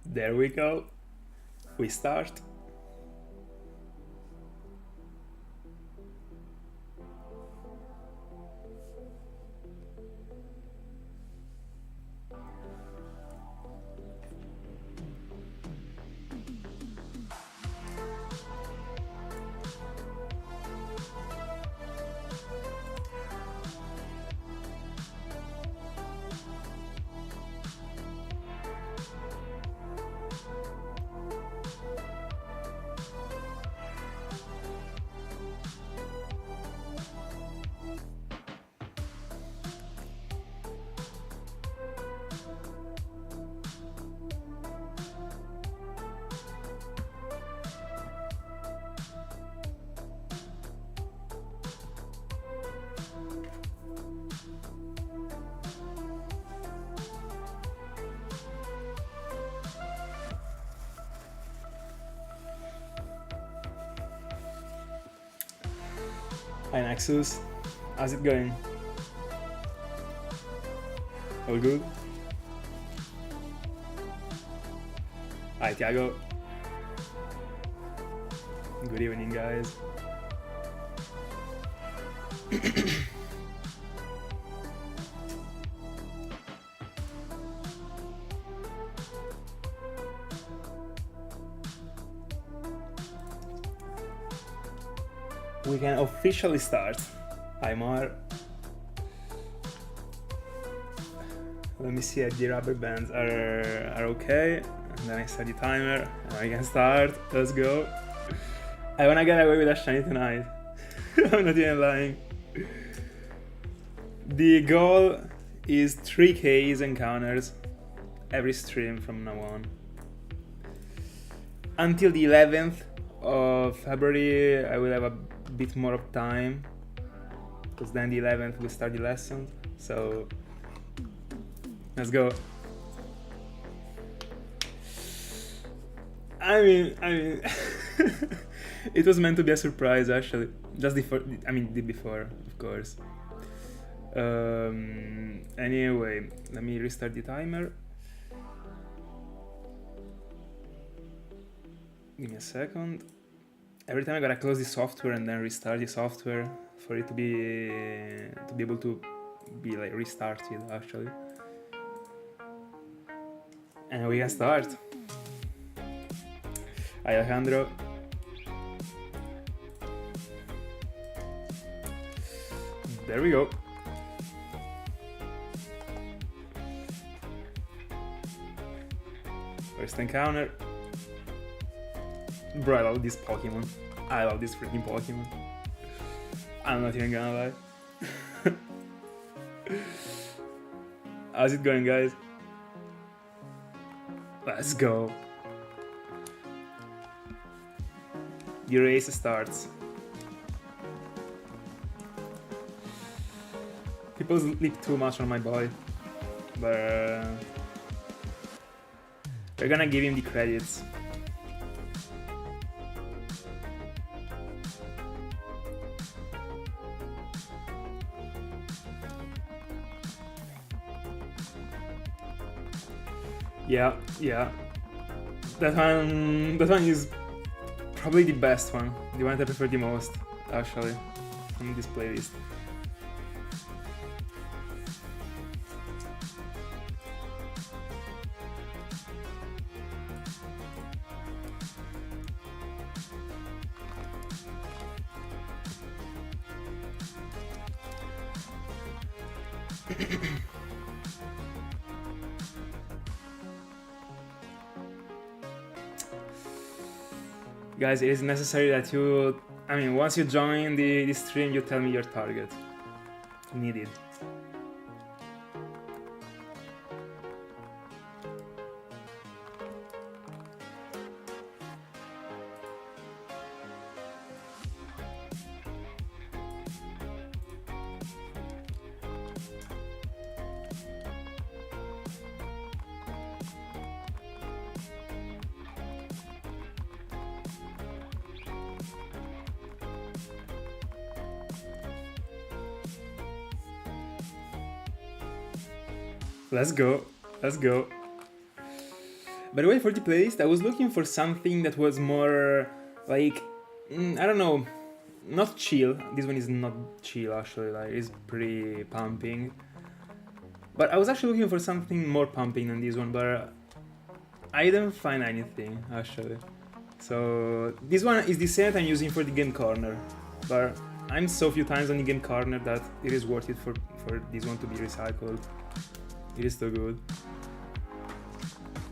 There we go. We start. Hi Nexus, how's it going? All good? Hi Tiago. Good evening guys. We can officially start. Hi Mar. Let me see if the rubber bands are okay. And then I set the timer and I can start. Let's go. I wanna get away with a shiny tonight. I'm not even lying. The goal is 3Ks encounters every stream from now on. Until the 11th of February I will have a bit more of time, because then the 11th we start the lessons, so let's go. I mean it was meant to be a surprise actually, just before, the before of course. Anyway, let me restart the timer. Give me a second. Every time I gotta close the software and then restart the software for it to be able to be like restarted actually. And we can start. Hi Alejandro. There we go. First encounter. Bro, I love this Pokemon. I love this freaking Pokemon. I'm not even gonna lie. How's it going, guys? Let's go. The race starts. People sleep too much on my boy, but we're gonna give him the credits. Yeah. That one is probably the best one. The one that I prefer the most, actually, from this playlist. Guys, it is necessary that you, once you join the stream, you tell me your target. Needed. Let's go. By the way, for the playlist, I was looking for something that was more like, I don't know, not chill. This one is not chill actually, like it's pretty pumping. But I was actually looking for something more pumping than this one, but I didn't find anything actually. So this one is the same that I'm using for the game corner, but I'm so few times on the game corner that it is worth it for this one to be recycled. It is so good.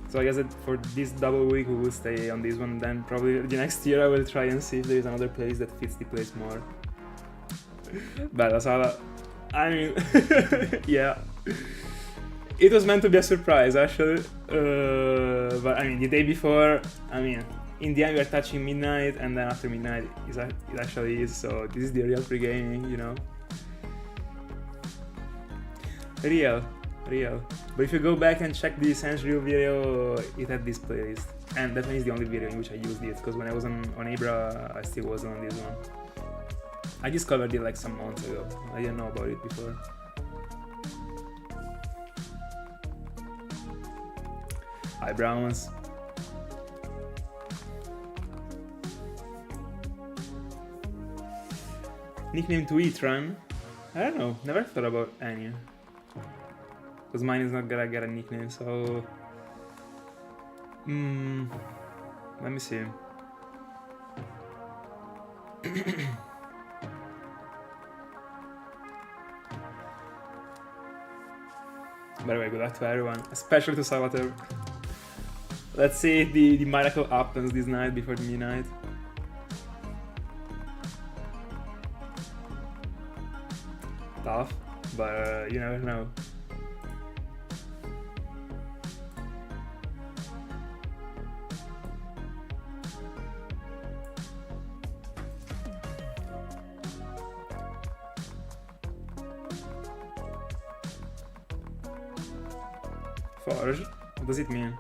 So I guess that for this double week we will stay on this one, then probably the next year I will try and see if there is another place that fits the place more. Bella Sala. I mean, yeah. It was meant to be a surprise actually, but I mean the day before, I mean, in the end we are touching midnight, and then after midnight it actually is, so this is the real pre-gaming, you know. Real. But if you go back and check the Sensory video, it had this playlist, and that one is the only video in which I used it, because when I was on Ibra, I still wasn't on this one. I discovered it like some months ago, I didn't know about it before. Hi Browns. Nickname to Etran? I don't know, never thought about any. Because mine is not gonna get a nickname, so... let me see. By the way, good luck to everyone, especially to Salvatore. Let's see if the miracle happens this night before the midnight. Tough, but you never know. Forge? What does it mean?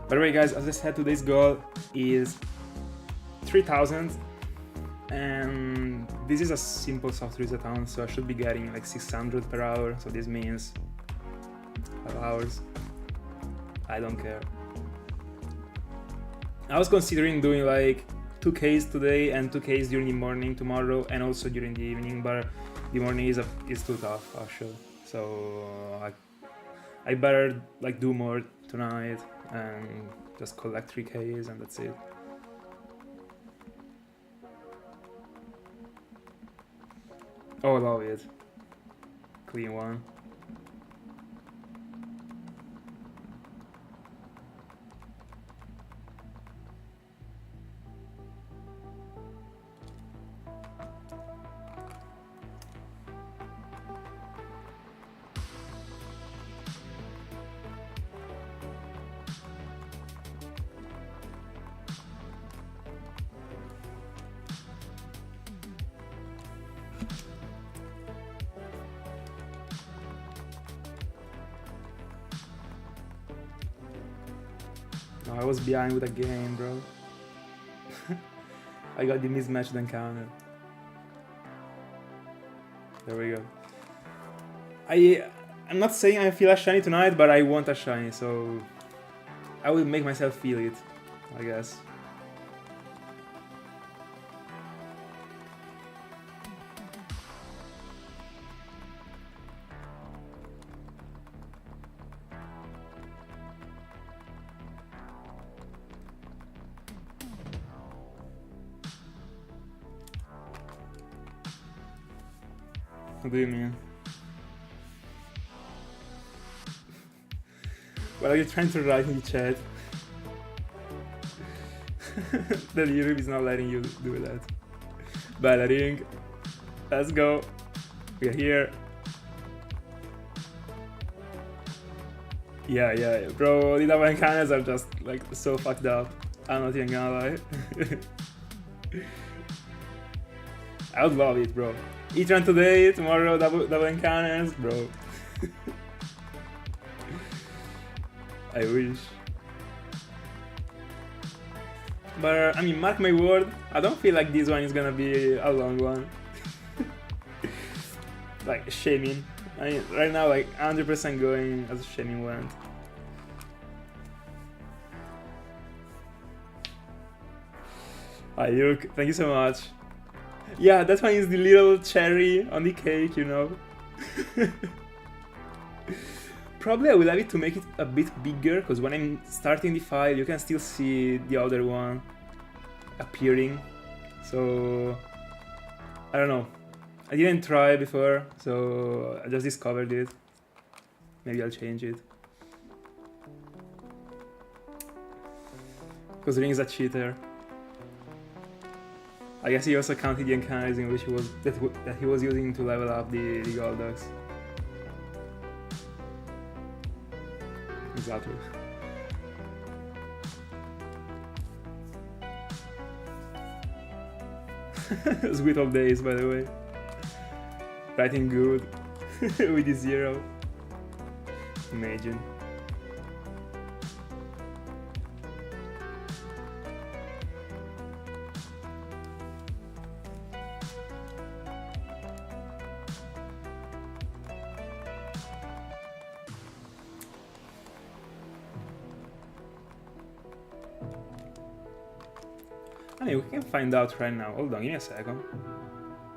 By the way guys, as I said, today's goal is 3000, and this is a simple soft reset on, so I should be getting like 600 per hour, so this means 5 hours. I don't care. I was considering doing like 2Ks today and 2Ks during the morning tomorrow, and also during the evening, but the morning is too tough actually, so I better like do more tonight and just collect 3Ks and that's it. Oh, love it. Clean one. No, I was behind with a game, bro. I got the mismatched encounter. There we go. I'm not saying I feel a shiny tonight, but I want a shiny, so I will make myself feel it, I guess. What do you mean? What are you trying to write in the chat? The lyric is not letting you do that. Battering. Let's go. We're here. Yeah, bro, the double encounters are just like so fucked up. I'm not even gonna lie. I would love it, bro. Each run today, tomorrow double encounters, bro. I wish. But I mean, mark my word, I don't feel like this one is gonna be a long one. Like shaming. I mean, right now, like 100% going as shaming went. Hi Luke, thank you so much. Yeah, that one is the little cherry on the cake, you know. Probably I will have it to make it a bit bigger, because when I'm starting the file you can still see the other one appearing. So I don't know. I didn't try before, so I just discovered it. Maybe I'll change it. Because Ring is a cheater. I guess he also counted the encounters in which he was using to level up the Golducks. Exactly. Sweet old days, by the way. Writing good with the 0. Imagine. I mean, we can find out right now. Hold on, give me a second.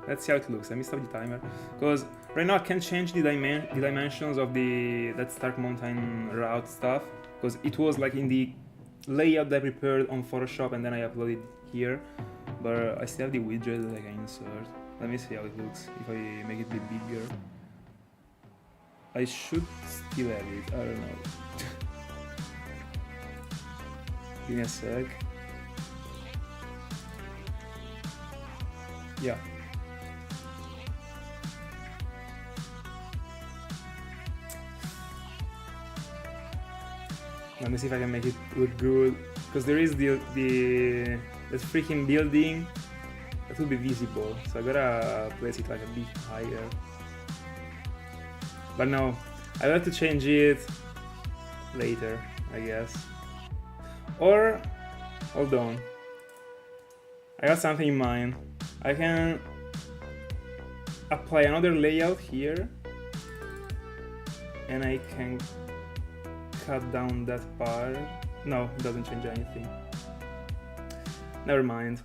Let's see how it looks. Let me stop the timer. Because right now I can change the dimensions of that Stark Mountain route stuff. Because it was like in the layout that I prepared on Photoshop and then I uploaded here. But I still have the widget that I can insert. Let me see how it looks if I make it a bit bigger. I should still have it. I don't know. Give me a sec. Yeah. Let me see if I can make it look good. Because there is that freaking building that will be visible. So I gotta place it like a bit higher. But no, I'll have to change it later, I guess. Or, hold on. I got something in mind. I can apply another layout here and I can cut down that part. No, it doesn't change anything. Never mind.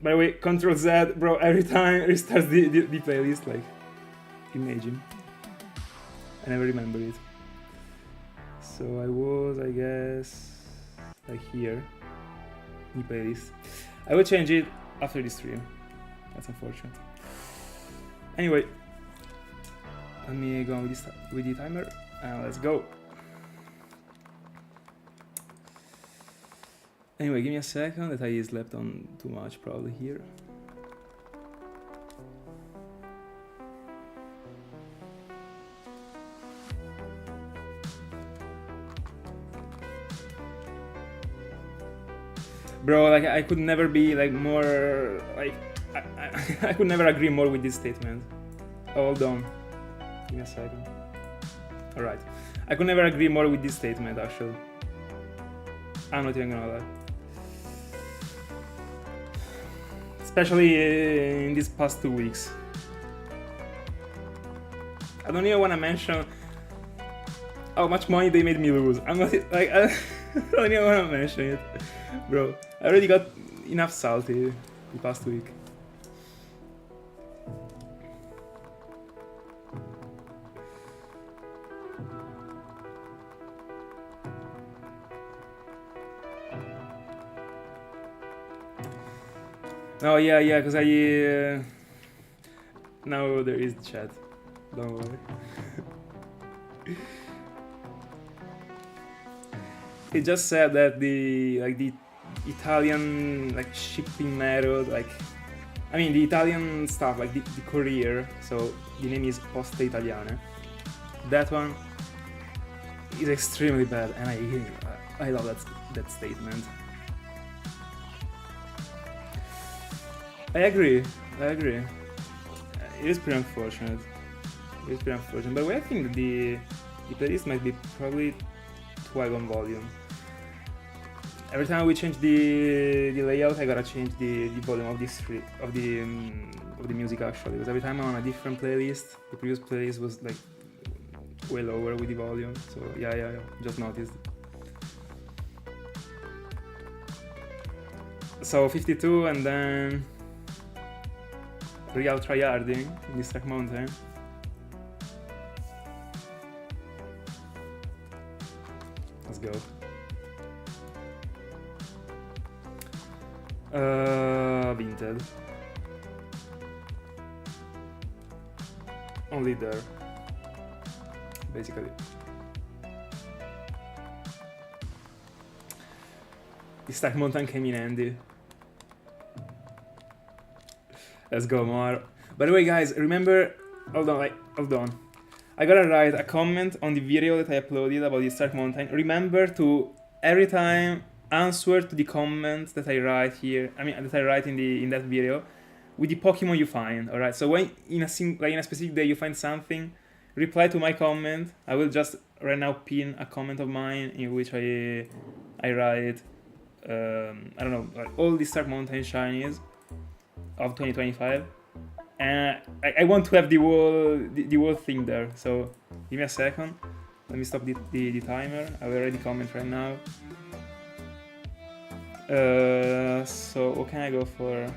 By the way, Ctrl Z, bro, every time it restarts the playlist, like, imagine. I never remember it. So I was, I guess, like here. The playlist. I will change it after this stream. That's unfortunate. Anyway, let me go with the timer and let's go. Anyway, give me a second that I slept on too much probably here. Bro, like I could never be like more like I could never agree more with this statement. Hold on, give me a second. All right, I could never agree more with this statement. Actually, I'm not even gonna lie. Especially in these past 2 weeks. I don't even want to mention how much money they made me lose. I'm not like I don't even want to mention it, bro. I already got enough salty the past week. Oh yeah, because I now there is chat. Don't worry. He just said that the Italian like shipping method, like I mean the Italian stuff, like the courier, so the name is Poste Italiane. That one is extremely bad, and I love that statement. I agree. It is pretty unfortunate. But I think that the playlist might be probably 12 on volume. every time we change the layout, I gotta change the volume of of the music actually, because every time I'm on a different playlist, the previous playlist was like way lower with the volume. So yeah, just noticed. So 52 and then real tryharding in this track mountain. Let's go. Vinted. Only there. Basically. This track mountain came in handy. Let's go more. By the way, guys, remember, hold on. I gotta write a comment on the video that I uploaded about this Stark Mountain. Remember to every time answer to the comments that I write here. That I write in that video with the Pokemon you find. All right. So when in a specific day you find something, reply to my comment. I will just right now pin a comment of mine in which I write I don't know, like all the Stark Mountain shinies of 2025, and I want to have the whole thing there. So give me a second. Let me stop the timer. I will already comment right now. So what can I go for?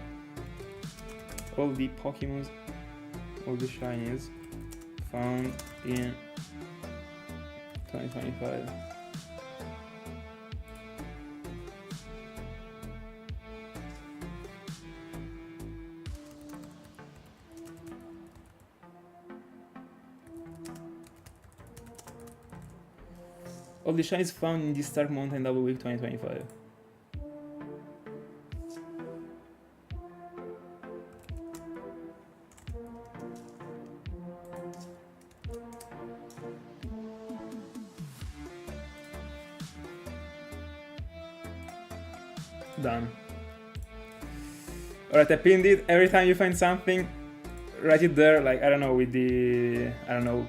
All the Pokemon, all the shinies found in 2025. All the shinies found in this Stark Mountain Double Week 2025. Done. Alright, I pinned it. Every time you find something, write it there, like, I don't know, with the, I don't know,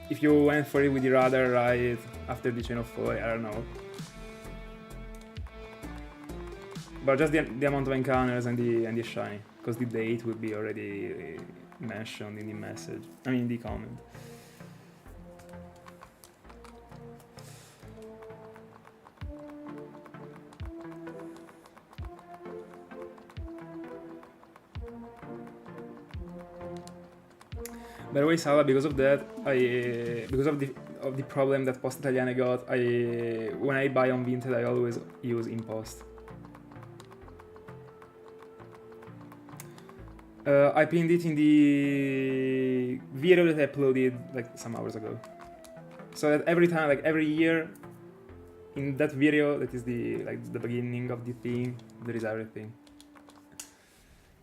if you went for it with the radar, write after the chain of foil, I don't know. But just the amount of encounters and the shiny, because the date will be already mentioned in the message, in the comment. By the way, Sala, because of that, because of the problem that Post Italiane got, when I buy on Vinted, I always use Impost. I pinned it in the video that I uploaded like some hours ago. So that every time, like every year, in that video, that is the beginning of the thing, there is everything.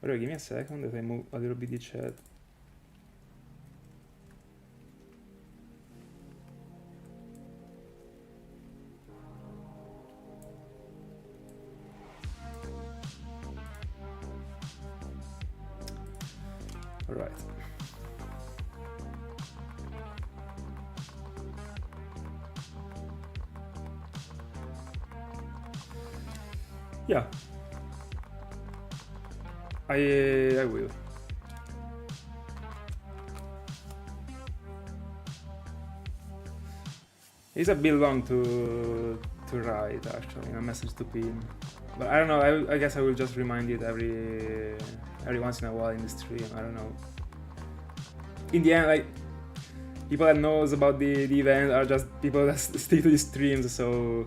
By the way, give me a second that I move a little bit the chat. Right. Yeah. I will. It's a bit long to write actually, a message to pin. But I don't know, I guess I will just remind it every once in a while in the stream, I don't know. In the end, like, people that knows about the event are just people that stick to the streams, so...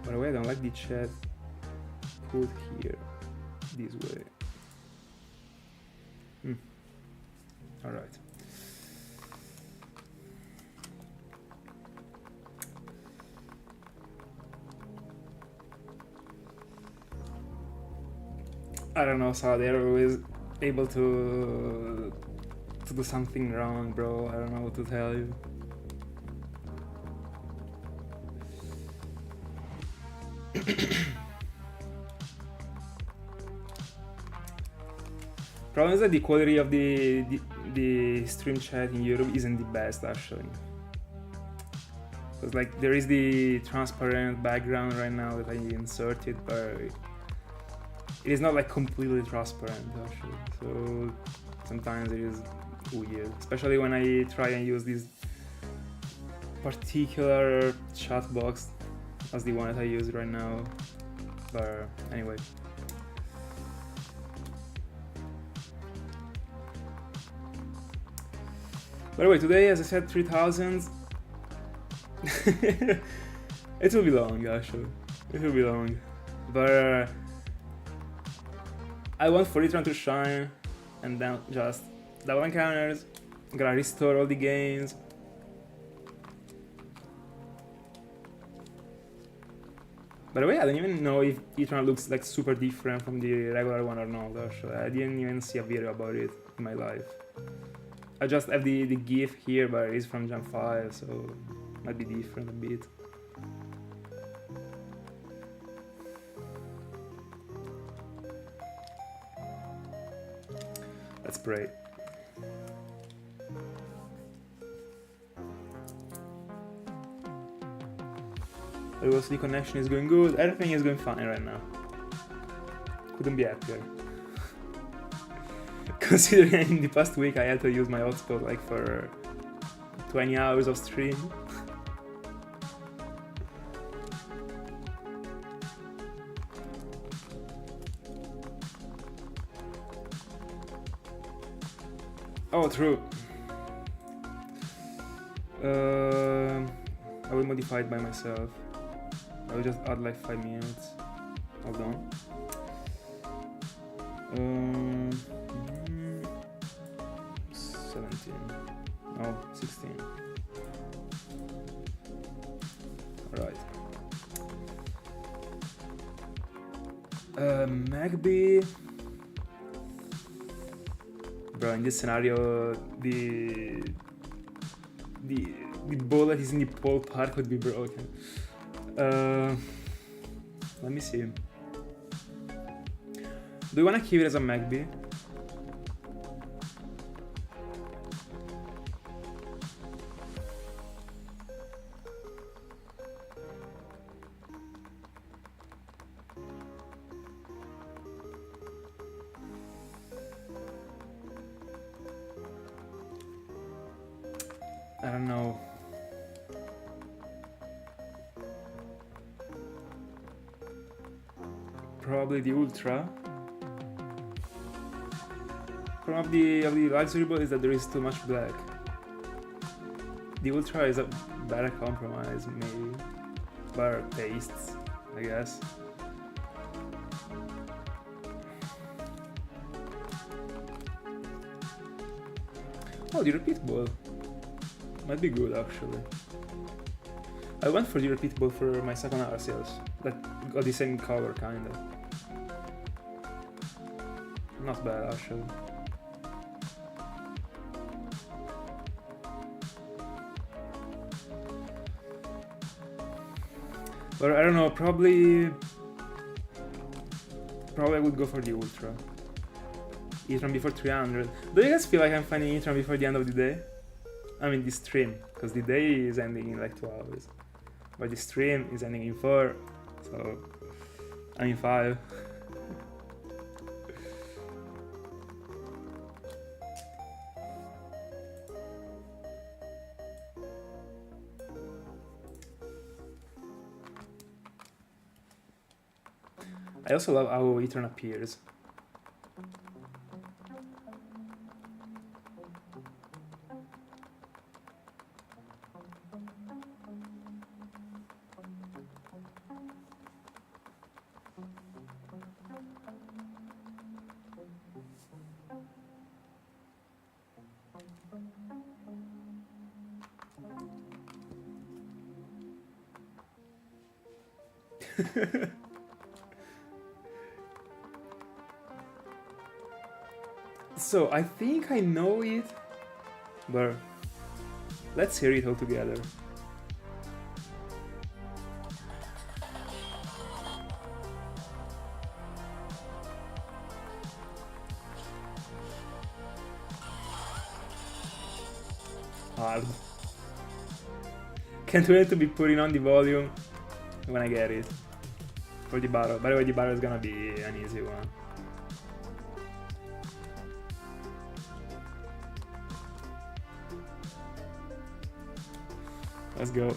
By the way, I don't like the chat put here, this way. Alright. I don't know, so they're always able to do something wrong, bro. I don't know what to tell you. Problem is that the quality of the stream chat in Europe isn't the best, actually. Because like there is the transparent background right now that I inserted, but it is not like completely transparent actually. So sometimes it is weird, especially when I try and use this particular chat box as the one that I use right now. But anyway. By the way, today, as I said, 3000. It will be long, actually. It will be long. But I want for Etron to shine, and then just double encounters. I'm gonna restore all the games. By the way, I don't even know if Etron looks like super different from the regular one or not, actually. I didn't even see a video about it in my life. I just have the GIF here, but it's from Gen 5, so it might be different a bit. Let's pray. Also, the connection is going good, everything is going fine right now. Couldn't be happier. Considering in the past week I had to use my hotspot like for 20 hours of stream. Oh, true. I will modify it by myself. I will just add like 5 minutes. Hold on. 17. No, 16. Alright. Magby. Bro, in this scenario, the ball that is in the pole park would be broken. Let me see. Do you wanna keep it as a Magby? I don't know. Probably the Ultra. Problem of the luxury ball is that there is too much black. The Ultra is a better compromise, maybe. Better tastes, I guess. Oh, the repeat ball might be good actually. I went for the repeat ball for my second Arceus. That got the same color kinda. Not bad actually. But I don't know, probably I would go for the Ultra. Etron before 300. Do you guys feel like I'm finding Etron before the end of the day? I mean the stream, because the day is ending in like 2 hours. But the stream is ending in 4, so I mean 5. I also love how Etron appears. So I think I know it, but let's hear it all together. Hard. Can't wait to be putting on the volume when I get it. For the battle. By the way, the battle is gonna be an easy one. Let's go.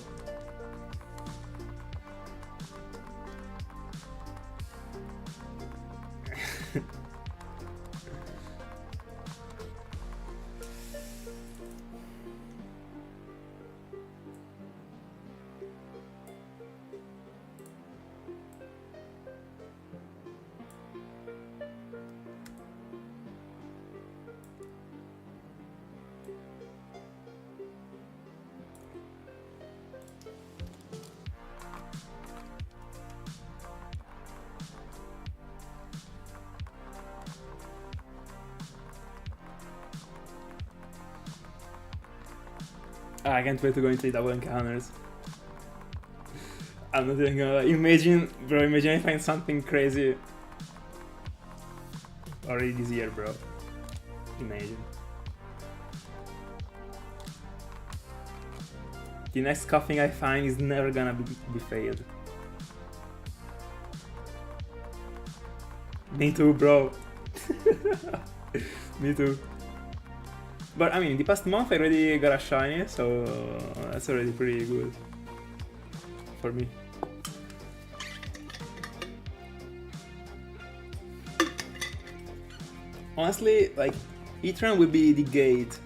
I can't wait to go into the double encounters. I'm not even gonna lie. Imagine I find something crazy already this year, bro. Imagine. The next coughing I find is never gonna be failed. Me too, bro. Me too. But I mean, the past month I already got a shiny, so that's already pretty good for me. Honestly, like, Etran will be the gate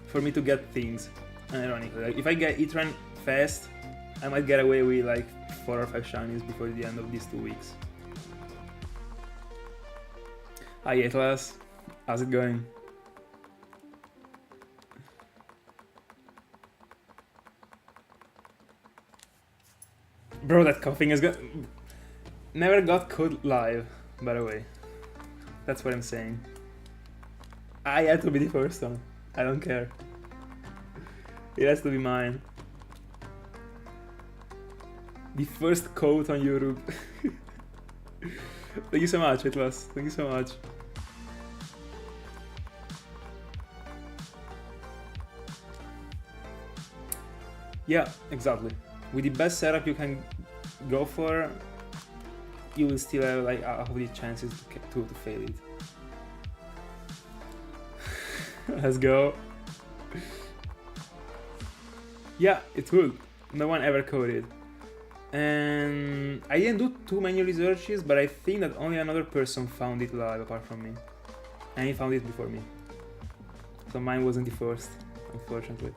for me to get things. Ironically, like, if I get Etran fast, I might get away with like 4 or 5 shinies before the end of these 2 weeks. Hi Atlas, how's it going? Bro, that coughing is good. Never got caught live, by the way. That's what I'm saying. I had to be the first one. I don't care. It has to be mine. The first quote on YouTube. Thank you so much, Atlas. Thank you so much. Yeah, exactly. With the best setup you can go for, you will still have like half the chances to fail it. Let's go. Yeah, it will. No one ever coded. And I didn't do too many researches, but I think that only another person found it live apart from me. And he found it before me. So mine wasn't the first, unfortunately.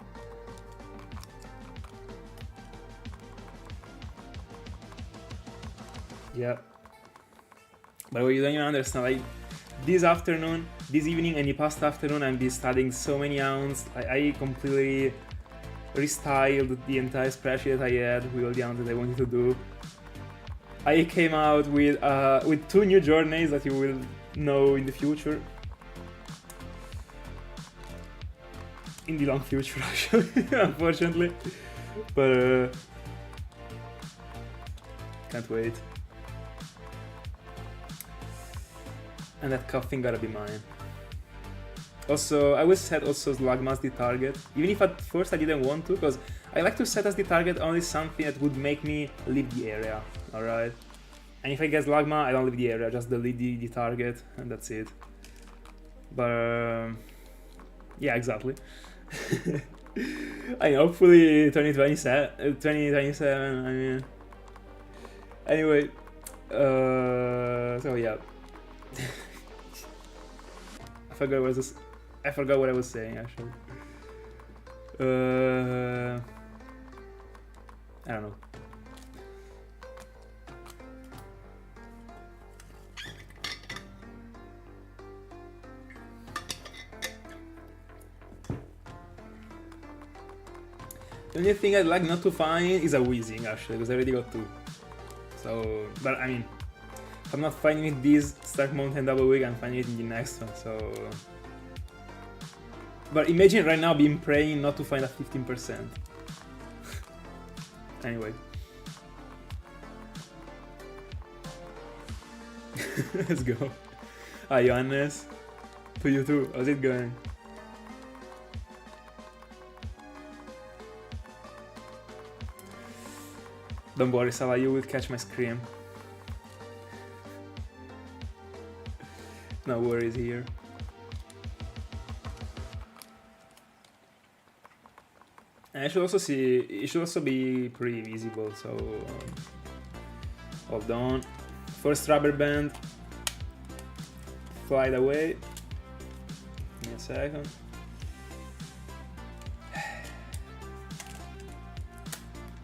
Yeah. By the way, you don't even understand, like, this afternoon, this evening and the past afternoon I've been studying so many hounds. I completely restyled the entire spreadsheet I had with all the hounds that I wanted to do. I came out with 2 new journeys that you will know in the future. In the long future, actually, unfortunately. But can't wait. And that coughing gotta be mine. Also, I will set also Slugma as the target, even if at first I didn't want to, because I like to set as the target only something that would make me leave the area, alright? And if I get Slugma, I don't leave the area, just delete the target, and that's it. But yeah, exactly. I mean, hopefully 2027, I mean. Anyway, so yeah. I forgot what I was saying actually. I don't know. The only thing I'd like not to find is a wheezing actually, because I already got 2. So, but I mean, if I'm not finding it this Stark Mountain double week, I'm finding it in the next one, so... But imagine right now being praying not to find a 15%. Anyway. Let's go. Hi Johannes. To you too, how's it going? Don't worry, Sava, you will catch my scream. No worries here. And it should also be pretty visible, so hold on. First rubber band, fly away. Give me a second.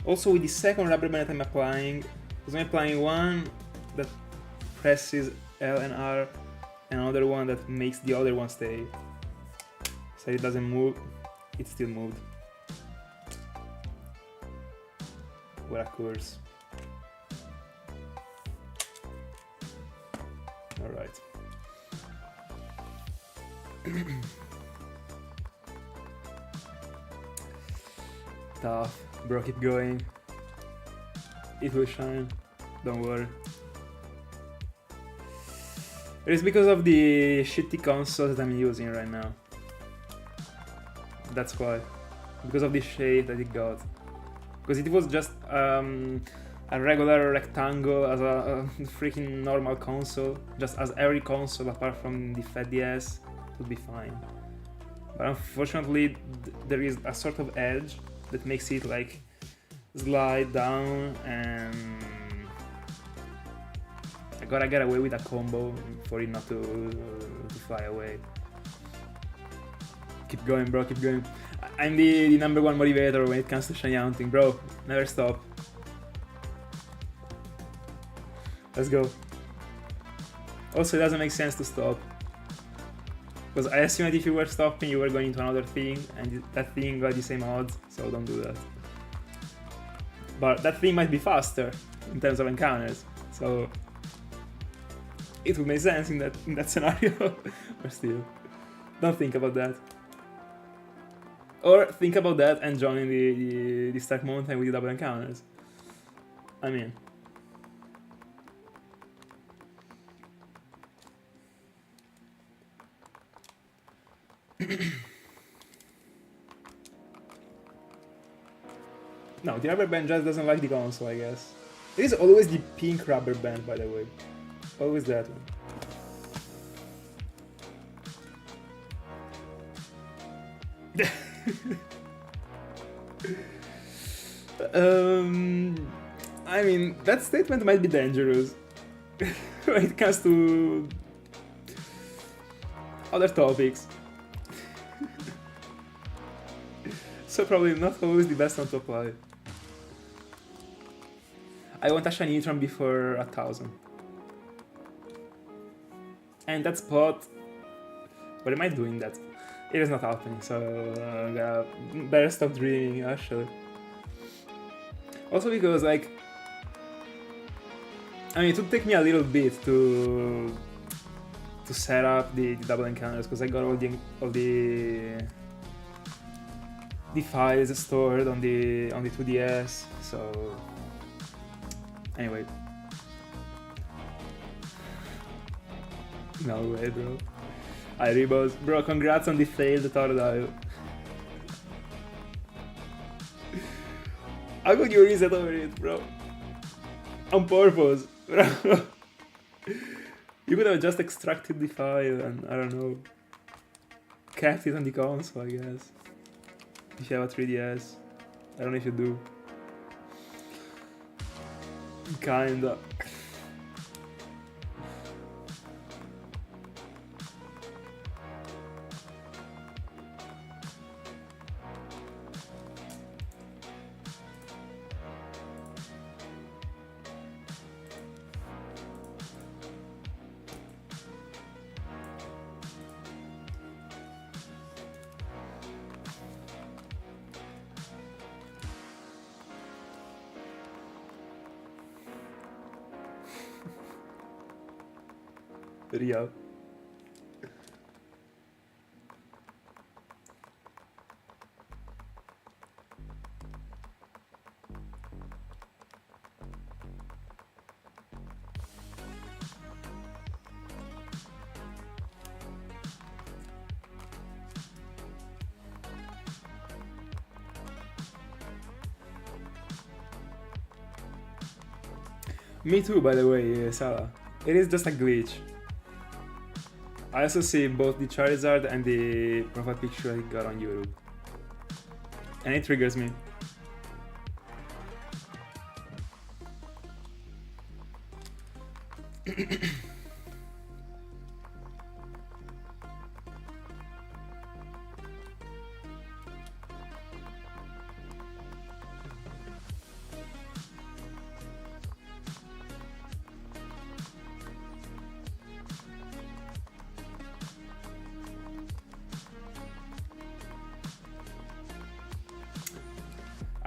Also with the second rubber band that I'm applying, because I'm applying one that presses L and R, and another one that makes the other one stay. So it doesn't move, it still moved. What a course. Alright. Tough. Bro, keep going. It will shine. Don't worry. It is because of the shitty console that I'm using right now. That's why. Because of the shape that it got. Because it was just a regular rectangle as a freaking normal console. Just as every console apart from the Fat DS would be fine. But unfortunately there is a sort of edge that makes it like slide down, and I gotta get away with a combo for it not to fly away. Keep going, bro, keep going. I'm the number one motivator when it comes to shiny hunting, bro. Never stop. Let's go. Also, it doesn't make sense to stop. Because I assume that if you were stopping, you were going into another thing, and that thing got the same odds, so don't do that. But that thing might be faster in terms of encounters, so it would make sense in that scenario. But still, don't think about that. Or think about that and join the Stark Mountain with the double encounters. I mean. No, the rubber band just doesn't like the console, I guess. It is always the pink rubber band, by the way. Always that one. I mean, that statement might be dangerous when it comes to other topics. So probably not always the best one to apply. I want a shiny Neutron before 1000. And that spot... What am I doing that? It is not happening, so better stop dreaming, actually. Also because, like... I mean, it would take me a little bit to set up the double encounters, because I got all the files stored on the 2DS, so... Anyway. No way, bro. I rebos. Bro, congrats on the failed Tordile. How could you reset over it, bro? On purpose, bro. You could have just extracted the file and, I don't know, kept it on the console, I guess. If you have a 3DS. I don't know if you do. Kinda. Video. Me too, by the way, Salah. It is just a glitch. I also see both the Charizard and the profile picture I got on YouTube. And it triggers me.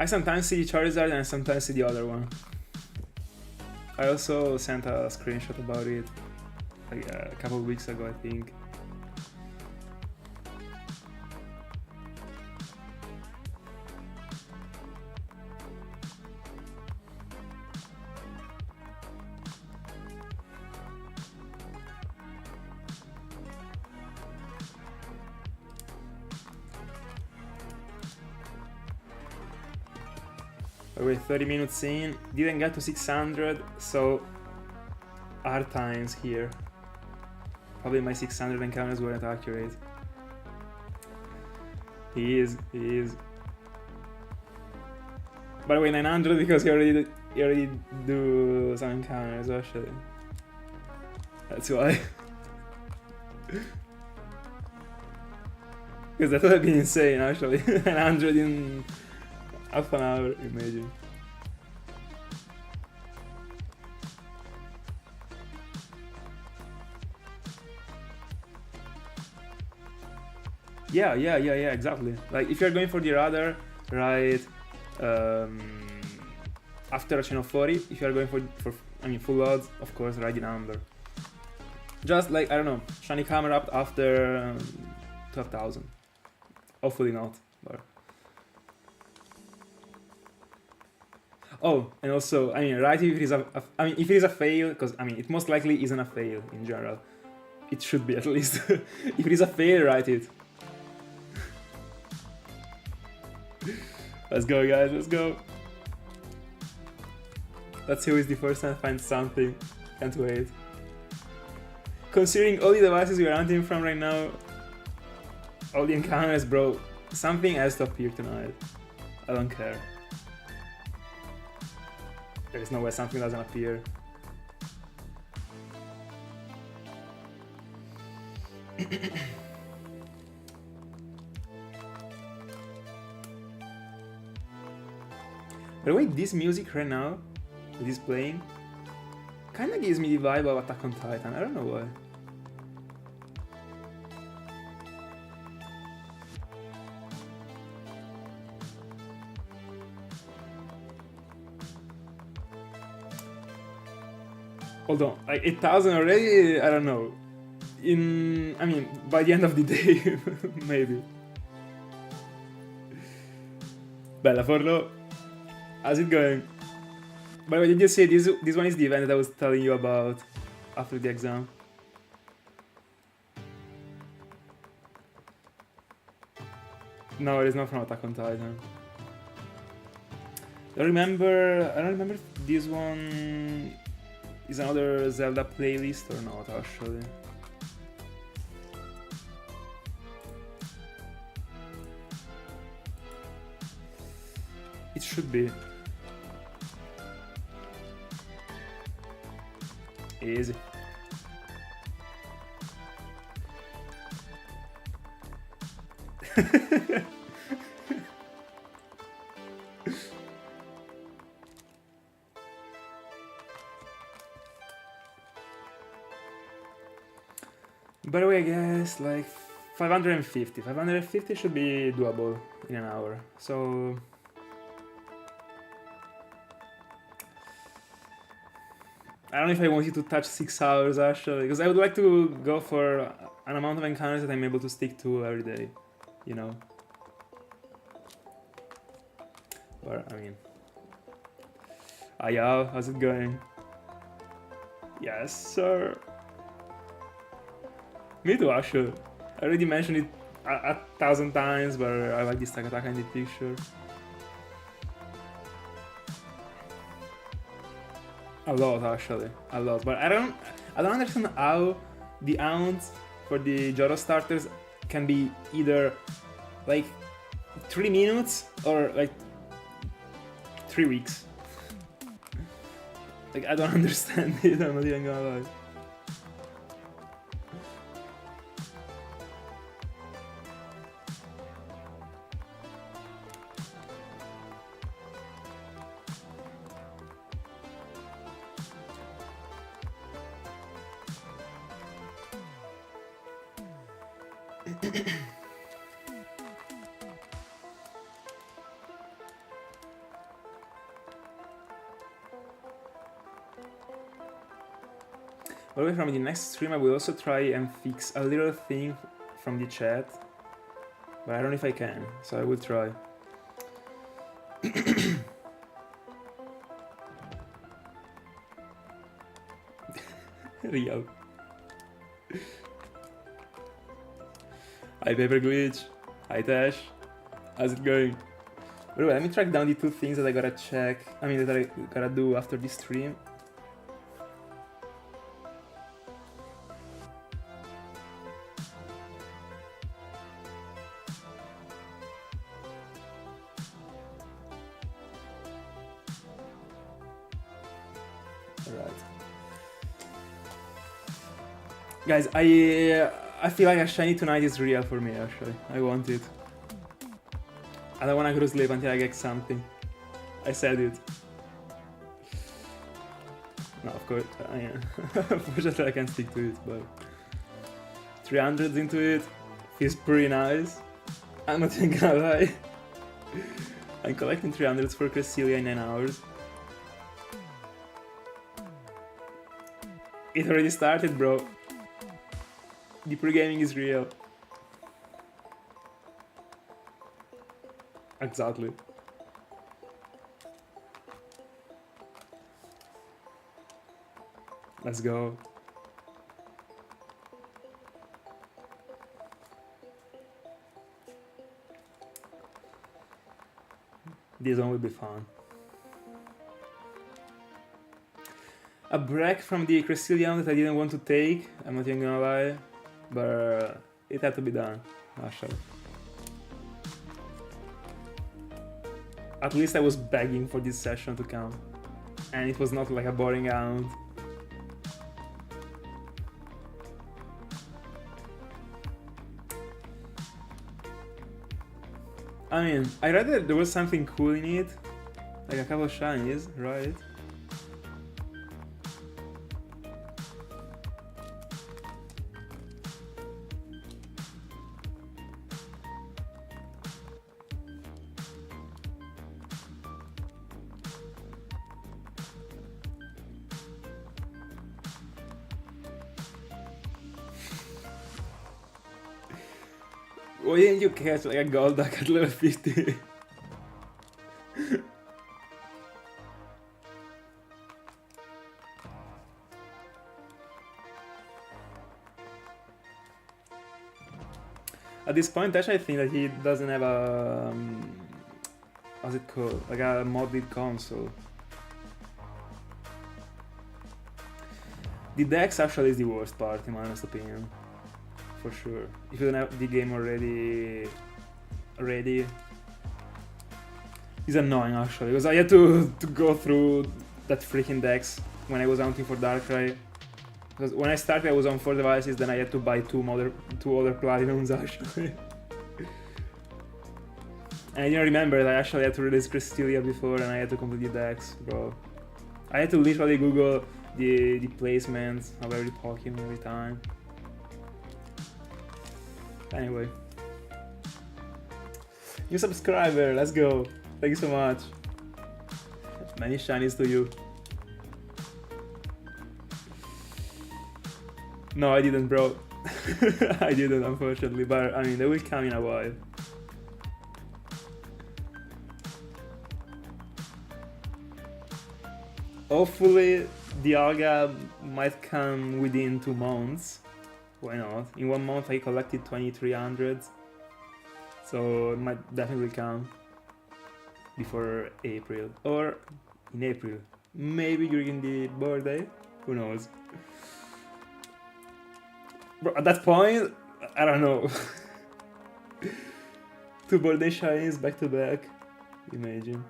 I sometimes see Charizard and I sometimes see the other one. I also sent a screenshot about it like a couple of weeks ago, I think. We're 30 minutes in, didn't get to 600, so hard times here. Probably my 600 encounters weren't accurate. He is. By the way, 900 because he already do some encounters actually. That's why. Because that would have been insane actually. 900 in half an hour, imagine. Yeah, exactly. Like if you're going for the radar, right, after a chain of 40, if you're going for full odds, of course, ride the number. Just like, I don't know, shiny camera up after 12,000. Hopefully not, but... Oh, and also, right, if it is if it is a fail, because it most likely isn't a fail in general. It should be at least. If it is a fail, write it. Let's go, guys, let's go. Let's see who is the first one to find something. Can't wait. Considering all the devices we are hunting from right now, all the encounters, bro, something has to appear tonight. I don't care. There is no way something doesn't appear. By the way, this music right now, that is playing, kinda gives me the vibe of Attack on Titan, I don't know why. Hold on, like 8,000 already? I don't know. By the end of the day, maybe. Bella Forlo, how's it going? By the way, did you see this one is the event that I was telling you about after the exam? No, it is not from Attack on Titan. I don't remember if this one is another Zelda playlist or not, actually. It should be. Easy. By the way, I guess like 550. 550 should be doable in an hour. So I don't know if I want you to touch 6 hours actually, because I would like to go for an amount of encounters that I'm able to stick to every day, you know. But Ayao, how's it going? Yes, sir. Me too, actually. I already mentioned it a 1,000 times, but I like this Takataka in the picture. A lot actually, a lot. But I don't understand how the ounce for the Joro starters can be either like 3 minutes or like 3 weeks. Like I don't understand it, I'm not even gonna lie. Away from the next stream, I will also try and fix a little thing from the chat, but I don't know if I can, so I will try. Real. Hi Paper Glitch. Hi Tash. How's it going? Anyway, let me track down the 2 things that I gotta check. That I gotta do after this stream. Guys, I feel like a shiny tonight is real for me actually. I want it. I don't wanna go to sleep until I get something. I said it. No, of course, unfortunately I can't stick to it, but 300s into it feels pretty nice. I'm not even gonna lie. I'm collecting 300s for Cresselia in 9 hours. It already started, bro. The pregaming is real. Exactly. Let's go. This one will be fun. A break from the Cresselia that I didn't want to take, I'm not even gonna lie, but it had to be done, actually. At least I was begging for this session to come, and it was not like a boring round. I mean, I read that there was something cool in it, like a couple of shinies, right? Why didn't you catch like a gold duck at level 50? At this point, actually, I think that he doesn't have a how's it called? Like a modded console. The Dex actually is the worst part, in my honest opinion. For sure. If you don't have the game already ready, it's annoying actually, because I had to go through that freaking Dex when I was hunting for Darkrai. Because when I started I was on 4 devices, then I had to buy two other Platinums actually. And I didn't remember that I actually had to release Cresselia before and I had to complete the Dex, bro. I had to literally Google the placements of every Pokemon every time. Anyway. New subscriber, let's go. Thank you so much. Many shinies to you. No, I didn't, bro. I didn't, unfortunately, but I mean, they will come in a while. Hopefully, the Alga might come within 2 months. Why not? In 1 month I collected 2300, so it might definitely come before April, or in April. Maybe during the birthday. Who knows? Bro, at that point, I don't know. 2 birthday shinies back to back. Imagine.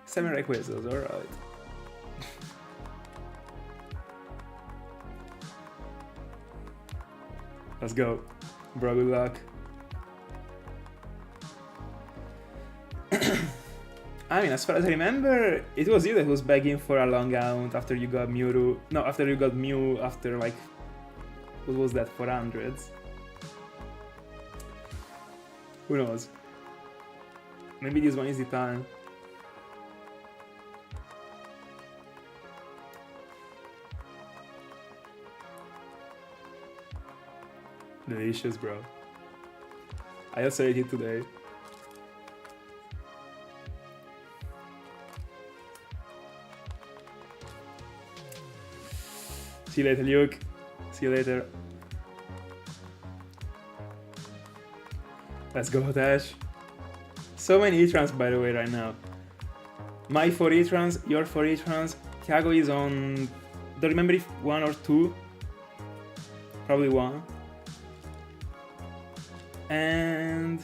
Seven Rayquazas, alright. Let's go. Bro, good luck. I mean, as far as I remember, it was you that was begging for a long out after you got Mewtwo. No, after you got Mew after like... What was that, 400s? Who knows? Maybe this one is the time. Delicious, bro. I also ate it today. See you later, Luke. See you later. Let's go, Tash. So many E-trans, by the way, right now. My 4 E-trans, your 4 E-trans. Thiago is on... Don't remember if 1 or 2. Probably 1. And...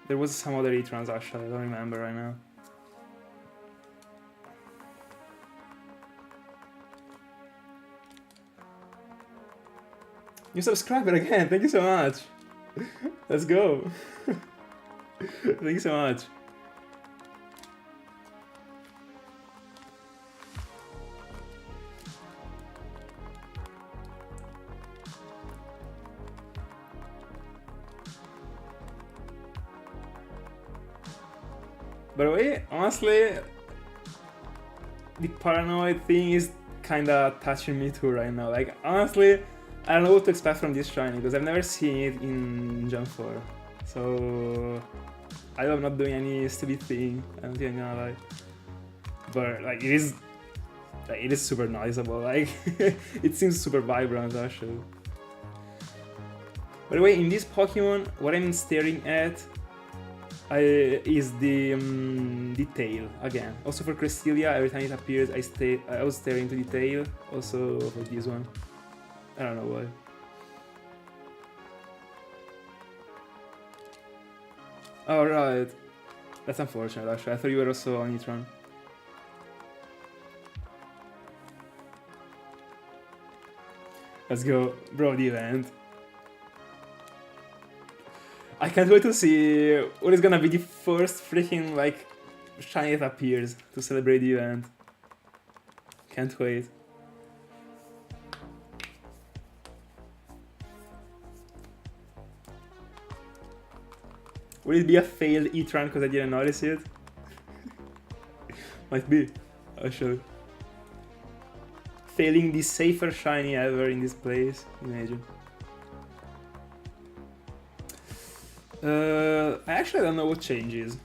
There was some other E-trans actually, I don't remember right now. New subscriber again, thank you so much. Let's go. Thank you so much. By the way, honestly, the paranoid thing is kinda touching me too right now. Like, honestly, I don't know what to expect from this shiny because I've never seen it in Gen 4. So, I am not doing any stupid thing, I don't think I'm gonna lie. But, like, it is super noticeable, like, it seems super vibrant actually. By the way, in this Pokemon, what I'm staring at is the tail again. Also for Crestelia, every time it appears, I was staring to the tail. Also for this one, I don't know why. Oh right, that's unfortunate actually. I thought you were also on Etron. Let's go, bro. The event. I can't wait to see what is gonna be the first freaking like shiny that appears to celebrate the event. Can't wait. Will it be a failed E-Tron because I didn't notice it? Might be, actually. Failing the safer shiny ever in this place, imagine. I actually don't know what changes.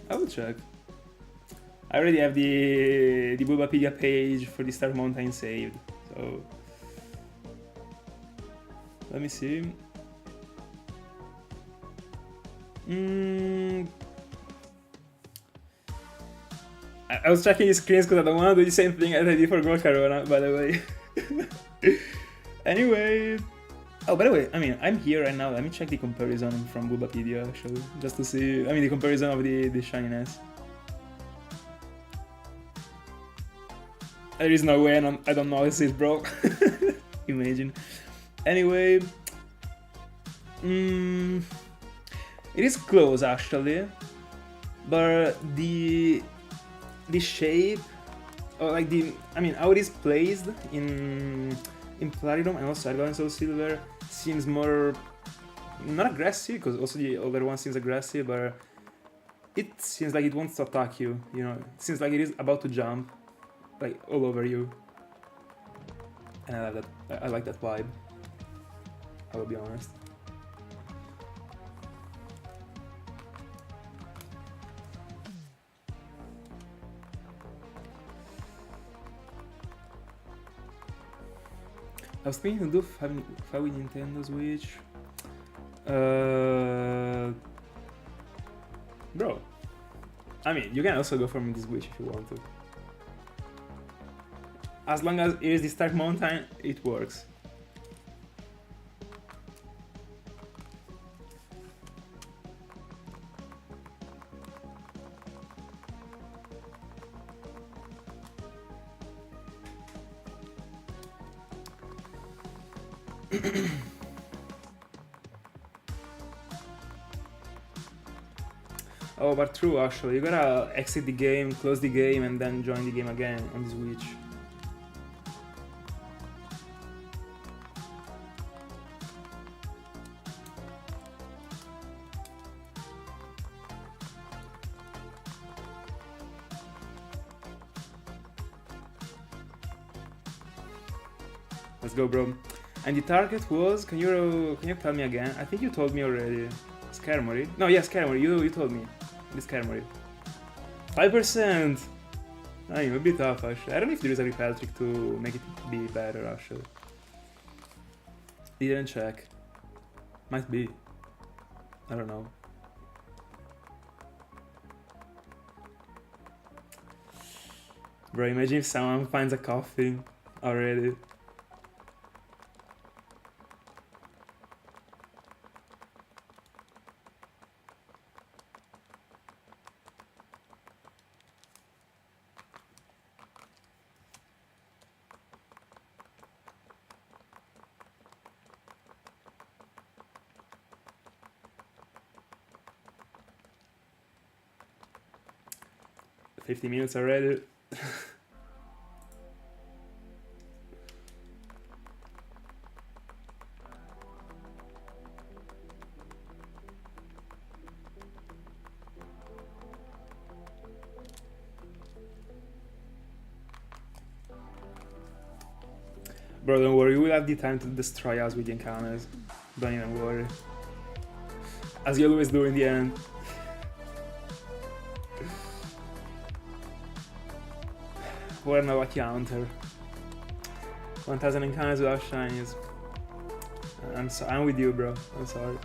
I will check. I already have the Bulbapedia page for the Star Mountain saved, so let me see. I was checking the screens because I don't want to do the same thing as I did for Golcarona, by the way. Anyway. Oh, by the way, I mean, I'm here right now. Let me check the comparison from Bulbapedia, actually, just to see. I mean, the comparison of the shininess. There is no way I don't notice it, bro. Imagine. Anyway, it is close actually, but the shape, or like how it is placed in Platinum and also Argon and Soul Silver seems more, not aggressive, because also the other one seems aggressive, but it seems like it wants to attack you, you know, it seems like it is about to jump, like, all over you. And I love that, I like that vibe, I will be honest. I was thinking to do 5 with Nintendo Switch. Bro, I mean, you can also go for the Switch if you want to. As long as it is the Stark Mountain, it works. Oh, but true actually, you gotta exit the game, close the game, and then join the game again on the Switch. Let's go, bro. And the target was, can you tell me again? I think you told me already. Skarmory? No, yeah, Skarmory, you told me. The Skarmory. 5%! I mean, it would be tough actually. I don't know if there is a repel trick to make it be better actually. Didn't check. Might be. I don't know. Bro, imagine if someone finds a coffee already. $50 minutes already. Bro, don't worry, we'll have the time to destroy us with the encounters. Don't even worry. As you always do in the end. What a lucky counter. 1000 encounters without shinies. I'm with you, bro. I'm sorry.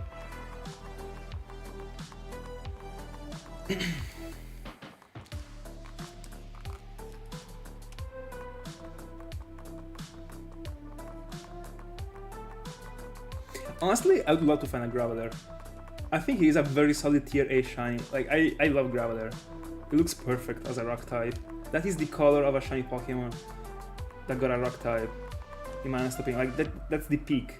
Honestly, I would love to find a Graveler. I think he is a very solid tier A shiny. Like, I love Graveler. He looks perfect as a rock type. That is the color of a shiny Pokemon that got a rock type. In my honest opinion, like that's the peak.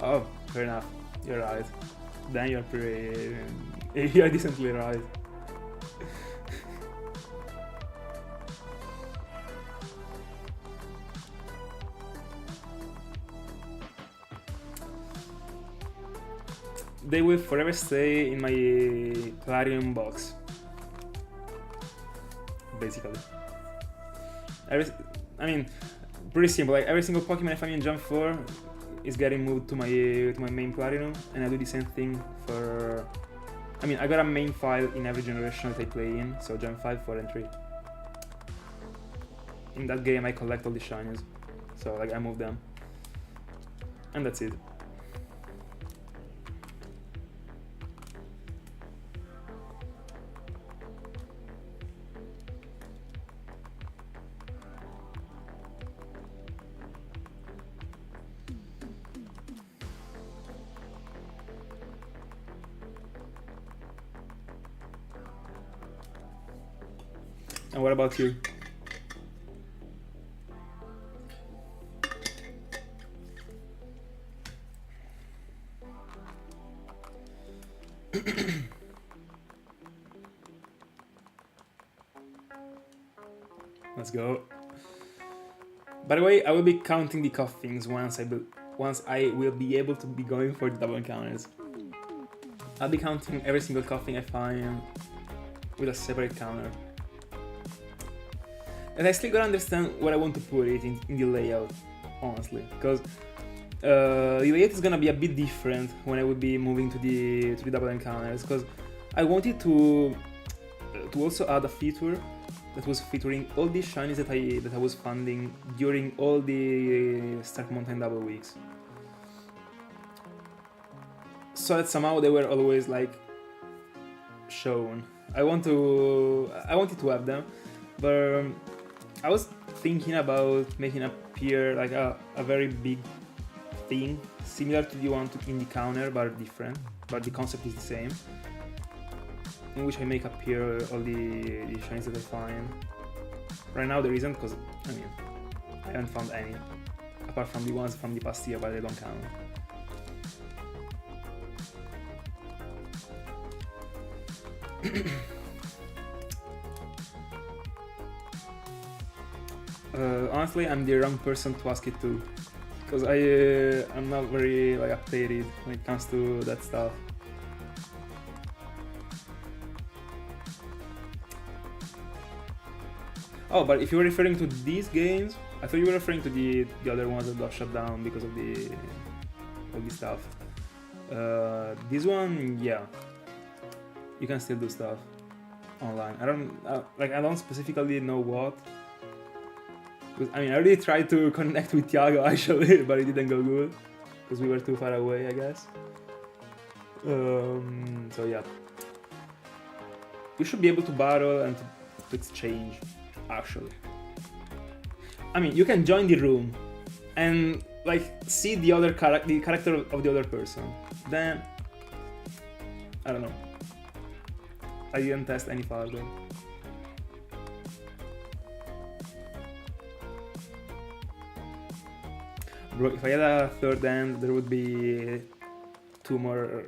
Oh, fair enough. You're right. Then you're pretty. You're decently right. They will forever stay in my Clarion box. Basically. I mean, pretty simple. Like every single Pokemon I find in Gen 4 is getting moved to my main Platinum, and I do the same thing for. I mean, I got a main file in every generation that I play in, so Gen 5, 4, and 3. In that game, I collect all the shinies, so like I move them, and that's it. And what about you? Let's go. By the way, I will be counting the coffins once I will be able to be going for the double encounters. I'll be counting every single coffin I find with a separate counter. And I still gotta understand what I want to put it in the layout, honestly, because the layout is gonna be a bit different when I would be moving to the double encounters, because I wanted to also add a feature that was featuring all the shinies that I was finding during all the Stark Mountain double weeks. So that somehow they were always like shown. I wanted to have them, but I was thinking about making appear like a very big thing similar to the one in the counter but different, but the concept is the same, in which I make appear all the shinies that I find. Right now there isn't, because I mean I haven't found any apart from the ones from the past year, but they don't count. Honestly, I'm the wrong person to ask it to, because I'm not very like updated when it comes to that stuff. Oh, but if you were referring to these games, I thought you were referring to the other ones that got shut down because of all this stuff. This one, yeah, you can still do stuff online. I don't specifically know what. I mean, I already tried to connect with Thiago actually, but it didn't go good because we were too far away, I guess. So yeah, you should be able to battle and to exchange. Actually, I mean, you can join the room and like see the character of the other person. Then I don't know. I didn't test any further. Bro, if I had a third end, there would be two more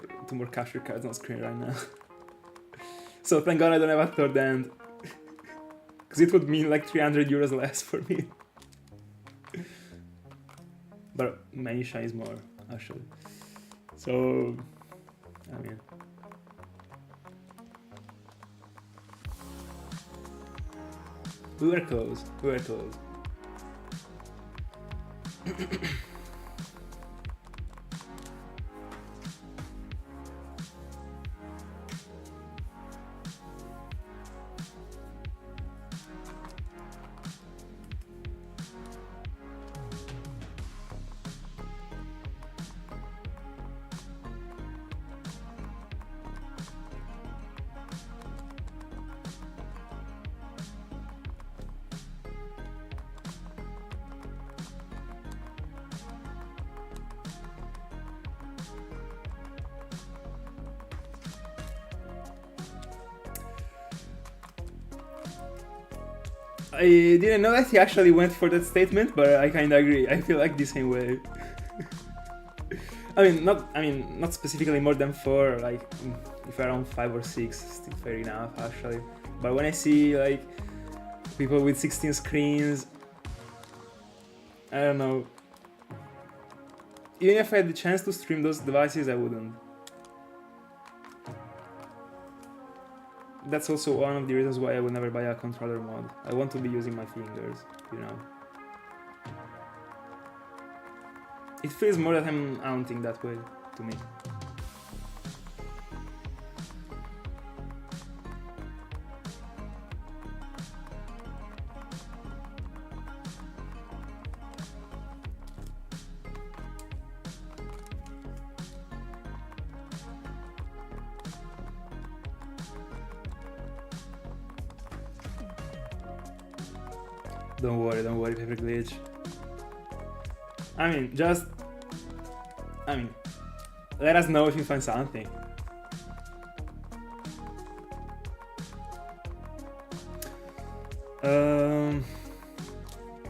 capture cards on screen right now. So thank God I don't have a third end, because it would mean like 300 euros less for me. But many shinies more, actually. So, I mean, we were close. I didn't know that he actually went for that statement, but I kinda agree. I feel like the same way. I mean, not specifically more than 4. Like, if around 5 or 6, still fair enough, actually. But when I see like people with 16 screens, I don't know. Even if I had the chance to stream those devices, I wouldn't. That's also one of the reasons why I would never buy a controller mod. I want to be using my fingers, you know. It feels more that I'm mounting that way to me. Don't worry, paper glitch. I mean, let us know if you find something.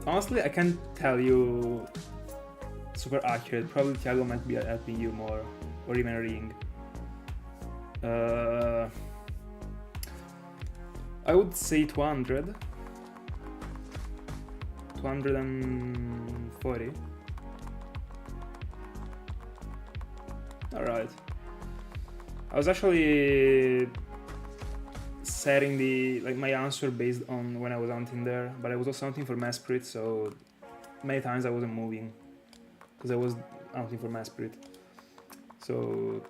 Honestly, I can't tell you super accurate. Probably Thiago might be helping you more, or even Ring. I would say 200. 240. Alright. I was actually setting my answer based on when I was hunting there, but I was also hunting for Mesprit, so many times I wasn't moving because I was hunting for Mass Spirit. So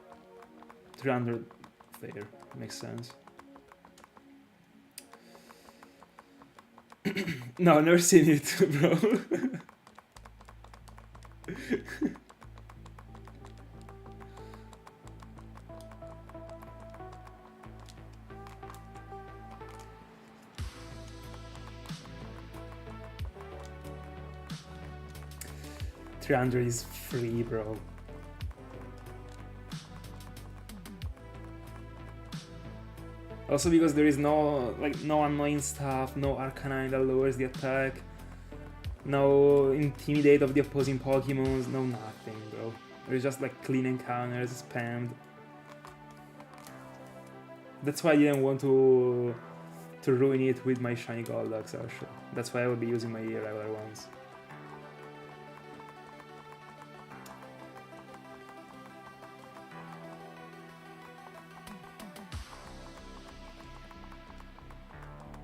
300 fair, makes sense. No, never seen it, bro. 300 is free, bro. Also because there is no annoying stuff, no Arcanine that lowers the attack, no intimidate of the opposing Pokemons, no nothing, bro. There's just like clean encounters spammed. That's why I didn't want to ruin it with my shiny Golducks, actually. That's why I will be using my irregular ones.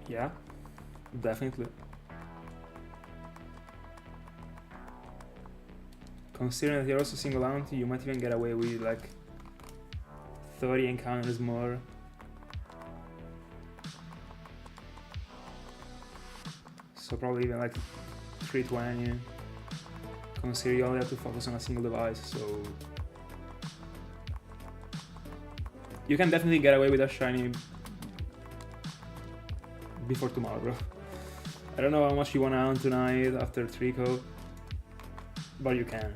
Yeah, definitely. Considering that you're also single hunting, you might even get away with like 30 encounters more. So probably even like 320. Considering you only have to focus on a single device, so you can definitely get away with a shiny before tomorrow, bro. I don't know how much you wanna hunt tonight after Trico, but you can.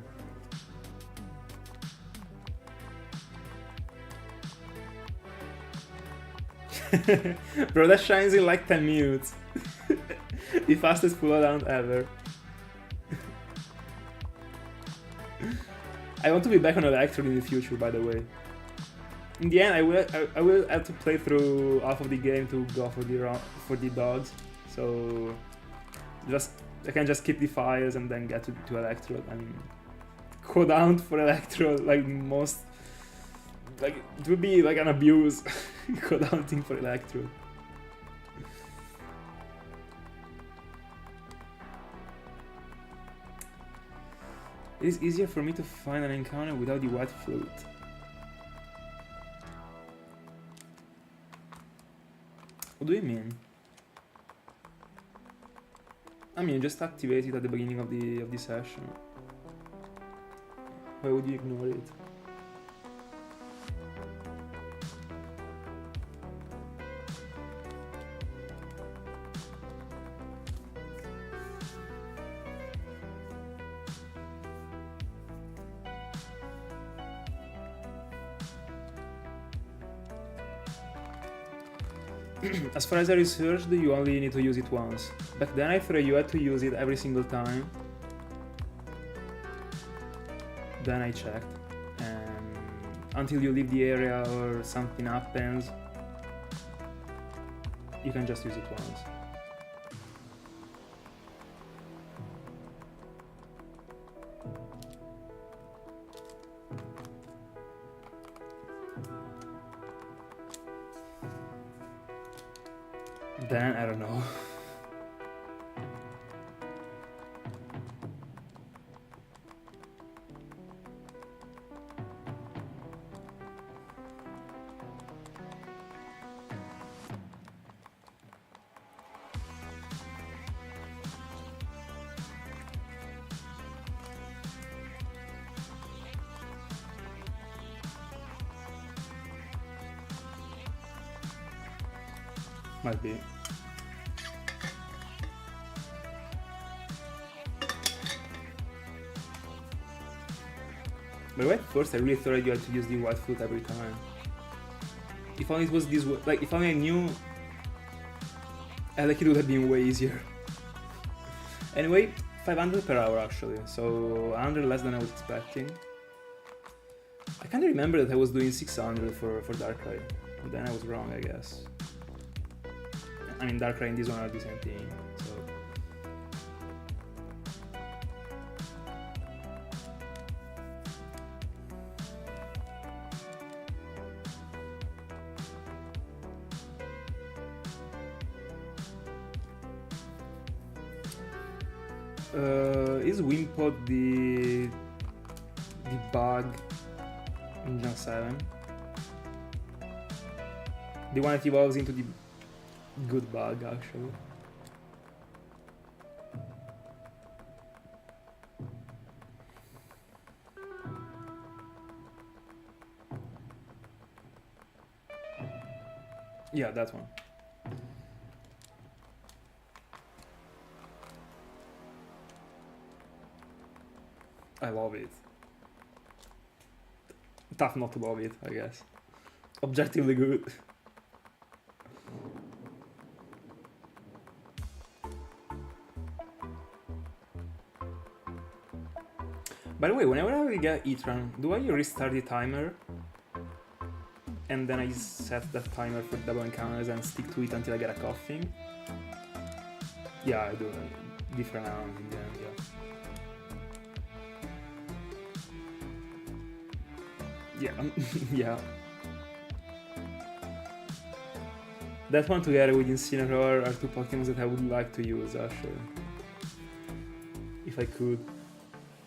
Bro, that shines in like 10 minutes. The fastest pull down ever. I want to be back on Electro in the future, by the way. In the end, I will have to play through half of the game to go for the dogs. So I can just keep the fires and then get to Electro and go down for Electro. Like it would be like an abuse. Go down for Electro. It is easier for me to find an encounter without the white flute. What do you mean? I mean, just activate it at the beginning of the session. Why would you ignore it? As far as I researched, you only need to use it once. Back then I thought you had to use it every single time. Then I checked, and until you leave the area or something happens, you can just use it once. Then I don't know. Might be. By the way, at first I really thought you had to use the white flute every time. If only it was this way, like if only I knew, like it would have been way easier. Anyway, 500 per hour actually, so 100 less than I was expecting. I can't remember that I was doing 600 for Darkrai. Then I was wrong, I guess. I mean, Darkrai and this one are the same thing, so. Is Wimpod the bug in Gen 7. The one that evolves into the good bug, actually. Yeah, that one. I love it. Tough not to love it, I guess. Objectively good. By the way, whenever I get Etran, do I restart the timer? And then I set that timer for double encounters and stick to it until I get a coughing? Yeah, I do. Different rounds in the end, yeah. Yeah. Yeah. That one together with Incineroar are two Pokemon that I would like to use, actually. If I could.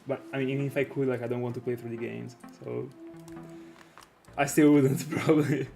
But, I mean, even if I could, like, I don't want to play through the games, so... I still wouldn't, probably.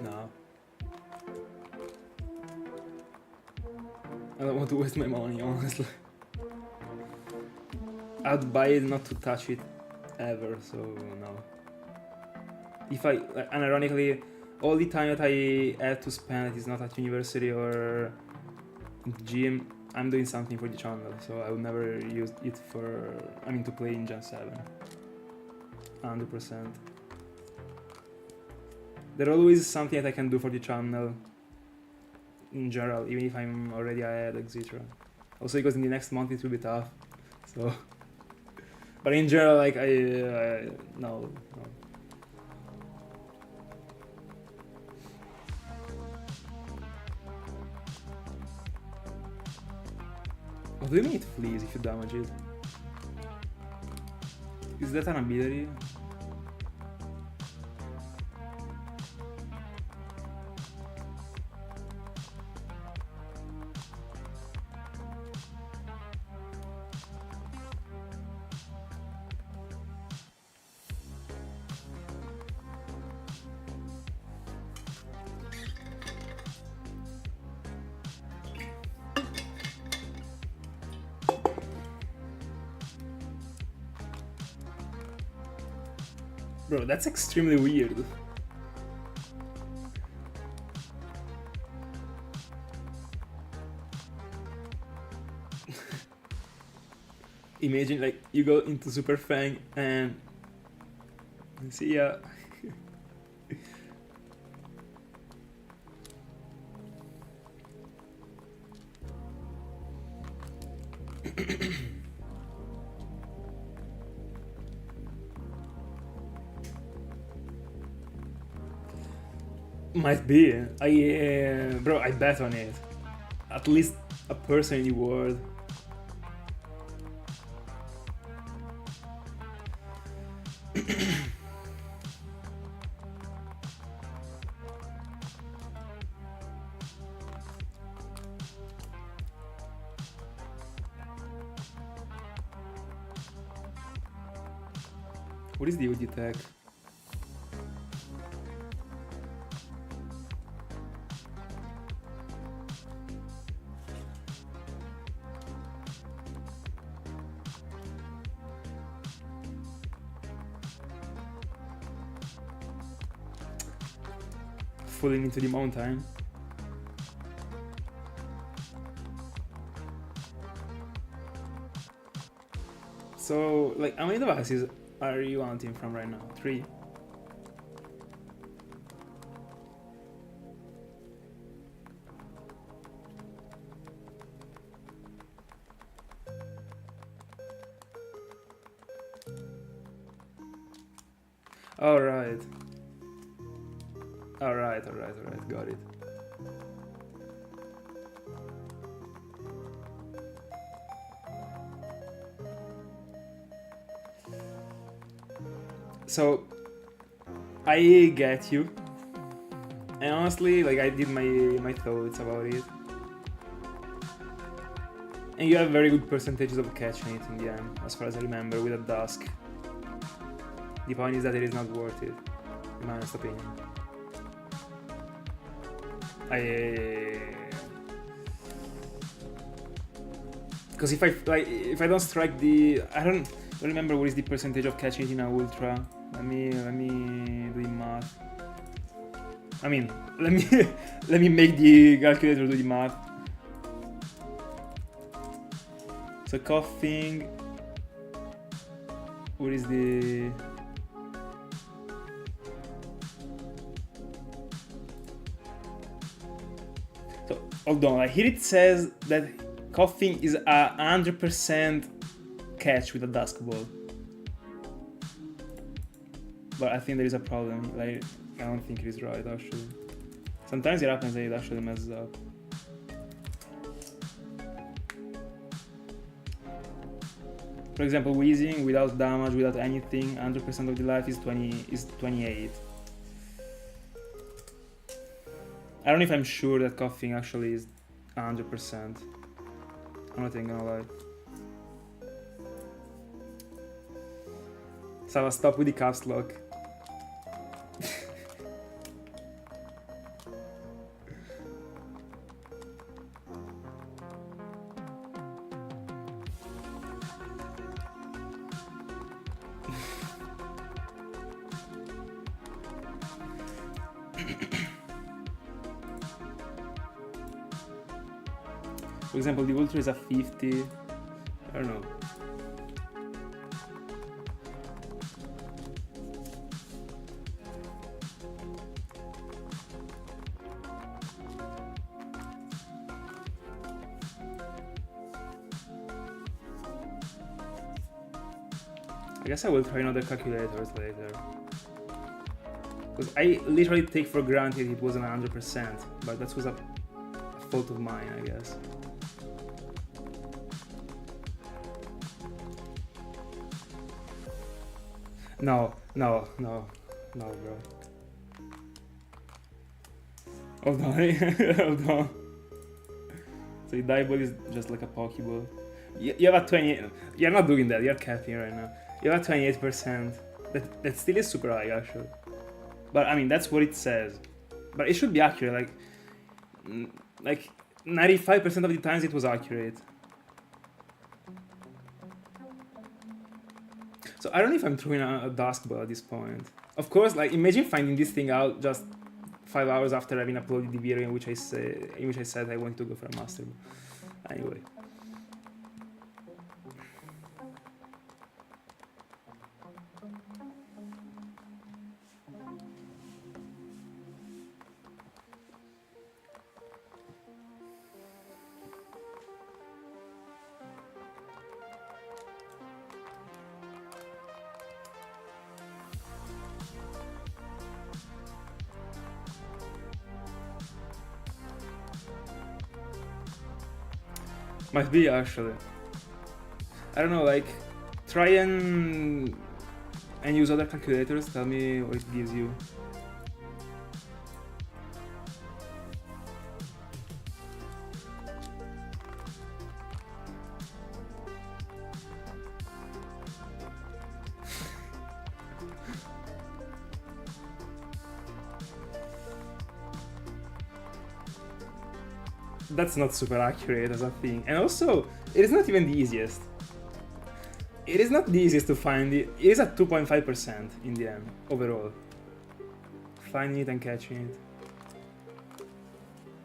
No. I don't want to waste my money, honestly. I'd buy it not to touch it ever, so no. If I, unironically, all the time that I had to spend is not at university or in the gym, I'm doing something for the channel, so I would never use it for, to play in Gen 7. 100%. There's always something that I can do for the channel in general, even if I'm already ahead, etc. Also because in the next month it will be tough, so... But in general, like, no. What do you mean it flees if you damage it? Is that an ability? Bro, that's extremely weird. Imagine, like, you go into Super Fang and... See ya. Might be. Bro, I bet on it. At least a person in the world. What is the OG tag? Falling into the mountain. So, like, how many devices are you hunting from right now? 3? Alright. Alright, got it. So, I get you. And honestly, like, I did my thoughts about it. And you have very good percentages of catching it in the end, as far as I remember, with a Dusk. The point is that it is not worth it, in my honest opinion. Because if I don't strike the, I don't remember what is the percentage of catching it in a Ultra. Let me do the math. I mean, let me make the calculator do the math. So coughing. What is the? So hold on. Here it says that coughing is a 100% catch with a Dusk Ball. But I think there is a problem. Like, I don't think it is right actually. Sometimes it happens that it actually messes up. For example, wheezing without damage, without anything, 100% of the life is 28. I don't know if I'm sure that coughing actually is 100%. I'm not even gonna lie. So I'll stop with the caps lock. For example, the Ultra is a 50. I don't know. I guess I will try another calculators later. Because I literally take for granted it wasn't 100%, but that was a fault of mine, I guess. No, bro. Hold on, hold on. So the die ball is just like a Pokeball. You have a 20. You're not doing that. You're capping right now. You have a 28%. That still is super high, actually. But I mean, that's what it says. But it should be accurate. Like 95% of the times it was accurate. So I don't know if I'm throwing a Dusk Ball at this point. Of course, like, imagine finding this thing out just 5 hours after having uploaded the video in which I said I wanted to go for a Master Ball. Anyway. Might be, actually. I don't know, like, try and use other calculators, tell me what it gives you. That's not super accurate as a thing. And also, it is not even the easiest. It is not the easiest to find it. It is at 2.5% in the end, overall. Finding it and catching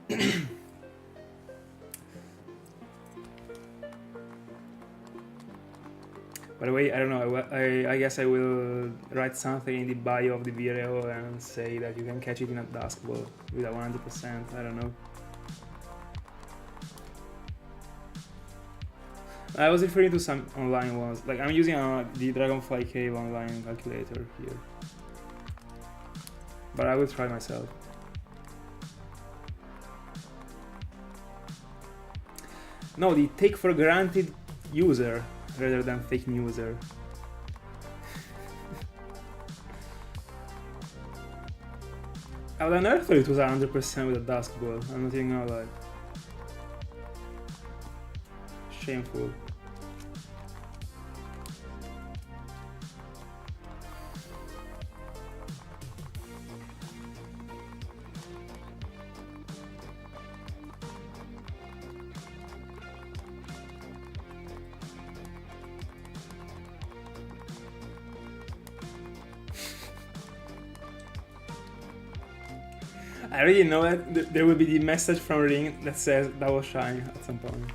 it. By the way, I don't know, I guess I will write something in the bio of the video and say that you can catch it in a dusk ball with a 100%, I don't know. I was referring to some online ones, like I'm using the Dragonfly Cave online calculator here. But I will try myself. No, the take for granted user rather than fake newser. I would unearth it was 100% with a dusk ball. I'm not even gonna lie. Shameful. I already know that there will be the message from Ring that says that was shiny at some point.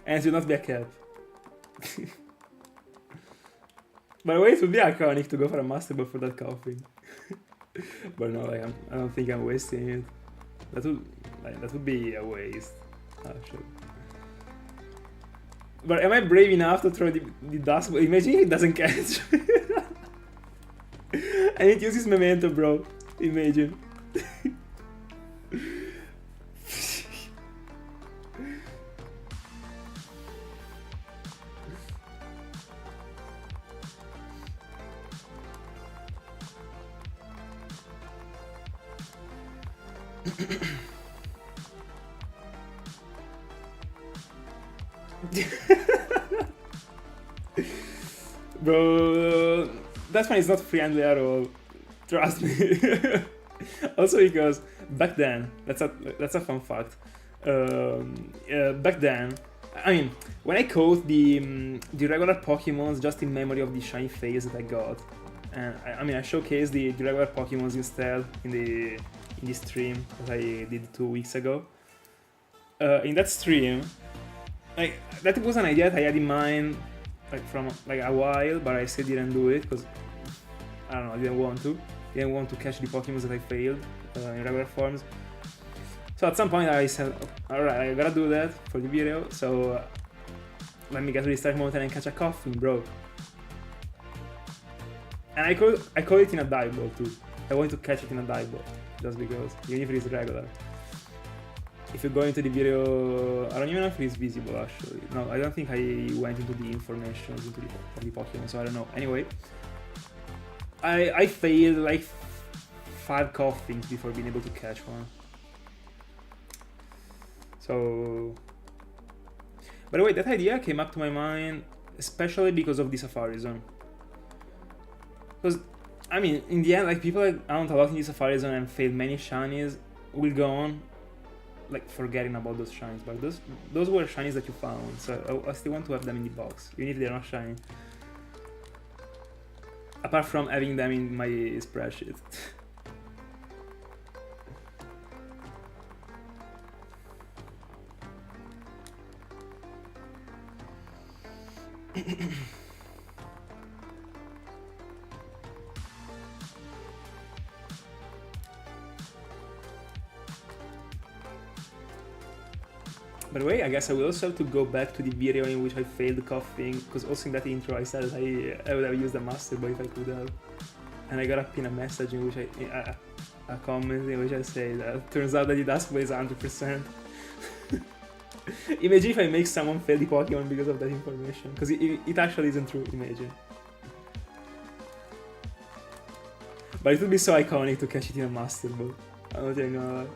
And it will not be a cap. By the way, it would be iconic to go for a Master Ball for that coughing. But no, like, I don't think I'm wasting it. That would be a waste, actually. But am I brave enough to throw the dust ball? Imagine if it doesn't catch. And it uses memento, bro. Imagine. Bro, that one is not friendly at all. Trust me. Also because back then, that's a fun fact. Back then, I mean, when I caught the regular Pokemons just in memory of the shiny phase that I got, and I mean I showcased the regular Pokemons instead in the stream that I did 2 weeks ago. In that stream, that was an idea that I had in mind from a while, but I still didn't do it because I don't know, I didn't want to catch the Pokemon that I failed in regular forms. So at some point I said, alright, I gotta do that for the video, so let me get to the Start Mountain and catch a Coughing, bro. And I caught it in a dive ball too. I wanted to catch it in a dive ball, just because, even if it is regular. If you go into the video, I don't even know if it is visible actually. No, I don't think I went into the information of the Pokemon, so I don't know. Anyway, I failed like 5 Coughings before being able to catch one. So, by the way, that idea came up to my mind especially because of the Safari Zone. Because, I mean, in the end, like people that hunt a lot in the Safari Zone and fail many shinies will go on like forgetting about those shinies, but those were shinies that you found, so I still want to have them in the box, even if they're not shiny. Apart from having them in my spreadsheet. By the way, I guess I will also have to go back to the video in which I failed Coughing, because also in that intro I said that I would have used a Master Ball if I could have. And I got up in a message in which a comment in which I say that turns out that the Dusk Ball is 100%. Imagine if I make someone fail the Pokemon because of that information, because it actually isn't true, imagine. But it would be so iconic to catch it in a Master Ball. I'm not even gonna lie.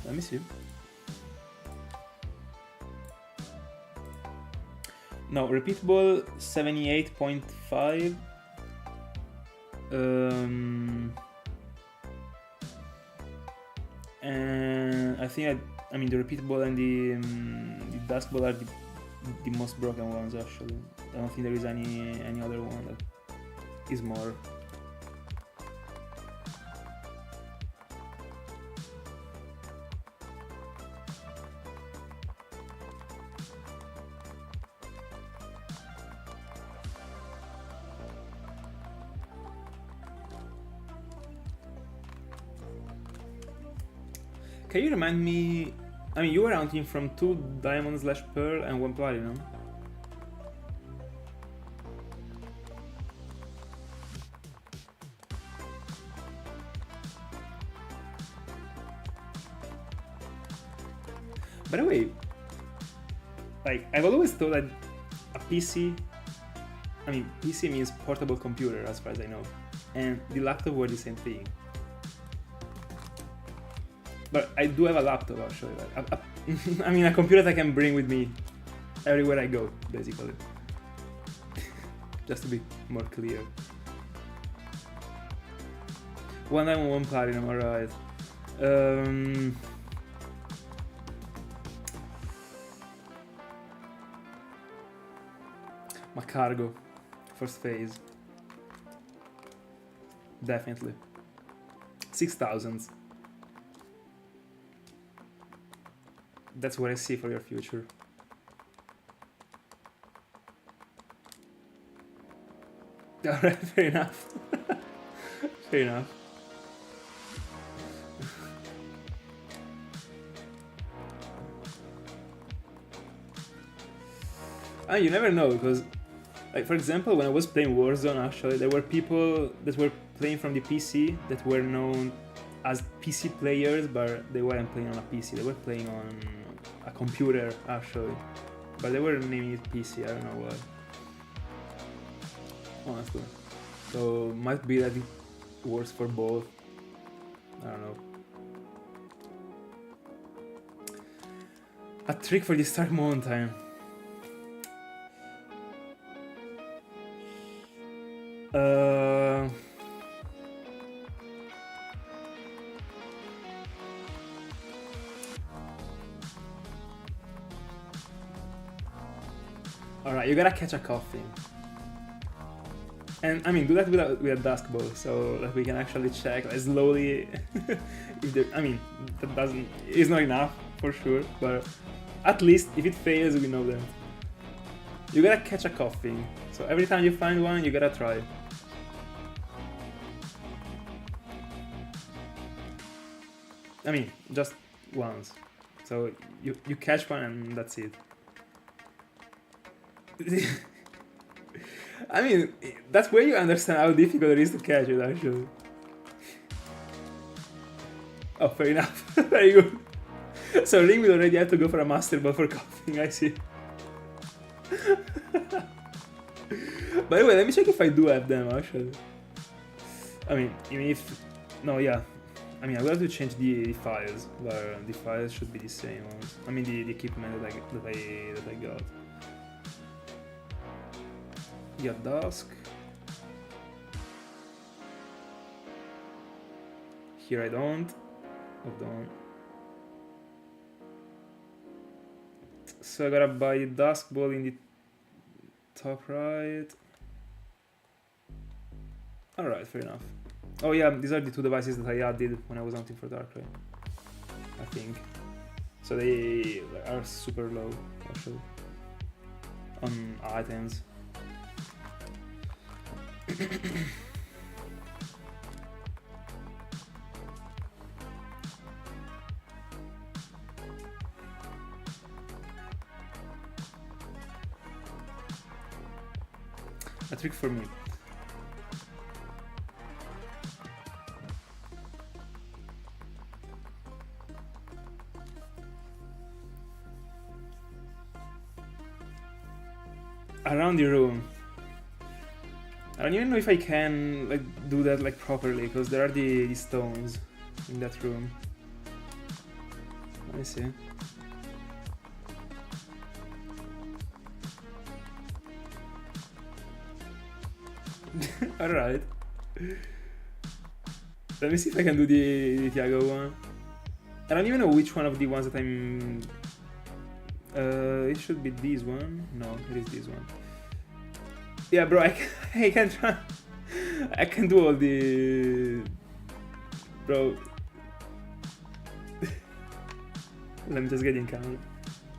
Let me see. No, repeatable 78.5. And I think I mean the repeatable and the dusk ball are the most broken ones actually. I don't think there is any other one that is more. Can you remind me? I mean, you were hunting from 2 diamond/pearl and 1 platinum. By the way, like I've always thought that a PC, I mean PC means portable computer as far as I know, and the laptop were the same thing. But I do have a laptop actually. Like, I mean a computer that I can bring with me everywhere I go, basically. Just to be more clear. 1 diamond, 1 platinum, alright. My cargo, first phase. Definitely. 6,000. That's what I see for your future. Alright, fair enough. Fair enough. You never know, because, like, for example, when I was playing Warzone, actually, there were people that were playing from the PC that were known as PC players, but they weren't playing on a PC. They were playing on a computer, actually, but they were naming it PC. I don't know why. Honestly, so might be that it works for both. I don't know. A trick for the Stark Mountain. Alright, you gotta catch a coffin. And I mean, do that with a dusk ball, so that we can actually check like, slowly. If there, I mean, that doesn't is not enough for sure, but at least if it fails, we know that. You gotta catch a coffin. So every time you find one, you gotta try. I mean, just once. So you catch one and that's it. I mean, that's where you understand how difficult it is to catch it, actually. Oh, fair enough. Very good. So Link will already have to go for a Master Ball for coughing, I see. By the way, let me check if I do have them, actually. I mean, even if... No, yeah. I mean, I will have to change the files, but the files should be the same ones. I mean, the equipment that I got. Yeah, dusk. Here I don't. Hold on. So I gotta buy the dusk ball in the top right. Alright, fair enough. Oh yeah, these are the 2 devices that I added when I was hunting for Darkrai, I think. So they are super low, actually, on items. A trick for me. Around the room. I don't even know if I can like do that like properly because there are the stones in that room. Let me see. Alright. Let me see if I can do the Tiago one. I don't even know which one of the ones that I'm... it should be this one. No, it is this one. Yeah, bro, I can try... I can do all the... Bro... Let me just get in camera.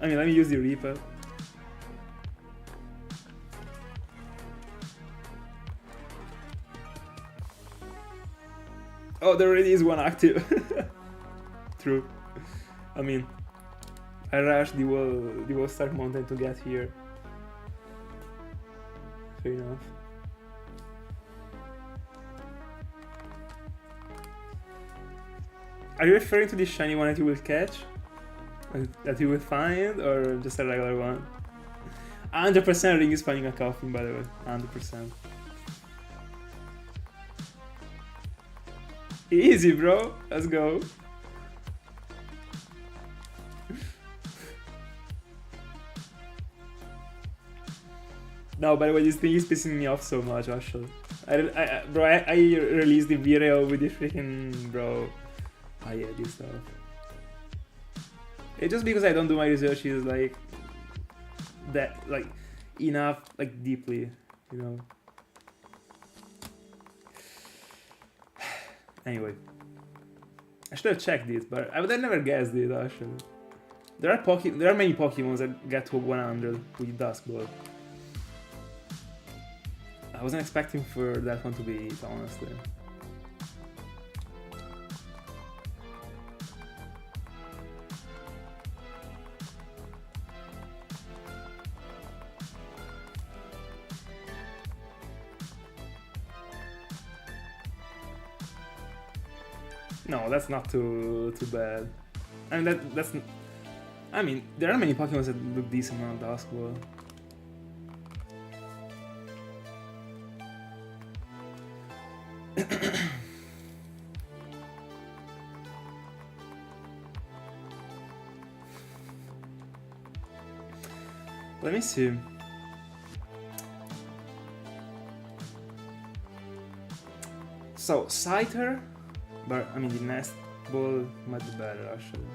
I mean, let me use the Reaper. Oh, there already is one active. True. I mean, I rushed the whole Stark Mountain to get here. Fair enough. Are you referring to the shiny one that you will catch? That you will find, or just a regular one? 100% Ring is finding a coffin, by the way. 100%. Easy, bro. Let's go. No, by the way, this thing is pissing me off so much, actually. Bro, I released the video with the freaking... Bro. I hate this stuff. It's just because I don't do my research is like... That, like, enough, like, deeply, you know? Anyway. I should have checked this, but I would have never guessed it, actually. There are many Pokemons that get to 100 with Dusk Ball. I wasn't expecting for that one to be it, honestly. No, that's not too bad. I mean that's. I mean, there are many Pokemon that look decent on Dusk Ball. Let me see. So, Scyther, but I mean the Nest Ball might be better actually.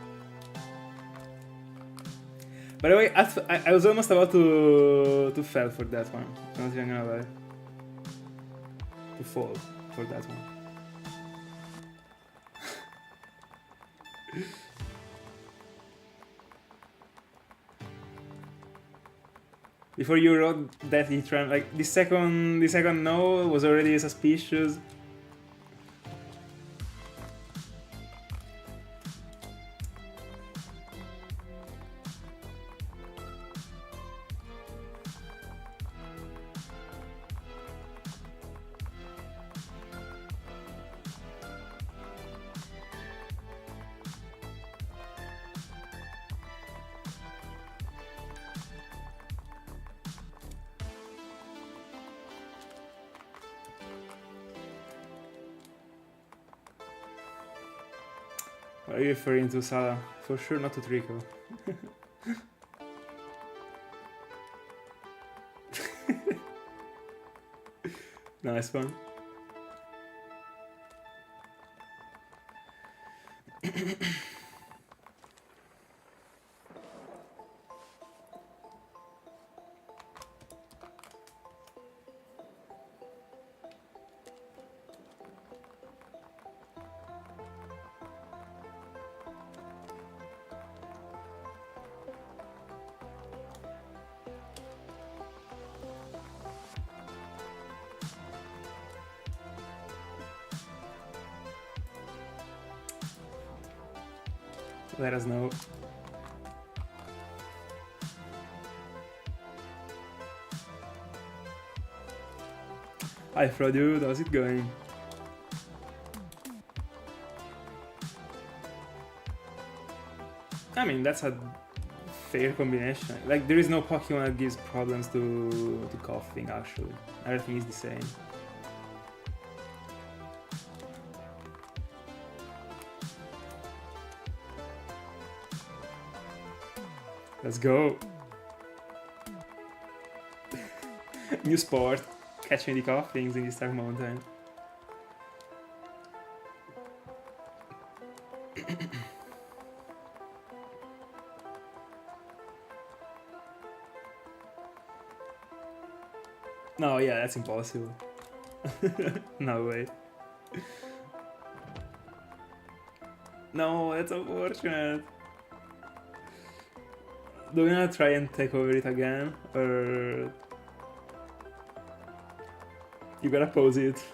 By the way, I was almost about to fail for that one. I'm not even gonna lie. To fall for that one. Before you wrote that Heatran, like the second no was already suspicious. Are you referring to Sala? For sure not to Trico. Nice one. Let us know. Hi Frodo, how's it going? I mean, that's a fair combination. Like, there is no Pokemon that gives problems to coughing, actually. Everything is the same. Let's go. New sport. catching the coffins in this Dark Mountain. No, yeah, that's impossible. No way. No, that's unfortunate. Do we not try and take over it again? Or... You gotta pose it.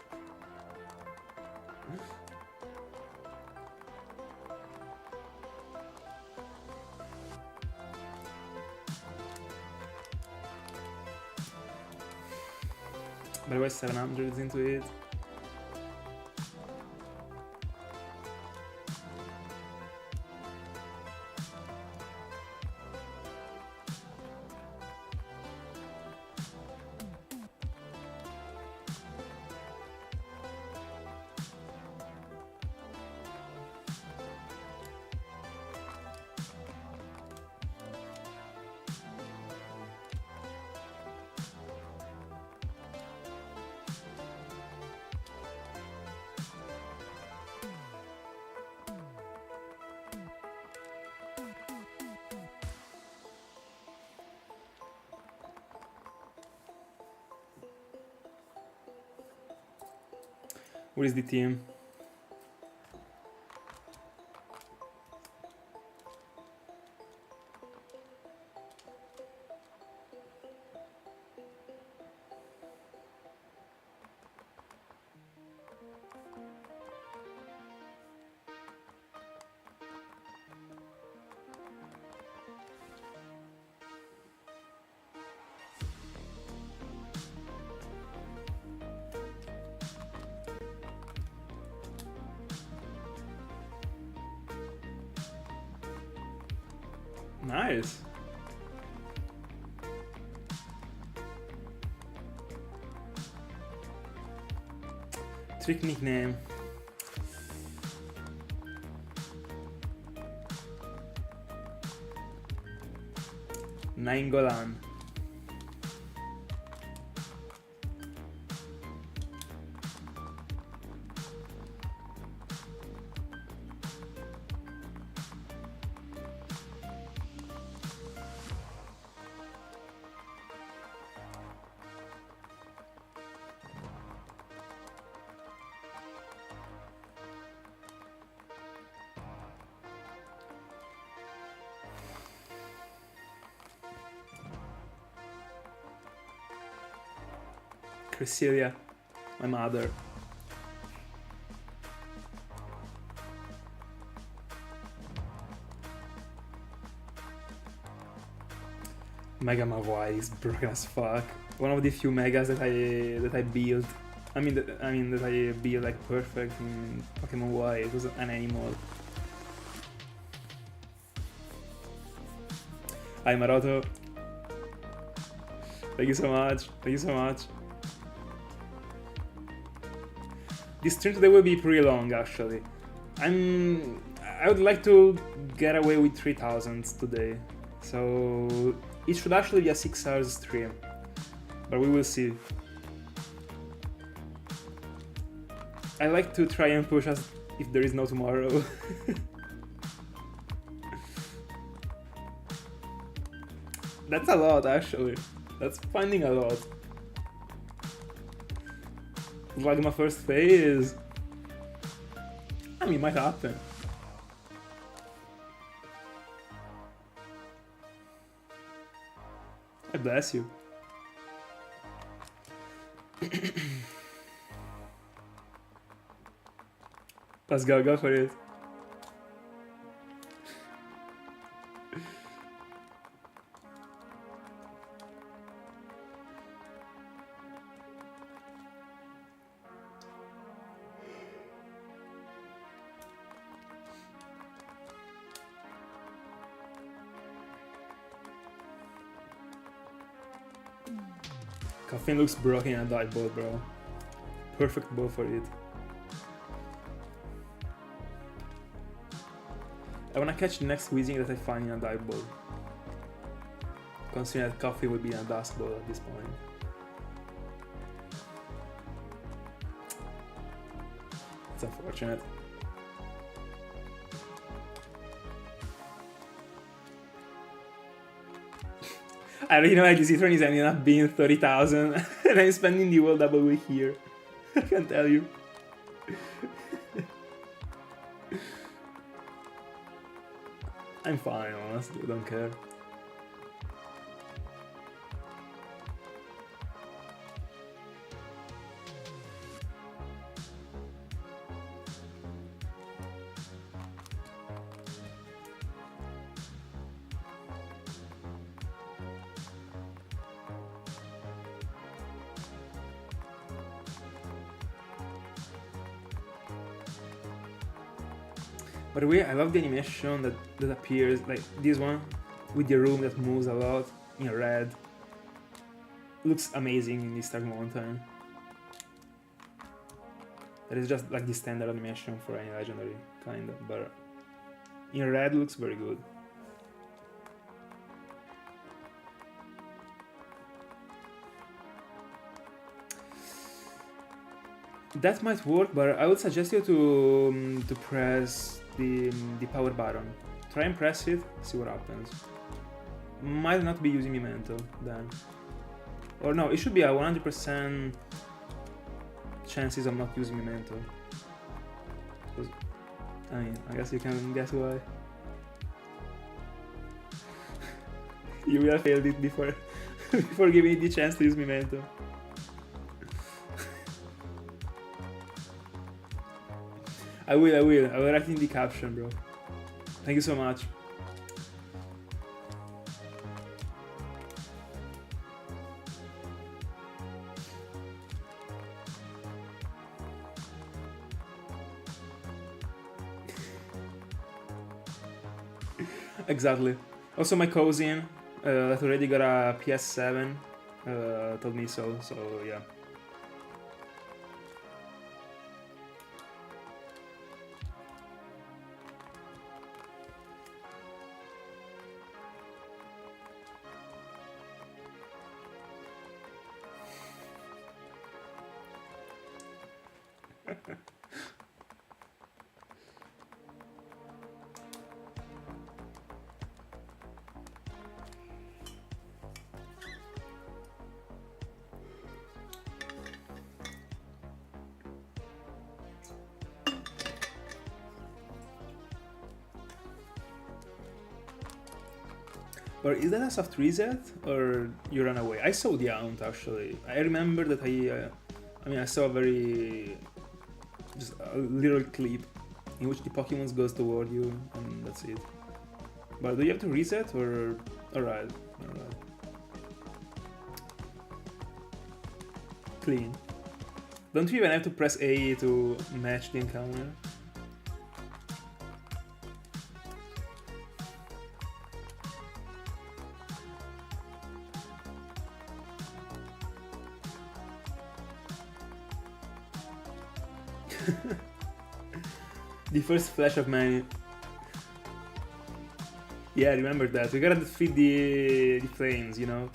But I was 700 into it. What is the team? Nice. Trick nickname. Nainggolan. Cecilia, my mother. Mega Mawai is broken as fuck. One of the few megas that I built. I mean that I built like perfect in Pokemon Y. It was an animal. Hi Maroto. Thank you so much. Thank you so much. This stream today will be pretty long, actually. I would like to get away with 3000 today, so it should actually be a 6 hours stream, but we will see. I like to try and push as if there is no tomorrow. That's a lot, actually. That's finding a lot. Like my first phase. I mean, it might happen. I bless you. Let's go for it. Caffeine looks broken in a dive ball, bro. Perfect ball for it. I wanna catch the next Weezing that I find in a dive ball. Considering that coffee would be in a dust ball at this point. That's unfortunate. I already know like this E-Tron is ending up being 30,000 and I'm spending the whole double week here. I can tell you. I'm fine, honestly, I don't care. By the way, I love the animation that appears, like this one, with the room that moves a lot in red. Looks amazing in this Dark Mountain. That is just like the standard animation for any legendary, kind of, but in red looks very good. That might work, but I would suggest you to press the power button. Try and press it, see what happens. Might not be using Memento then. Or no, it should be a 100% chances of not using Memento. I mean, I guess you can guess why. You will have failed it before before giving it the chance to use Memento. I will write in the caption, bro. Thank you so much. Exactly. Also, my cousin that already got a PS7 told me so yeah. But is that a soft reset or you run away? I saw the aunt actually. I remember that I saw just a little clip in which the Pokemon goes toward you and that's it. But do you have to reset or alright? Clean. Don't you even have to press A to match the encounter? The first flash of many. Yeah, remember that. We gotta defeat the flames, you know?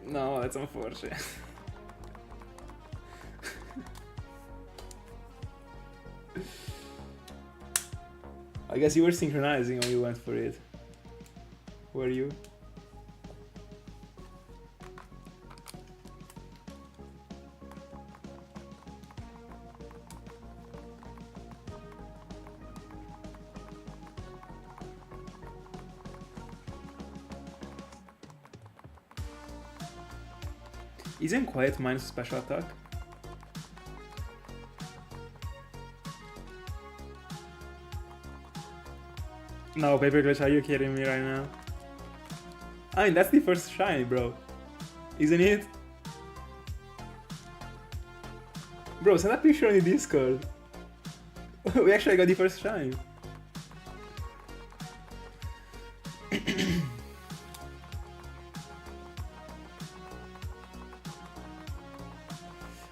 No, that's unfortunate. I guess you were synchronizing when you went for it. Were you? Isn't Quiet minus special attack? No, Paper Glitch, are you kidding me right now? I mean, that's the first shiny, bro. Isn't it? Bro, send a picture on the Discord. We actually got the first shiny.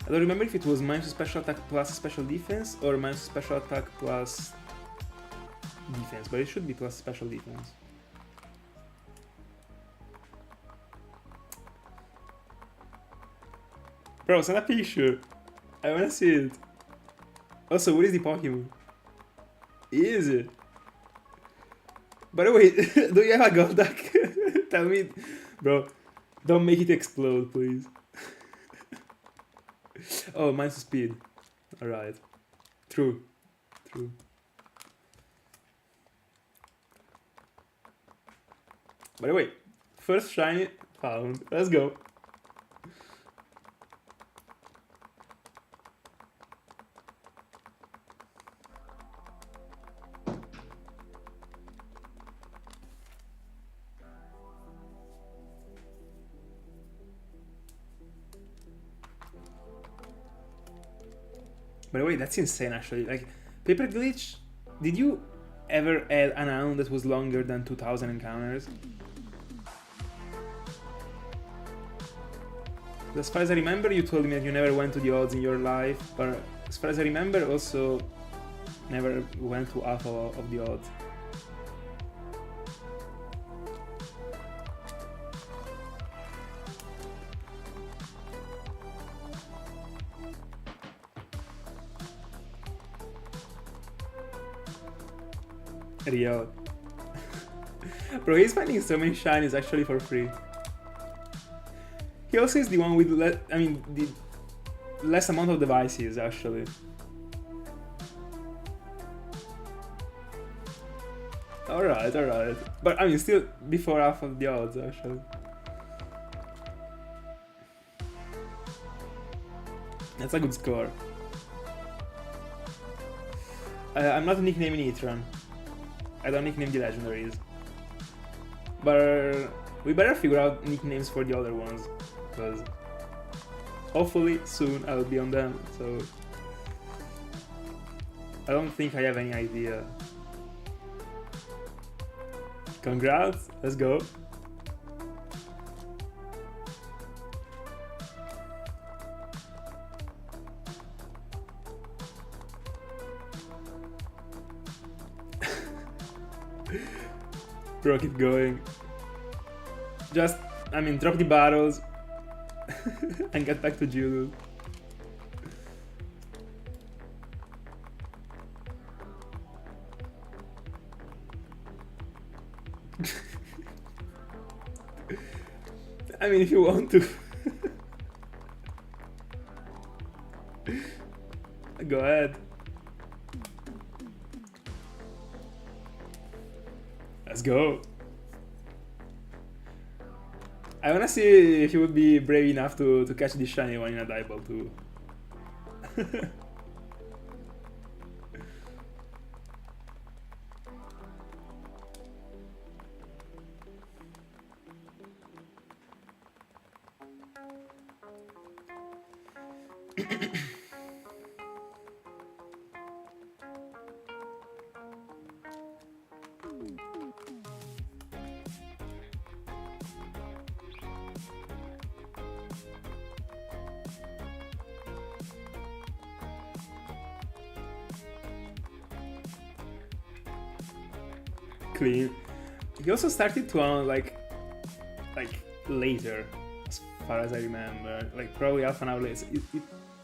I don't remember if it was minus special attack plus special defense or minus special attack plus defense, but it should be plus special defense. Bro, send a picture. I wanna see it. Also, what is the Pokemon? Is it? By the way, do you have a Golduck? Tell me, bro. Don't make it explode, please. Oh, minus speed. Alright. True. True. By the way, first shiny found. Let's go. By the way, that's insane actually. Like, Paper Glitch, did you ever add an hound that was longer than 2000 encounters? As far as I remember, you told me that you never went to the odds in your life, but as far as I remember, also never went to half of the odds. Real. Bro, he's finding so many shinies actually for free. He also is the one with the less amount of devices actually. Alright, alright. But I mean, still before half of the odds actually. That's a good score. I'm not nicknaming Etron. I don't nickname the legendaries. But we better figure out nicknames for the other ones, because hopefully soon I'll be on them, so I don't think I have any idea. Congrats, let's go. Bro, keep going. Just, drop the battles and get back to Judo. I mean, if you want to. Go ahead. Let's go. I wanna see if you would be brave enough to catch this shiny one in a dive ball too. Clean. He also started to like later, as far as I remember, like probably half an hour later. It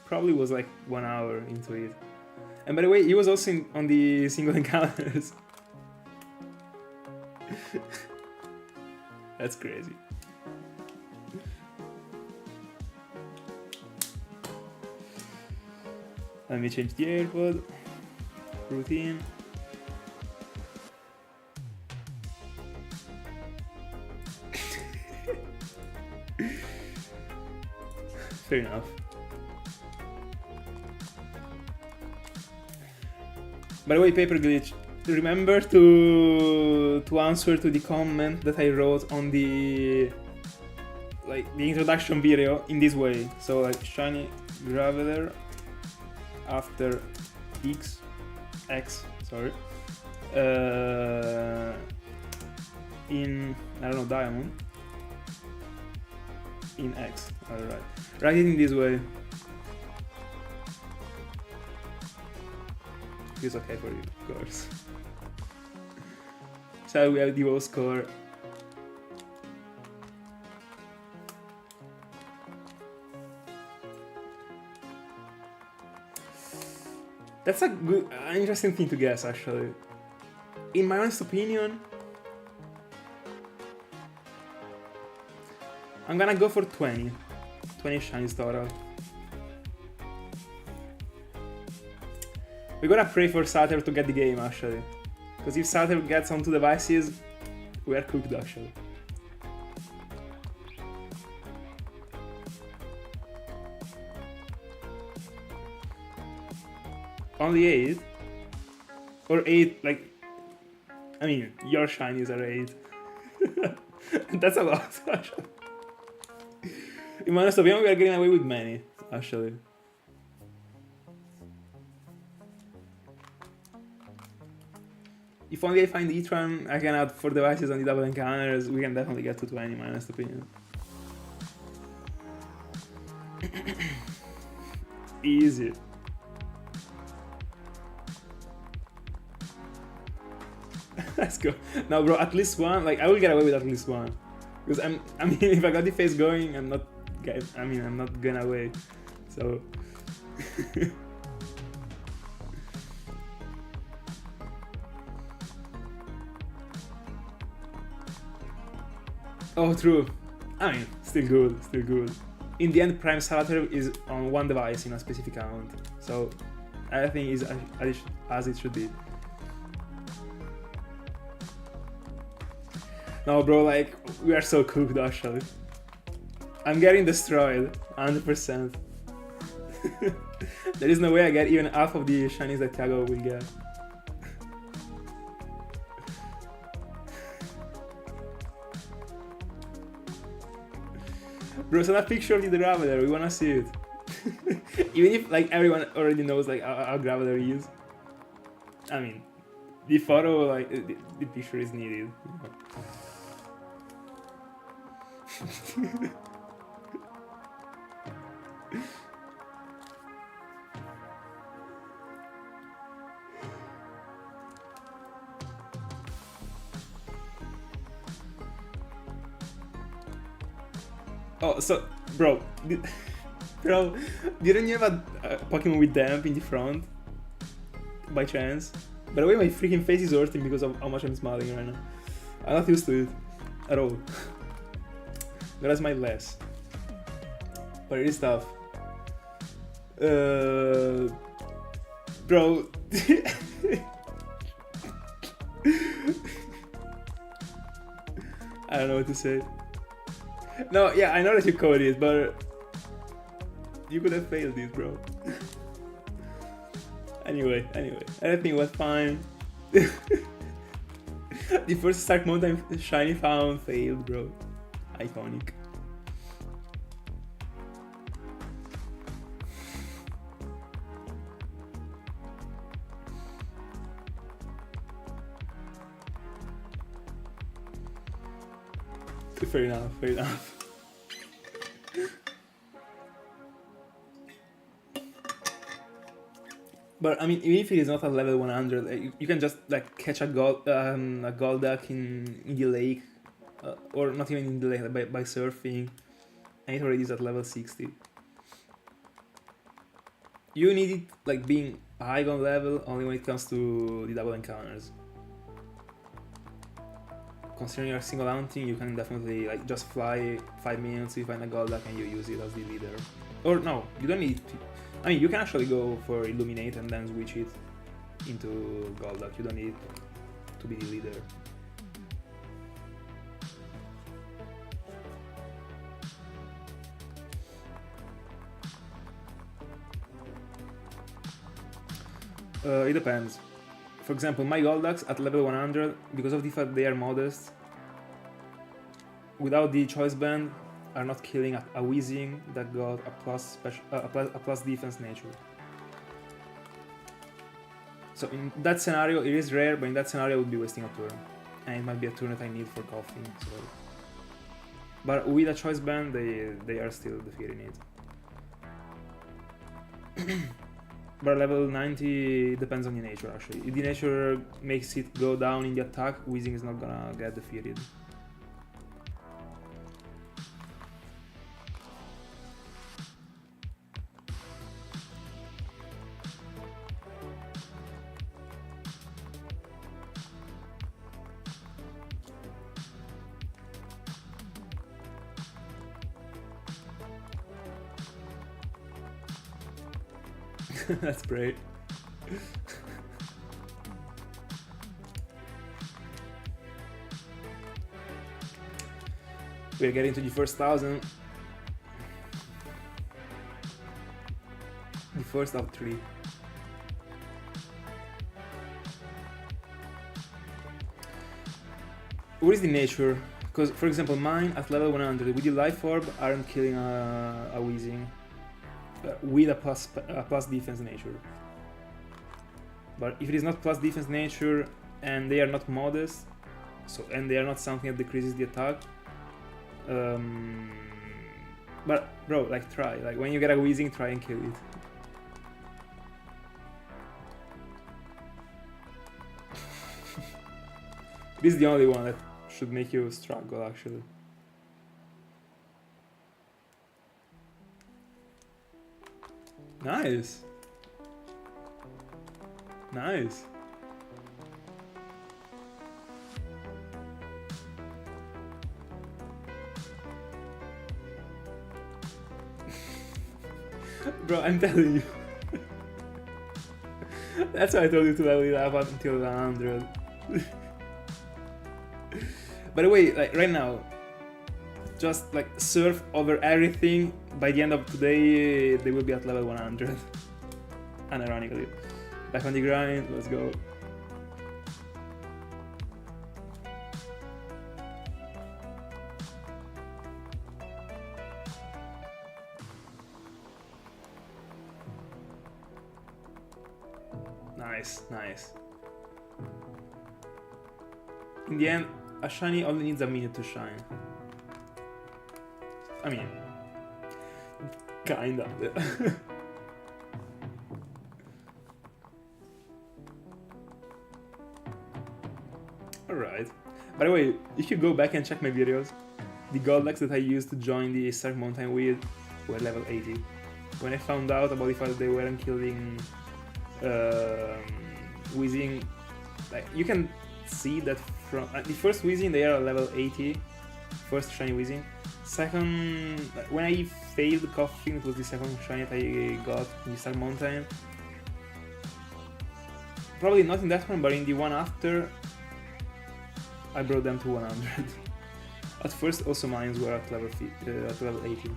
probably was like 1 hour into it. And by the way, he was also on the single encounters. That's crazy. Let me change the AirPod. Routine. Fair enough. By the way, Paper Glitch, remember to answer to the comment that I wrote on the introduction video in this way. So like shiny Graveler after X, sorry. In I don't know, diamond in X. Alright. Write it in this way. It's okay for you, of course. So we have the whole score. That's a good, interesting thing to guess, actually. In my honest opinion, I'm gonna go for 20. 20 shinies total. We're gonna pray for Sater to get the game, actually. Because if Sater gets onto devices, we are cooked, actually. Only 8? Or 8, like... I mean, your shinies are 8. That's a lot, actually. In my honest opinion, we are getting away with many, actually. If only I find Etran I can add 4 devices on the double encounters, we can definitely get to 20, in my honest opinion. Easy. Let's go. No, bro, at least one. Like, I will get away with at least one. Because I mean, if I got the face going, I'm not gonna wait. So. Oh, true. I mean, still good, still good. In the end, Prime Salater is on one device in a specific count. So, everything is as it should be. No, bro, like, we are so cooked, actually. I'm getting destroyed, 100%. There is no way I get even half of the shinies that Tiago will get. Bro, send a picture of the Graveler, we wanna see it. Even if, like, everyone already knows, like, how Graveler is. I mean, the photo, like, the picture is needed. Oh, so, bro, didn't you have a Pokemon with damp in the front? By chance? By the way, my freaking face is hurting because of how much I'm smiling right now. I'm not used to it at all. Gotta smile less. But it is tough. Bro. I don't know what to say. No, yeah, I know that you code it, but you could have failed this, bro. Anyway, everything was fine. The first Stark Mountain shiny found failed, bro. Iconic. Fair enough, fair enough. But I mean, even if it is not at level 100, you can just like catch a Golduck in the lake, or not even in the lake, by surfing, and it already is at level 60. You need it like being high on level only when it comes to the double encounters. Considering you're single hunting, you can definitely like just fly 5 minutes, you find a Golduck and you use it as the leader. Or no, you don't need to. I mean, you can actually go for Illuminate and then switch it into Golduck. You don't need to be the leader. It depends. for example, my Golducks at level 100, because of the fact they are modest, without the choice band, are not killing a Weezing that got a plus defense nature. So in that scenario, it is rare, but in that scenario I would be wasting a turn. And it might be a turn that I need for coughing, so... But with a choice band, they are still defeating it. But level 90 depends on the nature, actually. If the nature makes it go down in the attack, Weezing is not gonna get defeated. That's great. We're getting to the first 1,000. The first of 3. What is the nature? Because, for example, mine at level 100 with the Life Orb aren't killing a Weezing. With a plus defense nature. But if it is not plus defense nature and they are not modest, and they are not something that decreases the attack, but bro, like try, like when you get a Weezing, try and kill it. This is the only one that should make you struggle, actually. Nice. Nice. Bro, I'm telling you. That's why I told you to level it up until 100. By the way, like right now, just like surf over everything. By the end of today, they will be at level 100. Unironically. Back on the grind, let's go. Nice, nice. In the end, a shiny only needs a minute to shine. I mean, kinda. Alright. By the way, if you go back and check my videos, the Golducks that I used to join the Stark Mountain with were level 80. When I found out about the fact that they weren't killing Weezing, like you can see that from the first Weezing they are level 80, first shiny Weezing. Second, when I failed coughing, it was the second shiny that I got in the Stark Mountain. Probably not in that one, but in the one after, I brought them to 100. At first, also mines were at level 80.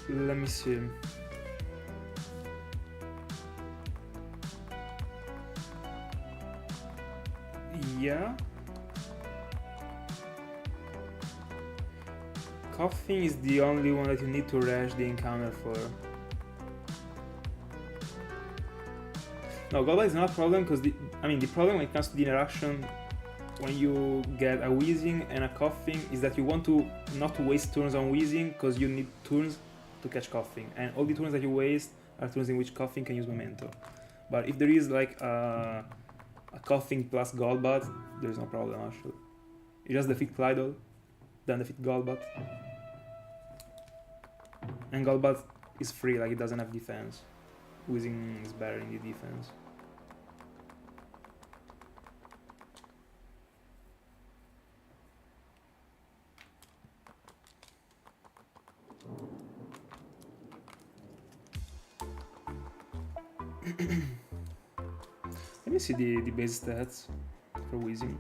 Let me see. Yeah. Coughing is the only one that you need to rush the encounter for. No, Golbat is not a problem because the problem when it comes to the interaction when you get a Weezing and a coughing is that you want to not waste turns on Weezing because you need turns to catch coughing, and all the turns that you waste are turns in which coughing can use memento. But if there is like a coughing plus Golbat, there's no problem actually. You just defeat Clydol, then defeat Golbat. And Golbat is free, like it doesn't have defense. Weezing is better in the defense. Let me see the base stats. for wheezing.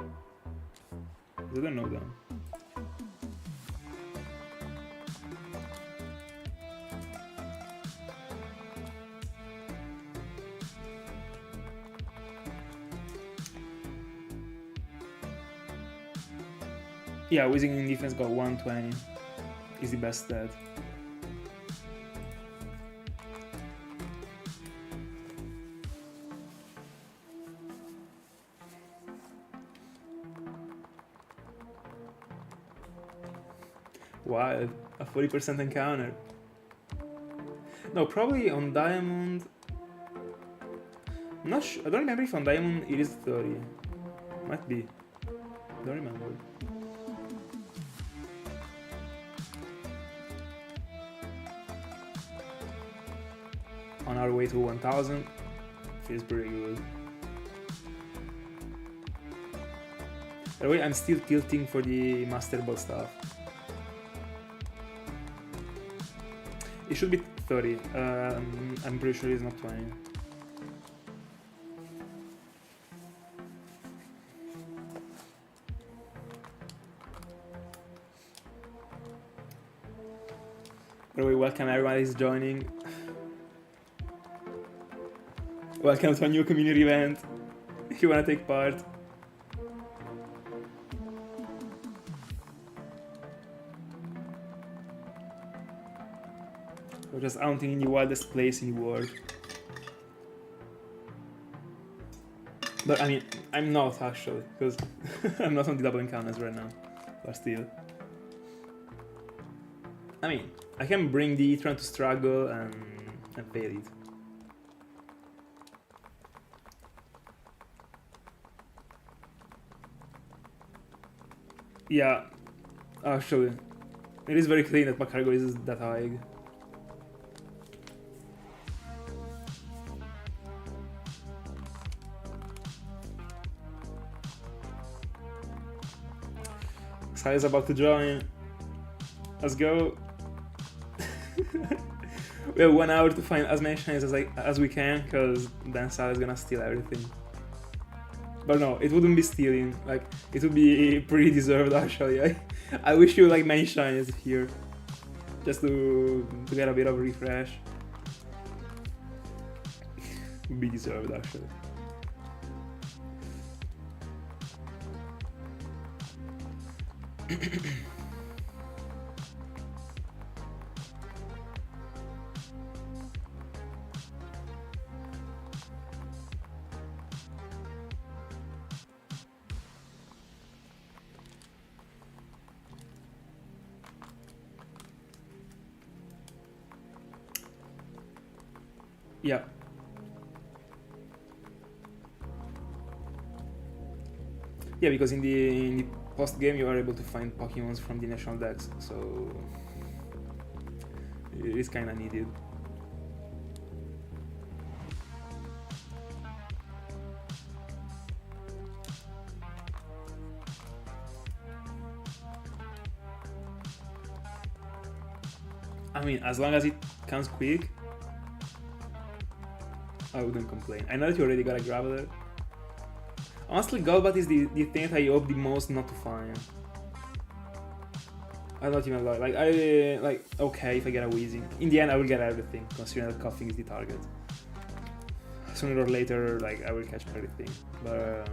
I don't know them. Yeah, wheezing in defense got 120. Is the best stat. Wow, a 40% encounter. No, probably on Diamond. I'm not sure. I don't remember if on Diamond it is 30. Might be. Don't remember. On our way to 1000. Feels pretty good. By the way, I'm still tilting for the Master Ball stuff. It should be 30. I'm pretty sure it's not 20. By the way, welcome everyone who's joining. Welcome to a new community event. If you wanna take part. We're just hunting in the wildest place in the world. But I mean, I'm not actually, because I'm not on the double encounters right now. But still. I mean, I can bring the Etron to struggle and fail it. Yeah, actually. It is very clean that my cargo is that high. Sai is about to join. Let's go. We have 1 hour to find as many shinies as we can, because then Sai is gonna steal everything. But no, it wouldn't be stealing. Like, it would be pretty deserved actually. I wish you like many shinies here, just to get a bit of a refresh. Would be deserved actually. Yeah. Yeah, because in the post game you are able to find Pokemons from the national decks, so it is kinda needed. I mean, as long as it comes quick, I wouldn't complain. I know that you already got a Graveler. Honestly, Golbat is the thing that I hope the most not to find. I'm not even like okay if I get a Weezing. In the end I will get everything, considering that Coughing is the target. Sooner or later, like, I will catch everything. But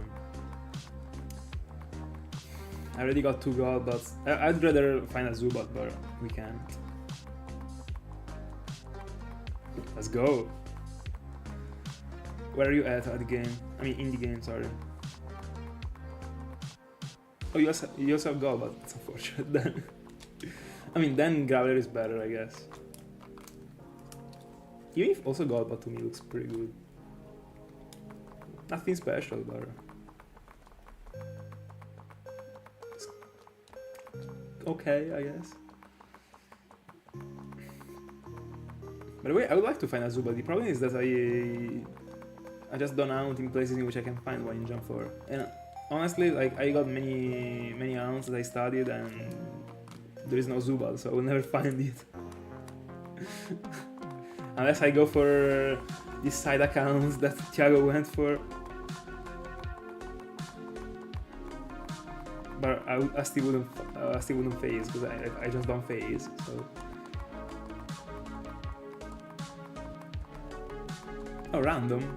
I already got 2 Golbats. I'd rather find a Zubat, but we can't. Let's go. Where are you at the game? I mean, in the game, sorry. Oh, you also have Golbat. That's unfortunate then. I mean, then Graveler is better, I guess. Even if also Golbat to me looks pretty good. Nothing special, but it's okay, I guess. By the way, I would like to find a Zubat. The problem is that I just don't hunt in places in which I can find one in Jump 4. And honestly, like, I got many hunts that I studied and there is no Zubat, so I will never find it. Unless I go for these side accounts that Thiago went for. I still wouldn't phase because I just don't phase. So. Oh, random.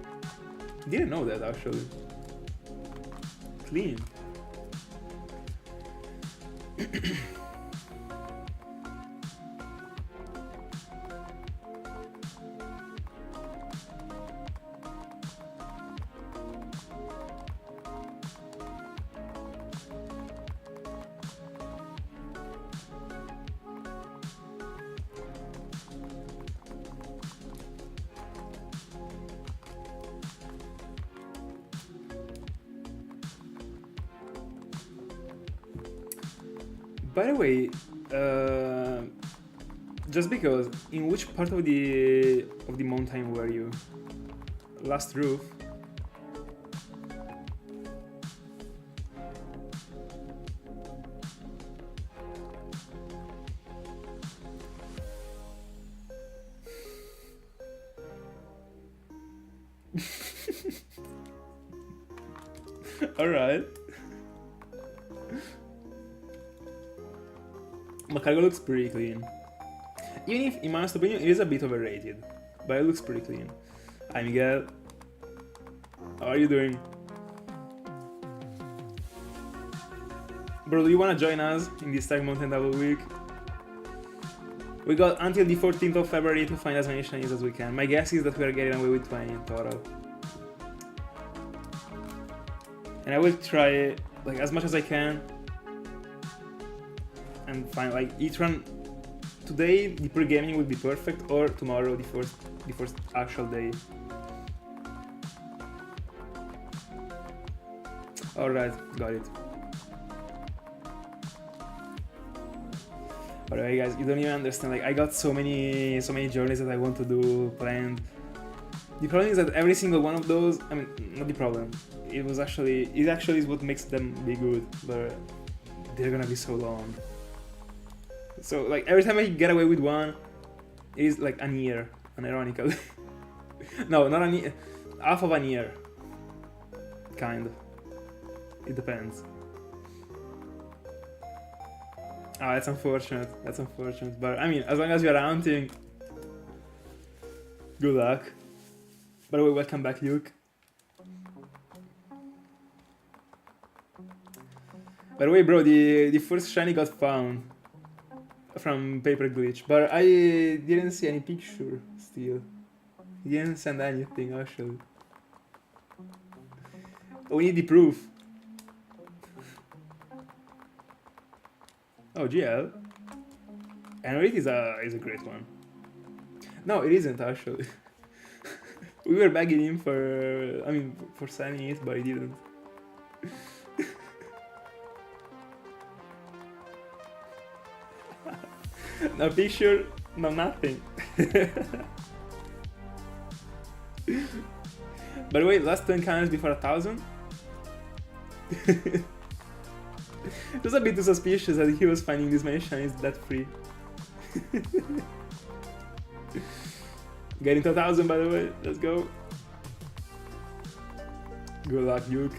Didn't know that actually. Clean. By the way, just because, in which part of the mountain were you? Last roof. All right. Cargo looks pretty clean. Even if, in my honest opinion, it is a bit overrated. But it looks pretty clean. Hi Miguel. How are you doing? Bro, do you wanna join us in this Tag Mountain Double Week? We got until the 14th of February to find as many shinies as we can. My guess is that we are getting away with 20 in total. And I will try like as much as I can and find like each run. Today the pre-gaming would be perfect, or tomorrow the first actual day. Alright, got it. Alright guys, you don't even understand, like I got so many journeys that I want to do planned. The problem is that every single one of those, I mean, not the problem, it actually is what makes them be good, but they're gonna be so long. So like every time I get away with one, it is like an year, unironically. No, not an year, half of an year. Kind of. It depends. Ah, that's unfortunate. That's unfortunate. But I mean, as long as you're hunting, good luck. By the way, welcome back, Luke. By the way, bro, the first shiny got found from Paper Glitch, but I didn't see any picture still. He didn't send anything actually. We need the proof. Oh, GL. Henry is a great one. No, it isn't actually. We were begging him for signing it, but he didn't. No picture, no nothing. By the way, last 2 encounters before 1,000. It was a bit too suspicious that he was finding these many shinies that free. Getting to 1,000 by the way, let's go. Good luck, Duke.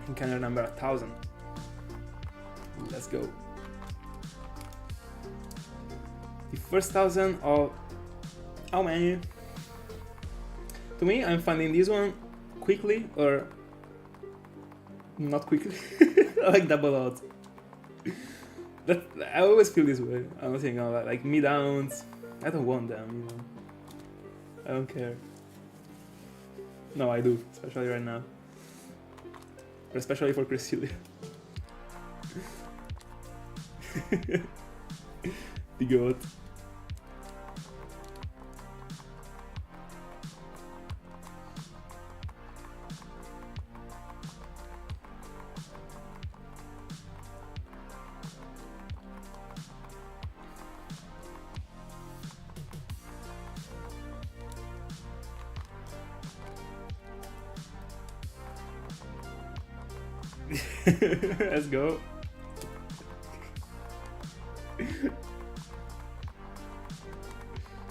Encounter number 1,000. Let's go. The first 1,000 of how many? To me, I'm finding this one quickly or not quickly. I like double odds. I always feel this way. I'm not saying like mid-downs. I don't want them, you know. I don't care. No, I do, especially right now. Especially for Cresselia. The goat. Let's go.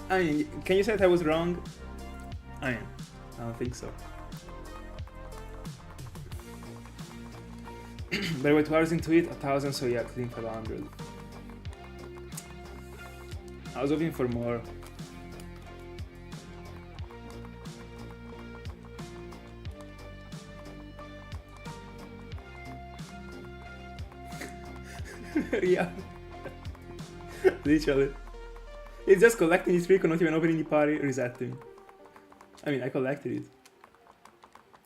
I mean, can you say that I was wrong? I mean, I don't think so. But we're 2 hours into it, 1,000, so yeah, clean 500. I was hoping for more. Yeah. Literally. It's just collecting this trick, not even opening the party, resetting. I mean, I collected it.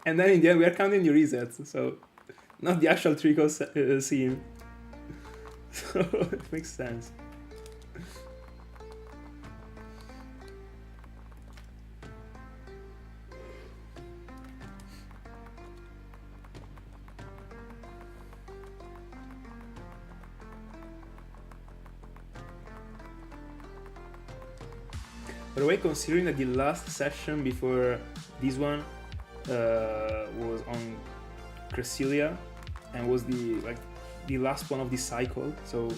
And then in the end, we are counting the resets, so not the actual trick scene. So it makes sense. By the way, considering that the last session before this one was on Cresselia and was the last one of the cycle, so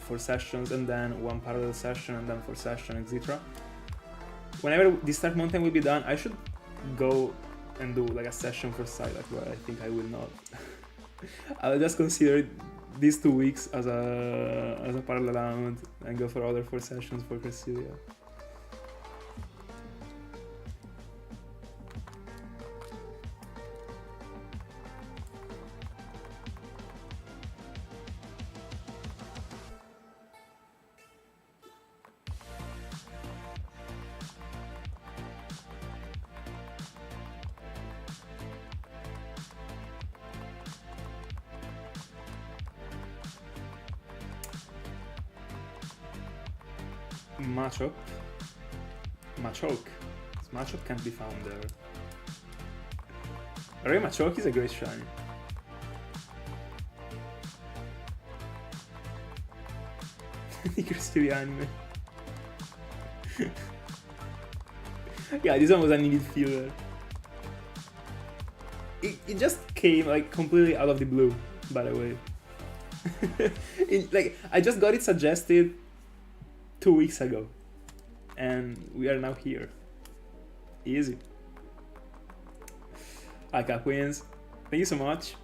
4 sessions and then 1 parallel session and then 4 sessions, etc. Whenever the start mountain will be done, I should go and do like a session for Psylocke, but I think I will not. I'll just consider these 2 weeks as a parallel round and go for other 4 sessions for Cresselia. Machoke. Machoke can't be found there. Alright, Machoke is a great shiny. The Cresselia anime. Yeah, this one was a needed filler. It just came like completely out of the blue, by the way. I just got it suggested 2 weeks ago, and we are now here. Easy. Ika Queens, thank you so much.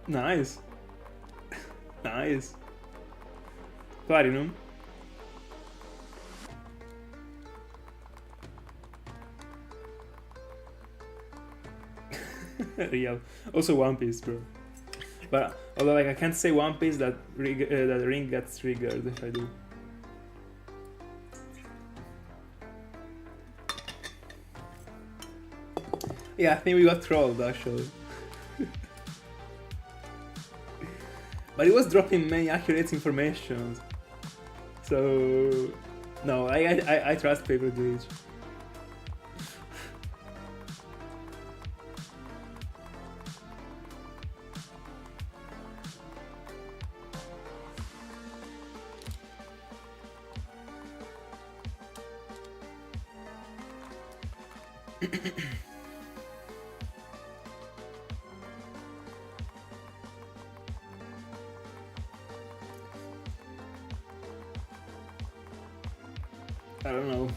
Nice. Nice. Platinum. Real. Also One Piece, bro. But although I can't say One Piece, that ring gets triggered if I do. Yeah, I think we got trolled actually. But it was dropping many accurate information. So no, I trust Paper Glitch. I don't know.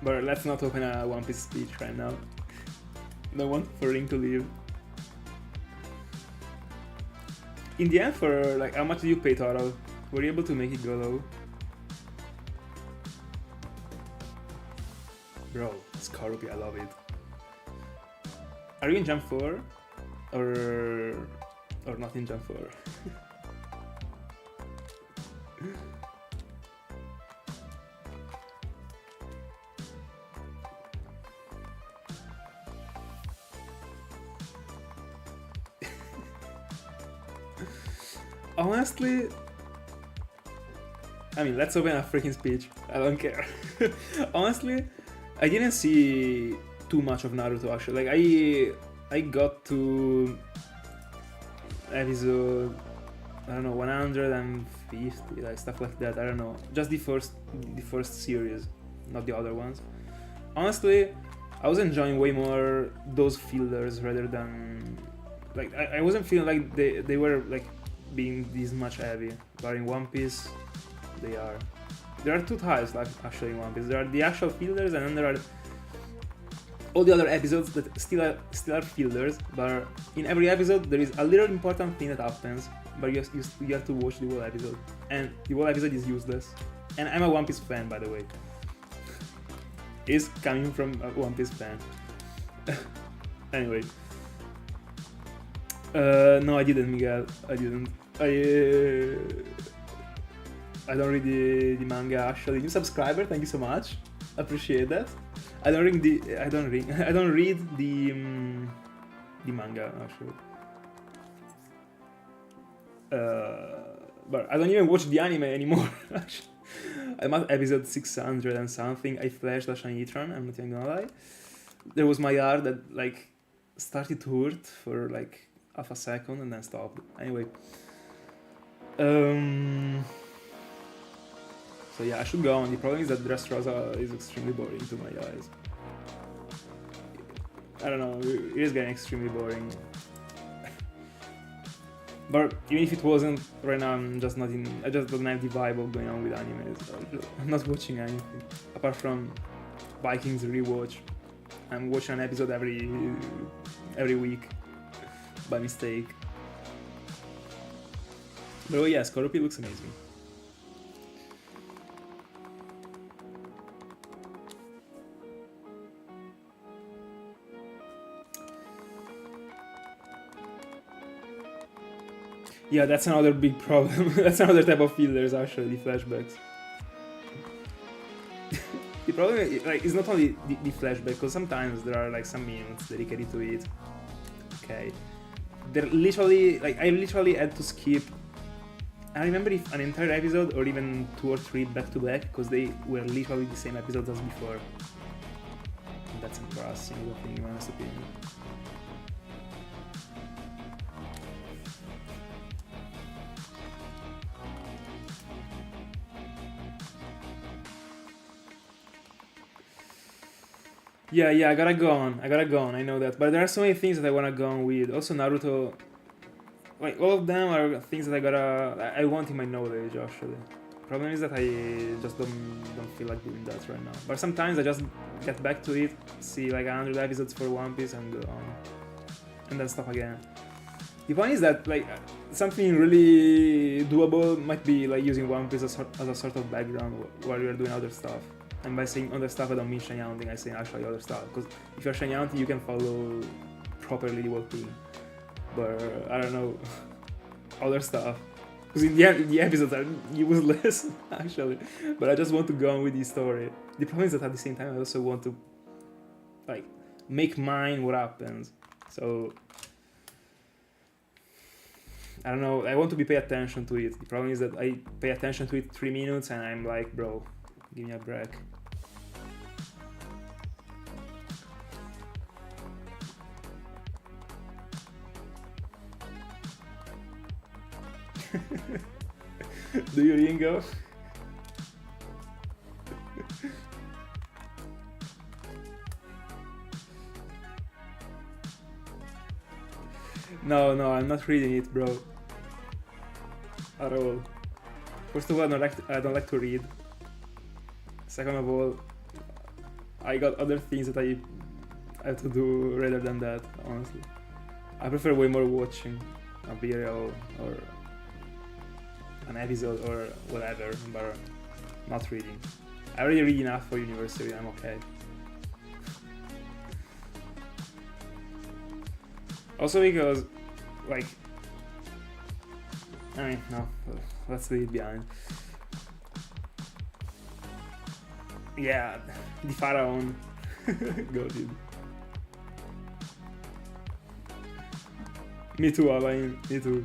But let's not open a One Piece speech right now. No one for Ring to leave. In the end, for like, how much do you pay total? Were you able to make it go low? Bro, Scorpio, I love it. Are you in Jump 4? Or not in Jump 4? Honestly, I mean, let's open a freaking speech. I don't care. Honestly, I didn't see too much of Naruto actually. Like I got to episode, I don't know, 150, like stuff like that. I don't know. Just the first series, not the other ones. Honestly, I was enjoying way more those fillers rather than like I wasn't feeling like they were like being this much heavy. But in One Piece, they are. There are two types like actually in One Piece. There are the actual fillers, and then there are all the other episodes that still are fillers. But in every episode, there is a little important thing that happens. But you have to watch the whole episode, and the whole episode is useless. And I'm a One Piece fan, by the way. It's coming from a One Piece fan. Anyway. No, I didn't, Miguel. I didn't. I don't read the manga actually. New subscriber, thank you so much. Appreciate that. I don't read the manga actually. But I don't even watch the anime anymore. Actually, I'm at episode 600 and something. I flashed a Shinitron. I'm not even gonna lie. There was my heart that like started to hurt for like half a second and then stopped. Anyway. So yeah, I should go on. The problem is that Dressrosa is extremely boring to my eyes. I don't know, it is getting extremely boring. But even if it wasn't, right now I just don't have the vibe of going on with anime. I'm not watching anything. Apart from Vikings rewatch. I'm watching an episode every week. By mistake. But oh yeah, Scorpio looks amazing. Yeah, that's another big problem. That's another type of fillers actually, the flashbacks. The problem is, like, it's not only the flashback, because sometimes there are like some minutes dedicated to it. Okay. They're literally, like, I literally had to skip, I remember if an entire episode or even 2 or 3 back to back, because they were literally the same episodes as before. And that's embarrassing, I think, in my honest opinion. Yeah, I gotta go on, I know that. But there are so many things that I wanna go on with. Also Naruto, like, all of them are things that I want in my knowledge, actually. Problem is that I just don't feel like doing that right now. But sometimes I just get back to it, see like 100 episodes for One Piece and go on. And then stop again. The point is that, like, something really doable might be like using One Piece as a sort of background while you're doing other stuff. And by saying other stuff, I don't mean shinypokemon, I say actually other stuff. Because if you're shinypokemon, you can follow properly the whole thing. But I don't know, other stuff. Because in the end, the episodes are useless, actually. But I just want to go on with the story. The problem is that at the same time, I also want to, like, make mine what happens. So, I don't know, I want to pay attention to it. The problem is that I pay attention to it 3 minutes and I'm like, bro, give me a break. Do you Ringo? No, I'm not reading it, bro. At all. First of all, I don't like to read. Second of all, I got other things that I have to do rather than that, honestly. I prefer way more watching a video or an episode or whatever, but not reading. I already read enough for university, I'm okay. Also because, like, I mean, no, let's leave it behind. Yeah, the Pharaoh. Go, dude. Me too, Alain, me too.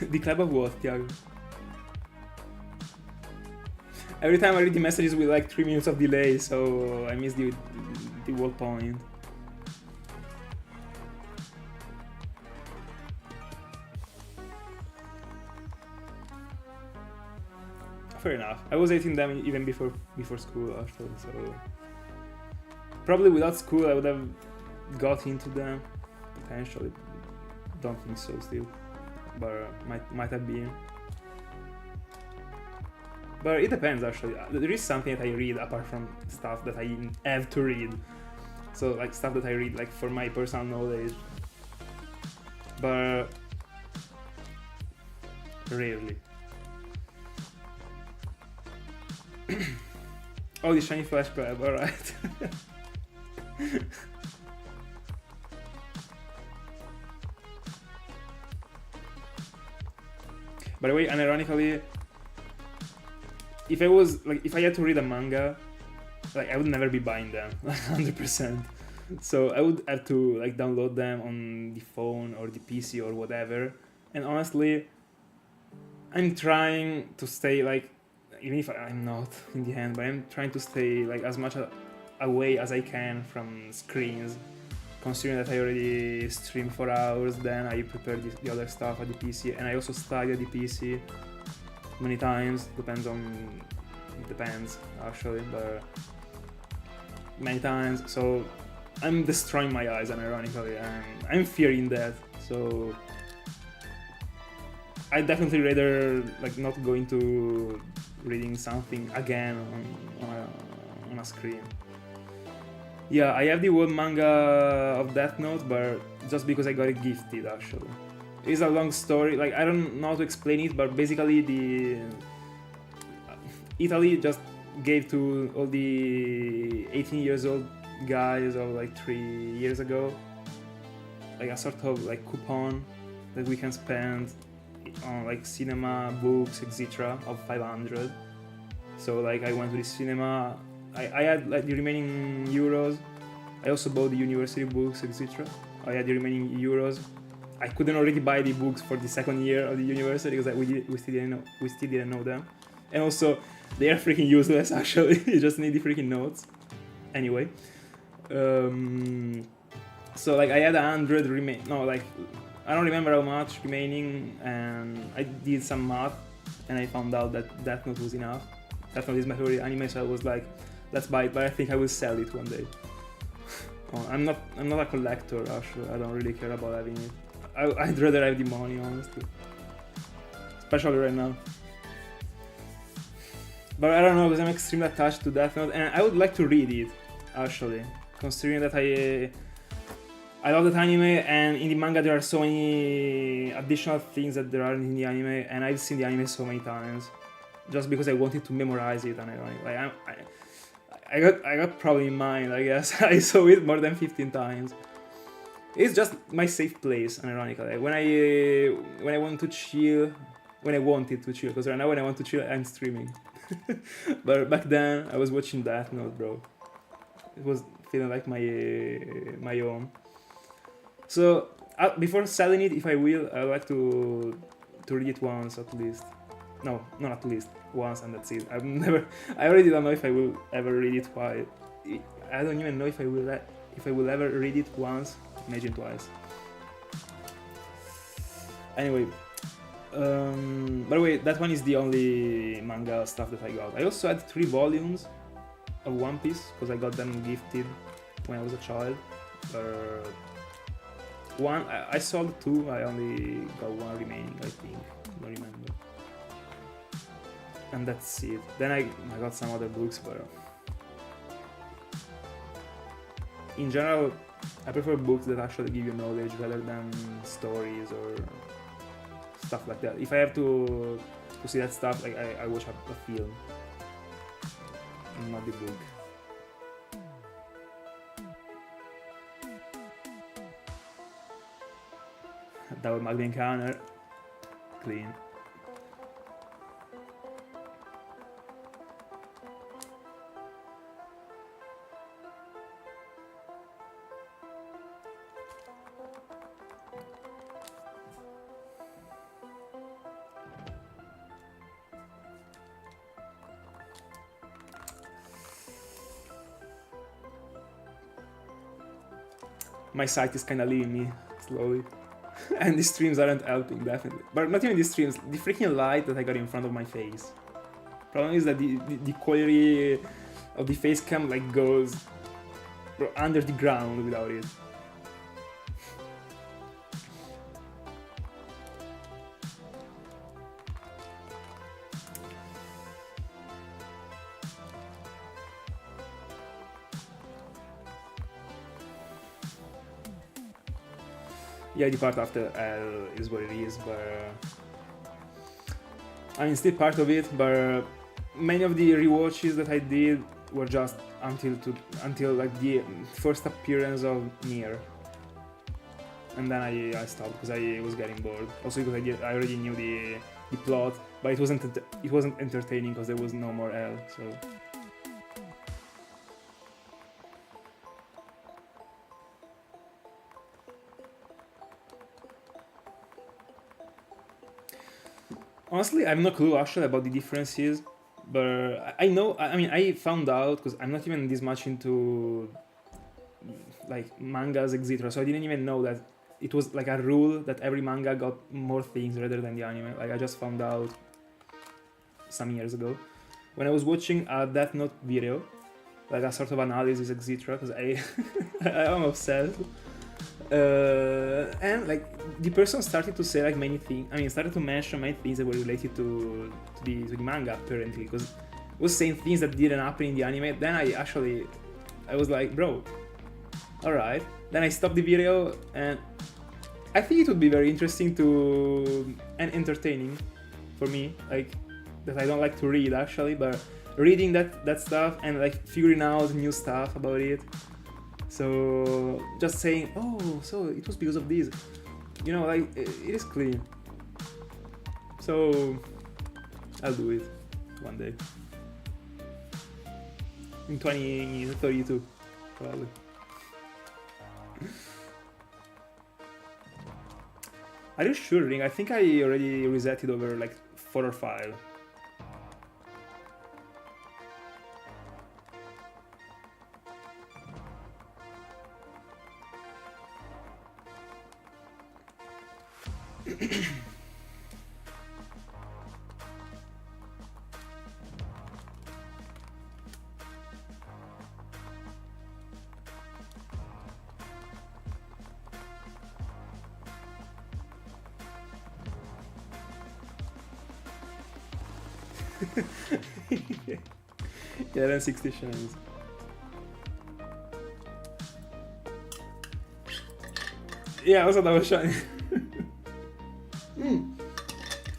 The club of what, Thiago? Every time I read the messages with like 3 minutes of delay, so I miss the whole point. fair enough. I was hating them even before school, actually. So probably without school, I would have got into them potentially. Don't think so still, but might have been. But it depends actually. There is something that I read apart from stuff that I have to read. So like stuff that I read like for my personal knowledge. But rarely. Oh, the shiny flash grab, alright. By the way, unironically, if I had to read a manga, like I would never be buying them, 100%. So I would have to like download them on the phone or the PC or whatever. And honestly, I'm trying to stay like, even if I'm not in the end, but I'm trying to stay like as much away as I can from screens. Considering that I already stream for hours, then I prepare the other stuff at the PC, and I also study at the PC many times. Depends actually, but many times. So I'm destroying my eyes, and ironically, I'm fearing that. So I'd definitely rather like not go into reading something again on a screen. Yeah, I have the one manga of Death Note, but just because I got it gifted, actually. It's a long story, like, I don't know how to explain it, but basically Italy just gave to all the 18 years old guys of like 3 years ago, like a sort of like coupon that we can spend on like cinema, books, etc. of 500. So like I went to the cinema, I had like the remaining euros. I also bought the university books, etc. I had the remaining euros. I couldn't already buy the books for the second year of the university because we still didn't know them. And also, they are freaking useless. Actually, you just need the freaking notes. Anyway, so like I had 100 remain. No, like I don't remember how much remaining, and I did some math, and I found out that Death Note was enough. Death Note is my favorite anime, so I was like, let's buy it. But I think I will sell it one day. Oh, I'm not a collector. Actually, I don't really care about having it. I'd rather have the money, honestly, especially right now. But I don't know, because I'm extremely attached to Death Note, and I would like to read it, actually, considering that I love that anime, and in the manga there are so many additional things that there aren't in the anime, and I've seen the anime so many times, just because I wanted to memorize it, and I got probably in mind, I guess. I saw it more than 15 times. It's just my safe place, ironically. When I want to chill, because right now when I want to chill, I'm streaming. But back then, I was watching Death Note, bro. It was feeling like my home. So before selling it, if I will, I would like to read it once at least. No, not at least once, and that's it. I already don't know if I will ever read it twice. I don't even know if I will ever read it once. Imagine twice. Anyway, by the way, that one is the only manga stuff that I got. I also had 3 volumes of One Piece because I got them gifted when I was a child. One I sold 2. I only got 1 remaining, I think. I don't remember. And that's it. Then I got some other books, but in general, I prefer books that actually give you knowledge rather than stories or stuff like that. If I have to see that stuff, like I watch a film, not the book. Double Magma encounter, clean. My sight is kinda leaving me slowly. And the streams aren't helping, definitely. But not even the streams, the freaking light that I got in front of my face. Problem is that the quality of the face cam like goes under the ground without it. Yeah, the part after L is what it is, but I mean, still part of it. But many of the rewatches that I did were just until like the first appearance of Nier, and then I stopped because I was getting bored. Also because I already knew the plot, but it wasn't entertaining because there was no more L. So. Honestly, I have no clue actually about the differences, but I know. I mean, I found out because I'm not even this much into like mangas, etc. So I didn't even know that it was like a rule that every manga got more things rather than the anime. Like I just found out some years ago when I was watching a Death Note video, like a sort of analysis, etc. Because I am obsessed. And like the person started to say like many things. I mean, started to mention many things that were related to the manga apparently, because it was saying things that didn't happen in the anime. Then I was like, bro, all right. Then I stopped the video, and I think it would be very interesting and entertaining for me. Like that I don't like to read actually, but reading that stuff and like figuring out new stuff about it. So just saying, oh, so it was because of this, you know, like it is clean. So I'll do it one day in 2032 probably. Are you sure, Ring? I think I already resetted over like 4 or 5. Yeah, then 60 shines. Yeah, also that was shiny.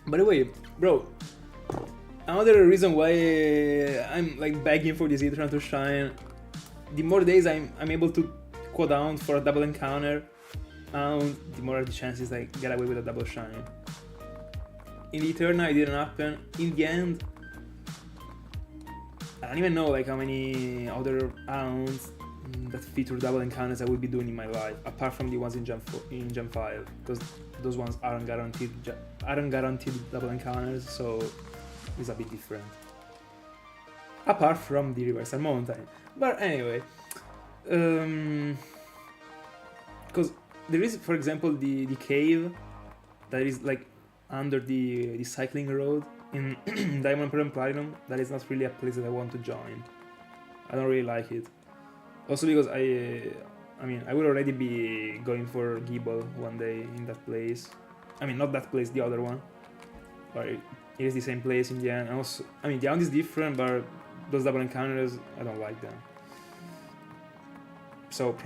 By the way, bro, another reason why I'm like begging for this Eternal to shine, the more days I'm able to go down for a double encounter, the more the chances I get away with a double shine. In the Eternal it didn't happen. In the end, I don't even know like how many other rounds that feature double encounters I will be doing in my life, apart from the ones in Gem 5, because those ones aren't guaranteed double encounters, so it's a bit different. Apart from the Reversal Mountain. But anyway, because there is, for example, the cave that is like under the cycling road in Diamond, Pearl and Platinum. That is not really a place that I want to join. I don't really like it. Also because I mean, I will already be going for Gible one day in that place. I mean, not that place, the other one. But it is the same place in the end. And also, I mean, the end is different, but those double encounters, I don't like them. So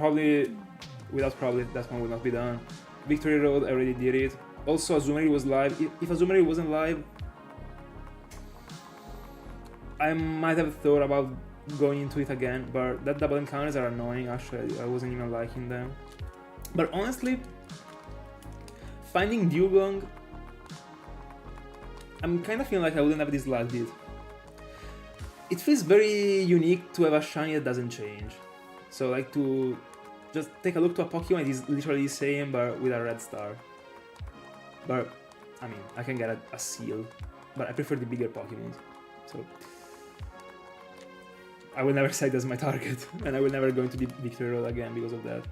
without probably, that one will not be done. Victory Road, I already did it. Also, Azumarill was live. If Azumarill wasn't live, I might have thought about going into it again, but that double encounters are annoying. Actually, I wasn't even liking them. But honestly, finding Dugong, I'm kind of feeling like I wouldn't have disliked it. It feels very unique to have a shiny that doesn't change. So like to just take a look to a Pokemon, it is literally the same but with a red star. But I mean, I can get a seal, but I prefer the bigger Pokemon. So I will never set as my target, and I will never go into the Victory Road again because of that.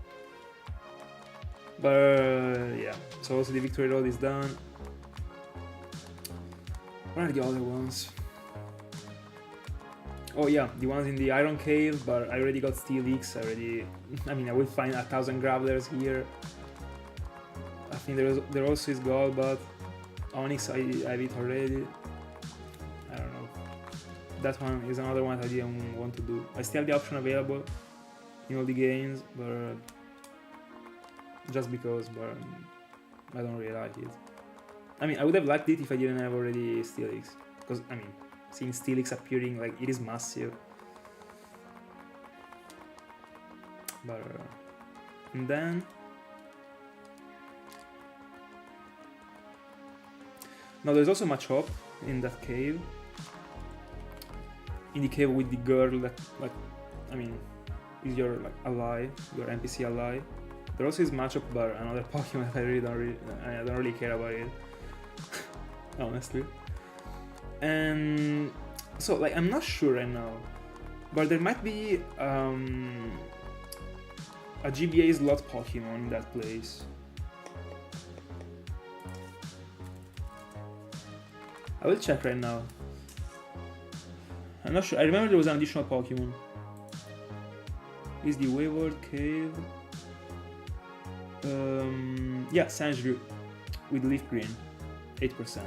But yeah, so also the Victory Road is done. What are the other ones? Oh yeah, the ones in the Iron Cave, but I already got Steel X. I mean, I will find 1,000 Gravelers here. I think there also is gold, but Onyx I have it already. I don't know. That one is another one I didn't want to do. I still have the option available in all the games, but just because, but I don't really like it. I mean, I would have liked it if I didn't have already Steel X, because I mean, seeing Steel X appearing, like, it is massive. But and then now there's also Machop in that cave. In the cave with the girl that, like, I mean, is your like ally, your NPC ally. There also is Machop, but another Pokemon that I don't really care about it, honestly. And so, like, I'm not sure right now, but there might be a GBA slot Pokemon in that place. I will check right now. I'm not sure. I remember there was an additional Pokemon. Is the Wayward Cave? Yeah, Sandshrew with Leaf Green, 8%.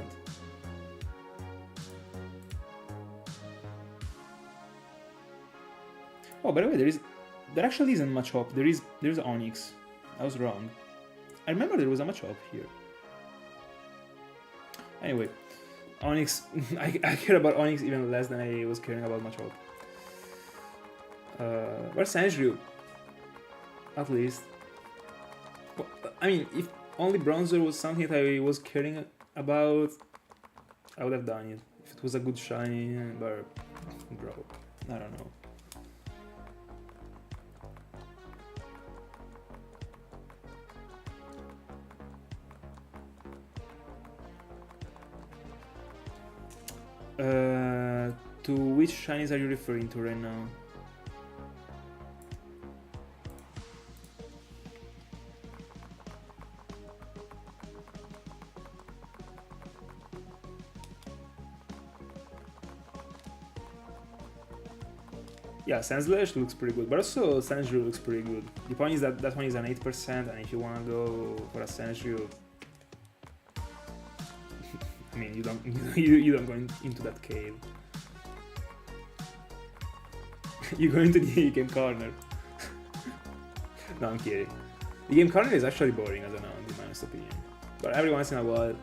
Oh, by the way, there actually isn't Machop. There's Onyx. I was wrong. I remember there was a Machop here. Anyway, Onyx. I care about Onyx even less than I was caring about Machop. Where's Sandshrew? At least. Well, I mean, if only Bronzer was something that I was caring about, I would have done it. If it was a good shiny, but bro, I don't know. To which shinies are you referring to right now? Yeah, Sandslash looks pretty good, but also Sandshrew looks pretty good. The point is that that one is an 8%, and if you wanna go for a Sandshrew, I mean, you don't go into that cave. You go into the game corner. No, I'm kidding. The game corner is actually boring as an in my honest opinion. But every once in a while,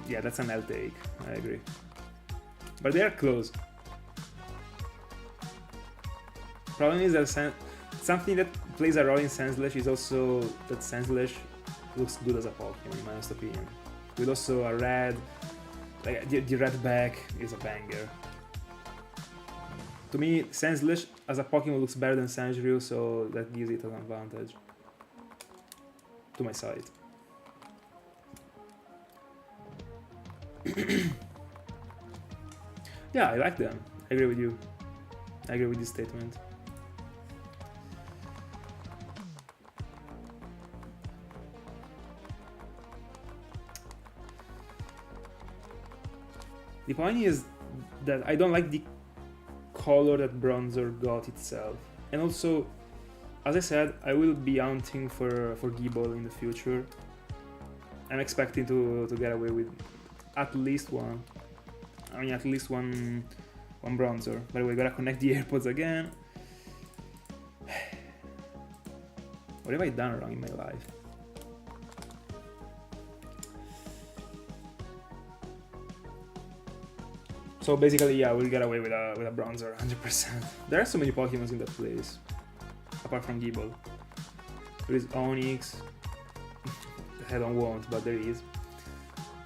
yeah, that's an L take. I agree. But they are close. Problem is that something that plays a role in Sandslash is also that Sandslash looks good as a Pokemon, in my honest opinion. With also a red, like the red back is a banger. To me, Sandslash as a Pokemon looks better than Sandshrew, so that gives it an advantage to my side. Yeah, I like them. I agree with you. I agree with this statement. The point is that I don't like the color that Bronzer got itself. And also, as I said, I will be hunting for Gible in the future. I'm expecting to get away with at least one. I mean, at least one Bronzer. By the way, gotta connect the AirPods again. What have I done wrong in my life? So basically, yeah, we'll get away with a Bronzer, 100%. There are so many Pokemons in that place, apart from Gible. There is Onyx. I don't want, but there is.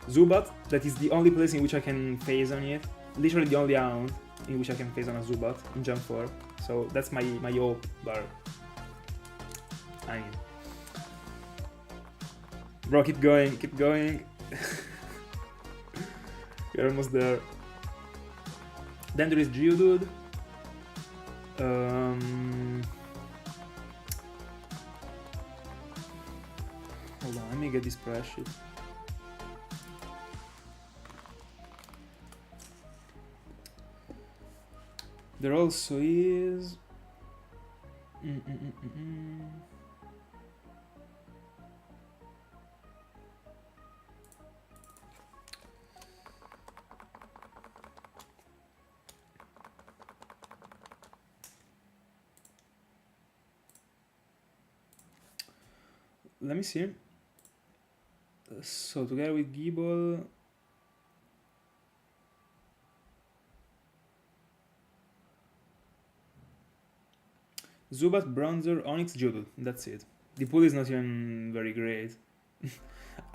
Zubat, that is the only place in which I can phase on it. Literally the only round in which I can phase on a Zubat in Gen 4. So that's my hope, but I mean, bro, keep going, keep going. You're almost there. Then there is Geodude. Hold on, let me get this price sheet. There also is. Let me see. So together with Gible. Zubat, Bronzer, Onyx, Geodude. That's it. The pool is not even very great.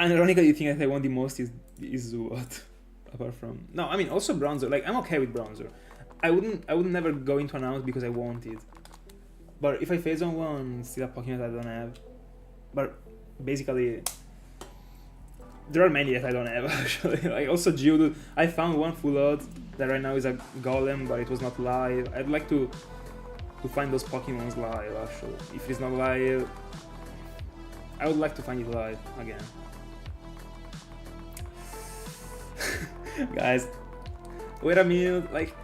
And ironically, the thing that I want the most is Zubat. Apart from no, I mean also Bronzer. Like I'm okay with Bronzer. I would never go into an out because I want it. But if I phase on one, still a Pokemon that I don't have. But basically, there are many that I don't have actually. Like also Geodude. I found one full art that right now is a Golem, but it was not live. I'd like to find those Pokemons live actually. If it's not live, I would like to find it live again. Guys, wait a minute, like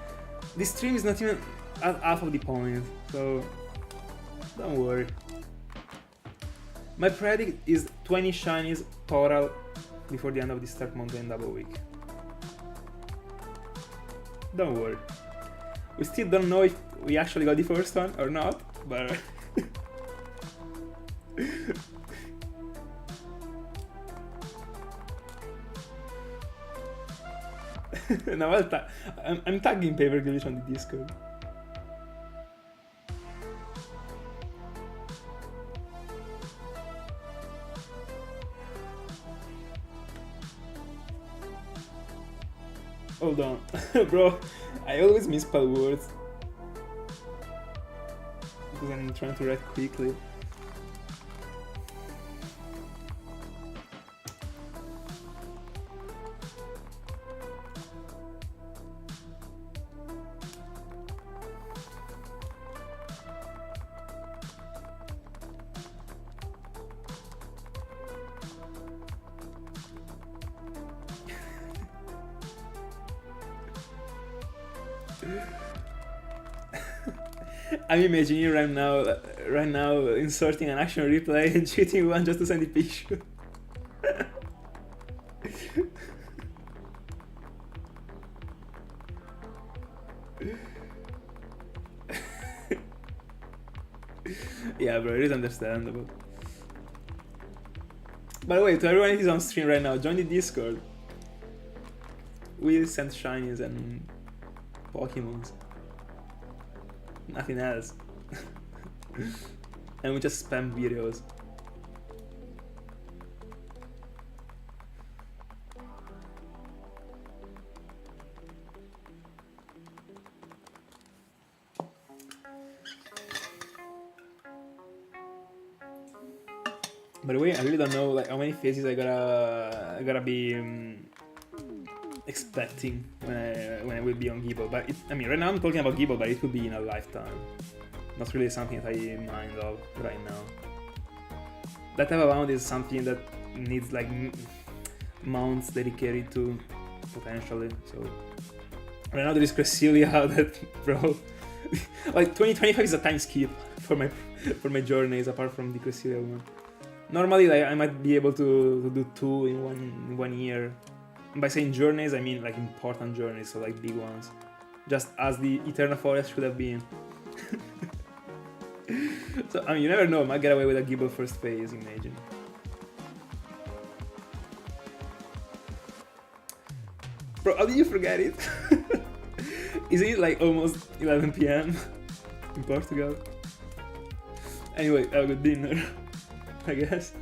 this stream is not even at half of the point, so don't worry. My predict is 20 shinies total before the end of the Start Mountain double week. Don't worry. We still don't know if we actually got the first one or not, but no, I'm tagging Paper Glitch on the Discord. Hold on, bro. I always misspell words because I'm trying to write quickly. I'm imagining right now inserting an action replay and cheating one just to send the picture. Yeah, bro, it is understandable. By the way, to everyone who's on stream right now, join the Discord. We send shinies and Pokemons. Nothing else. And we just spam videos. By the way, I really don't know like how many phases I gotta be expecting when I will be on Gible. But I mean, right now I'm talking about Gible, but it will be in a lifetime. Not really something that I mind of right now. That type of mount is something that needs like mounts dedicated to potentially. So right now there is Cresselia that, bro, like 2025 is a time skip for my journeys apart from the Cresselia one. Normally, like, I might be able to do 2 in one year. And by saying journeys, I mean like important journeys, so like big ones. Just as the Eternal Forest should have been. So, I mean, you never know, I might get away with a Gible first phase, imagine. Bro, how did you forget it? Isn't it like almost 11 PM in Portugal? Anyway, have a good dinner, I guess.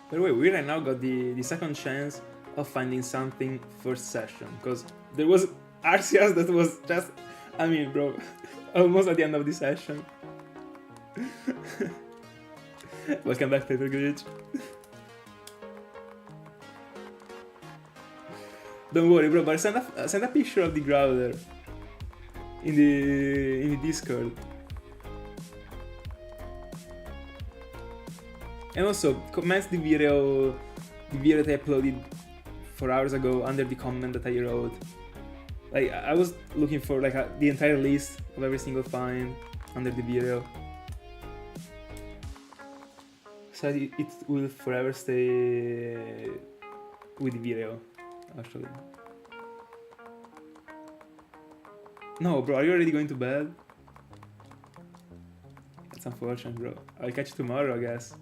By the way, we right now got the second chance of finding something first session, because there was Arceus that was just, I mean, bro, almost at the end of the session. Welcome back, Paper Glitch. Don't worry, bro, but send a picture of the Growler in the Discord. And also, comment the video that I uploaded 4 hours ago under the comment that I wrote. Like, I was looking for like the entire list of every single find under the video. So it will forever stay with the video, actually. No, bro, are you already going to bed? That's unfortunate, bro. I'll catch you tomorrow, I guess.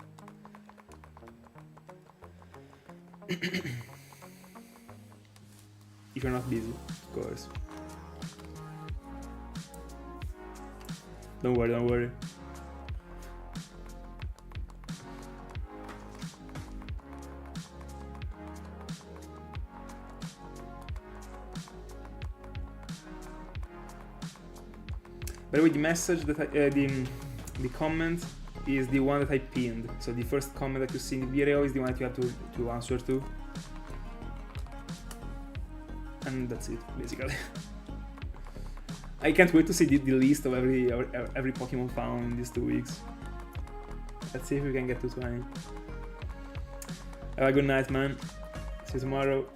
If you're not busy, of course. Don't worry, don't worry. By the way, the message that the comment is the one that I pinned. So the first comment that you see in the video is the one that you have to answer to. And that's it, basically. I can't wait to see the list of every Pokemon found in these 2 weeks. Let's see if we can get to 20. Have a good night, man. See you tomorrow.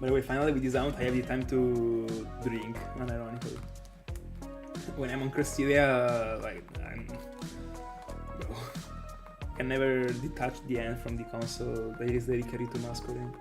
By the way, finally with this out, I have the time to drink, unironically. When I'm on Cresselia, like, bro, I can never detach the hand from the console that is dedicated to masculine.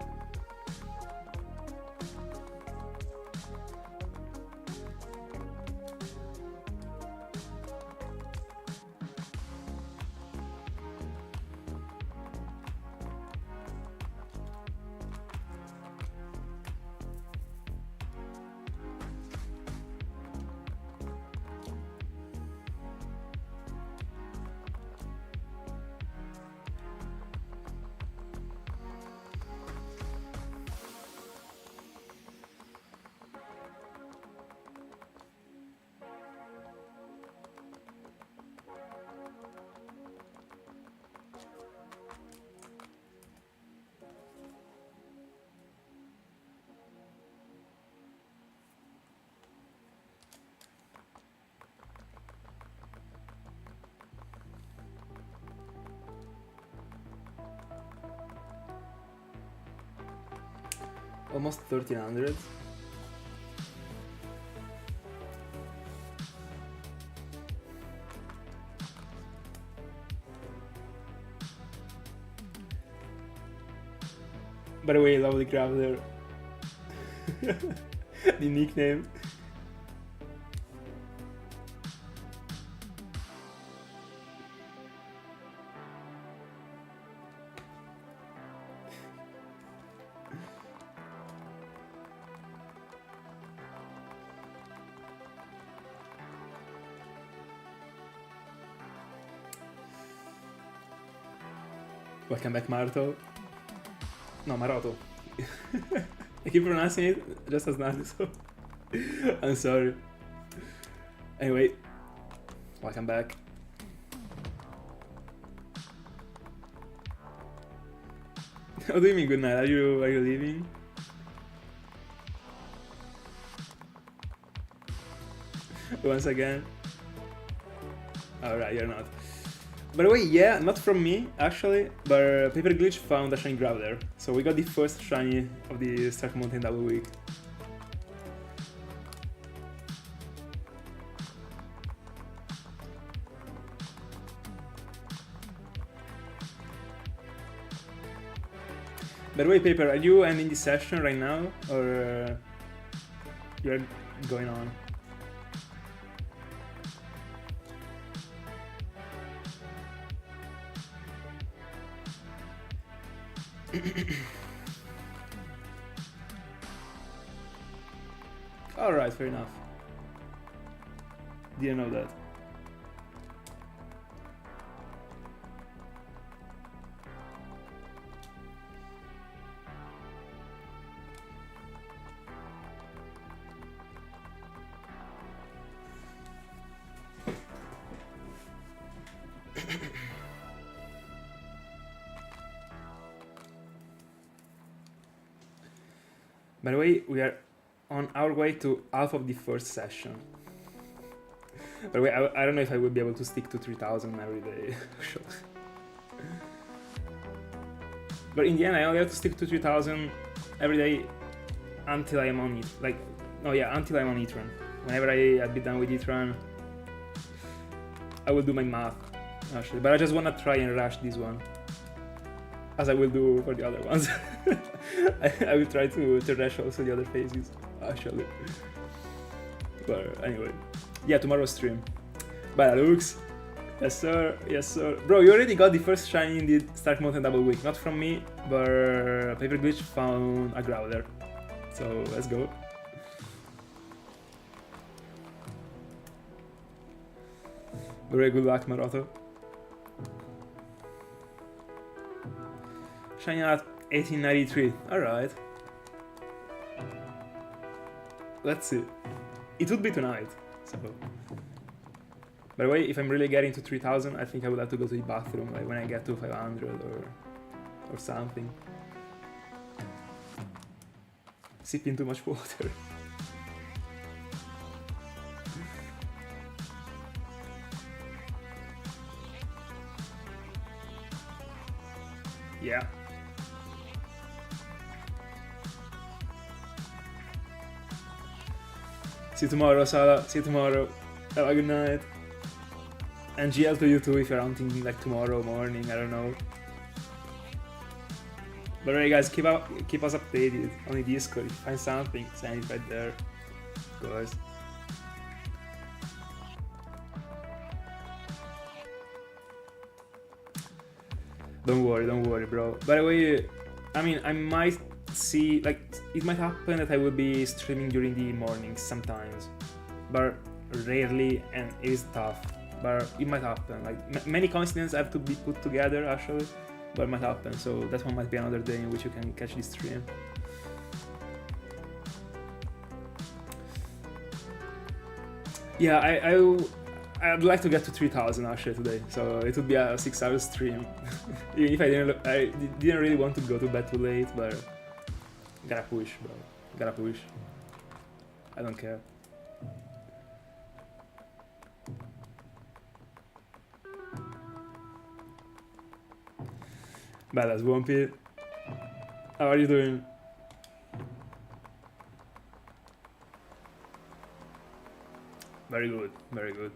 Almost 1300. By the way, lovely Graveler. The nickname. Welcome back, Marto. No, Maroto. I keep pronouncing it just as Naruto, so I'm sorry. Anyway, welcome back. What do you mean good night? Are you leaving? Once again? Alright, you're not. By the way, yeah, not from me, actually, but Paper Glitch found a shiny Graveler. So we got the first shiny of the Stark Mountain Double Week. By the way, Paper, are you ending the session right now, or you're going on? Alright, fair enough. Didn't know that. By the way, we are on our way to half of the first session. By the way, I don't know if I will be able to stick to 3000 every day. But in the end, I only have to stick to 3000 every day until I am on it. Like, no, yeah, until I'm on Etran. Whenever I'll be done with Etran, I will do my math, actually. But I just want to try and rush this one, as I will do for the other ones. I will try to rush also the other phases, actually. But anyway, yeah, tomorrow's stream. Bye, Lux. Yes sir, yes sir. Bro, you already got the first shiny in the Stark Mountain Double Week. Not from me, but Paper Glitch found a Growler. So let's go. Very good luck, Maroto. Shiny at 1893. Alright. Let's see. It would be tonight. So. By the way, if I'm really getting to 3000, I think I would have to go to the bathroom, like when I get to 500 or something. Sipping too much water. Yeah. See you tomorrow, Sala. See you tomorrow. Have a good night. And GL to you too if you're hunting like tomorrow morning, I don't know. But alright guys, keep us updated on the Discord. If you find something, send it right there. Guys. Don't worry, bro. By the way, I mean, I might see, like, it might happen that I will be streaming during the mornings sometimes, but rarely, and it is tough. But it might happen. Like, many coincidences have to be put together, actually, but it might happen. So that one might be another day in which you can catch this stream. Yeah, I'd like to get to 3000 actually today, so it would be a 6-hour stream. Even if I didn't really want to go to bed too late, but gotta push, bro. Gotta push. I don't care. Badass Wumpy. How are you doing? Very good, very good.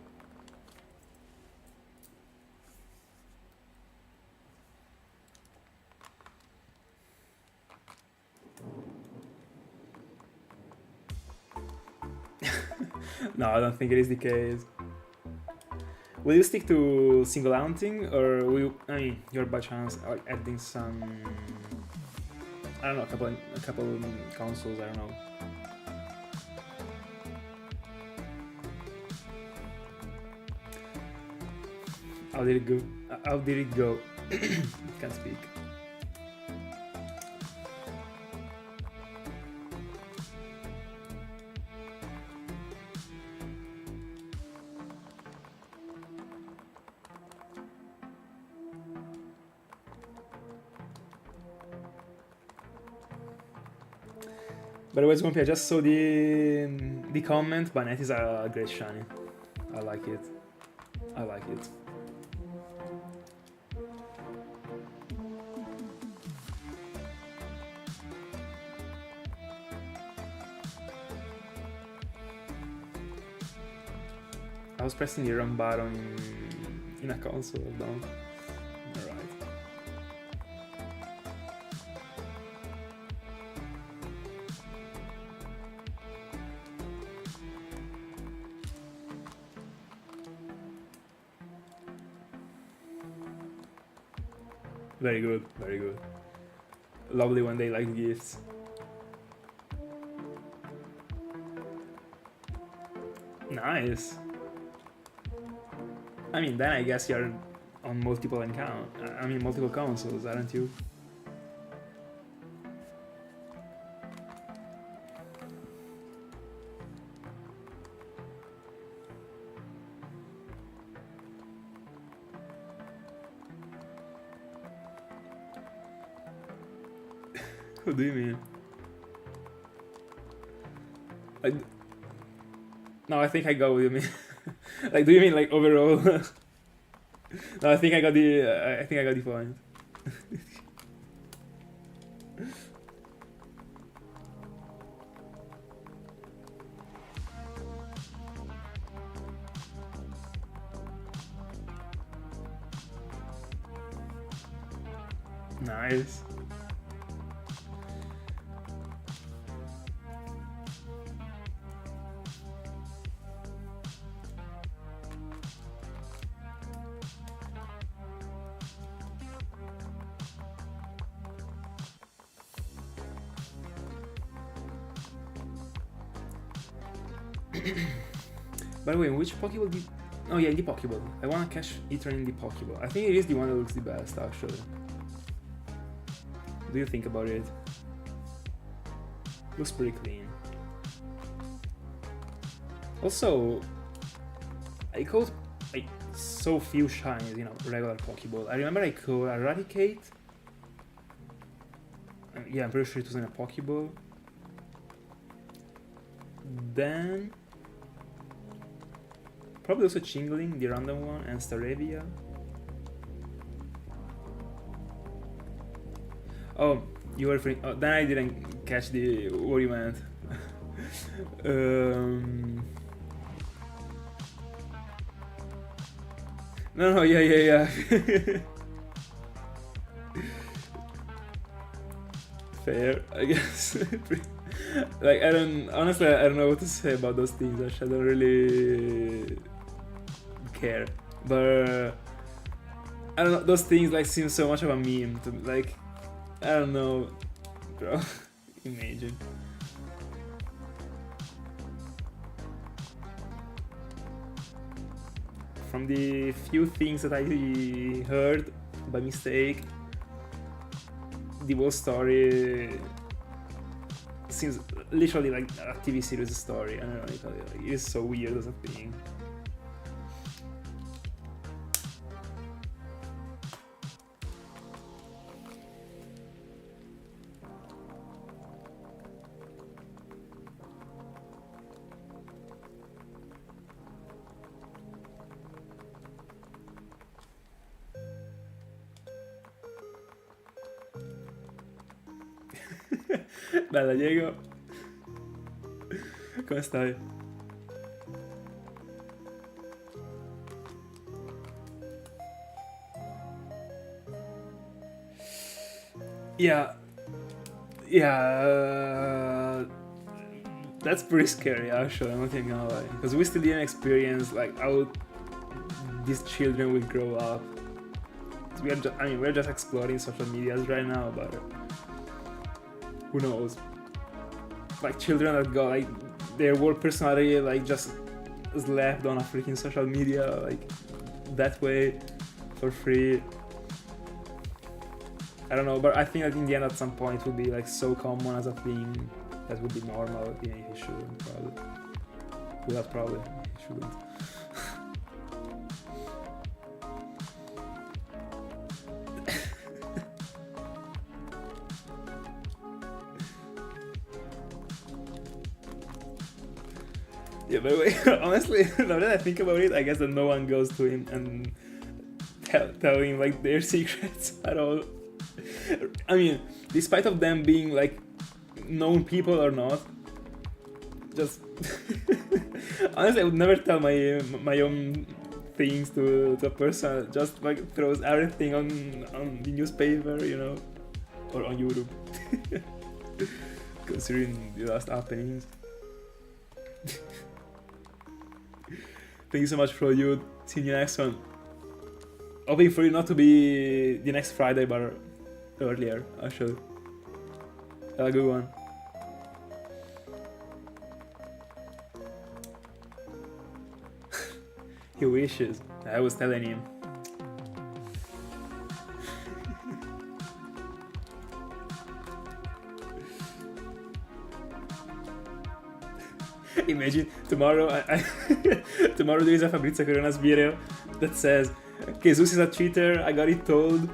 No, I don't think it is the case. Will you stick to single hunting, or will you, I mean, you're by chance like adding some, I don't know, a couple consoles, I don't know. How did it go? How did it go? Can't speak. By the way, Swampy, I just saw the comment, but Net is a great shiny. I like it. I like it. I was pressing the wrong button in a console, don't. Alright. Very good, very good. Lovely when they like gifts. Nice. I mean, then I guess you're on multiple multiple consoles, aren't you? What do you mean? No, I think I got what you mean. Like, do you mean like overall? No, I think I got the point. Nice. By the way, which Pokeball did... Oh yeah, in the Pokeball. I wanna catch Ether in the Pokeball. I think it is the one that looks the best, actually. What do you think about it? Looks pretty clean. Also, I caught like so few shinies, regular Pokeball. I remember I caught Eradicate. Yeah, I'm pretty sure it was in a Pokeball. Then... probably also Chingling, the random one, and Staravia. Oh, you were referring... Oh, then I didn't catch what you meant. No, yeah. Fair, I guess. Like, honestly, I don't know what to say about those things. Actually, I don't really care. But I don't know, those things like seem so much of a meme to me. Like, I don't know, bro. Imagine. From the few things that I heard by mistake, the whole story seems literally like a TV series story. I don't know, it is so weird as a thing. Bella Diego, come stai? Yeah, that's pretty scary actually, I'm not even gonna lie, because we still didn't experience like how these children will grow up. We're just exploring social medias right now, but who knows? Like children that got like their whole personality like just slapped on a freaking social media like that way for free. I don't know, but I think that in the end at some point it would be like so common as a thing that would be normal. Yeah, he shouldn't probably. Without probably, he shouldn't. Yeah, by the way, honestly, now that I think about it, I guess that no one goes to him and tell him like their secrets at all. I mean, despite of them being like known people or not, just honestly, I would never tell my own things to a person. Just like throws everything on the newspaper, you know, or on YouTube. Considering the last happenings. Thank you so much for you. See you next one. Hoping for you not to be the next Friday, but earlier, actually. Have a good one. He wishes. I was telling him. Imagine tomorrow tomorrow there is a Fabrizio Coronas video that says Jesus is a cheater, I got it told.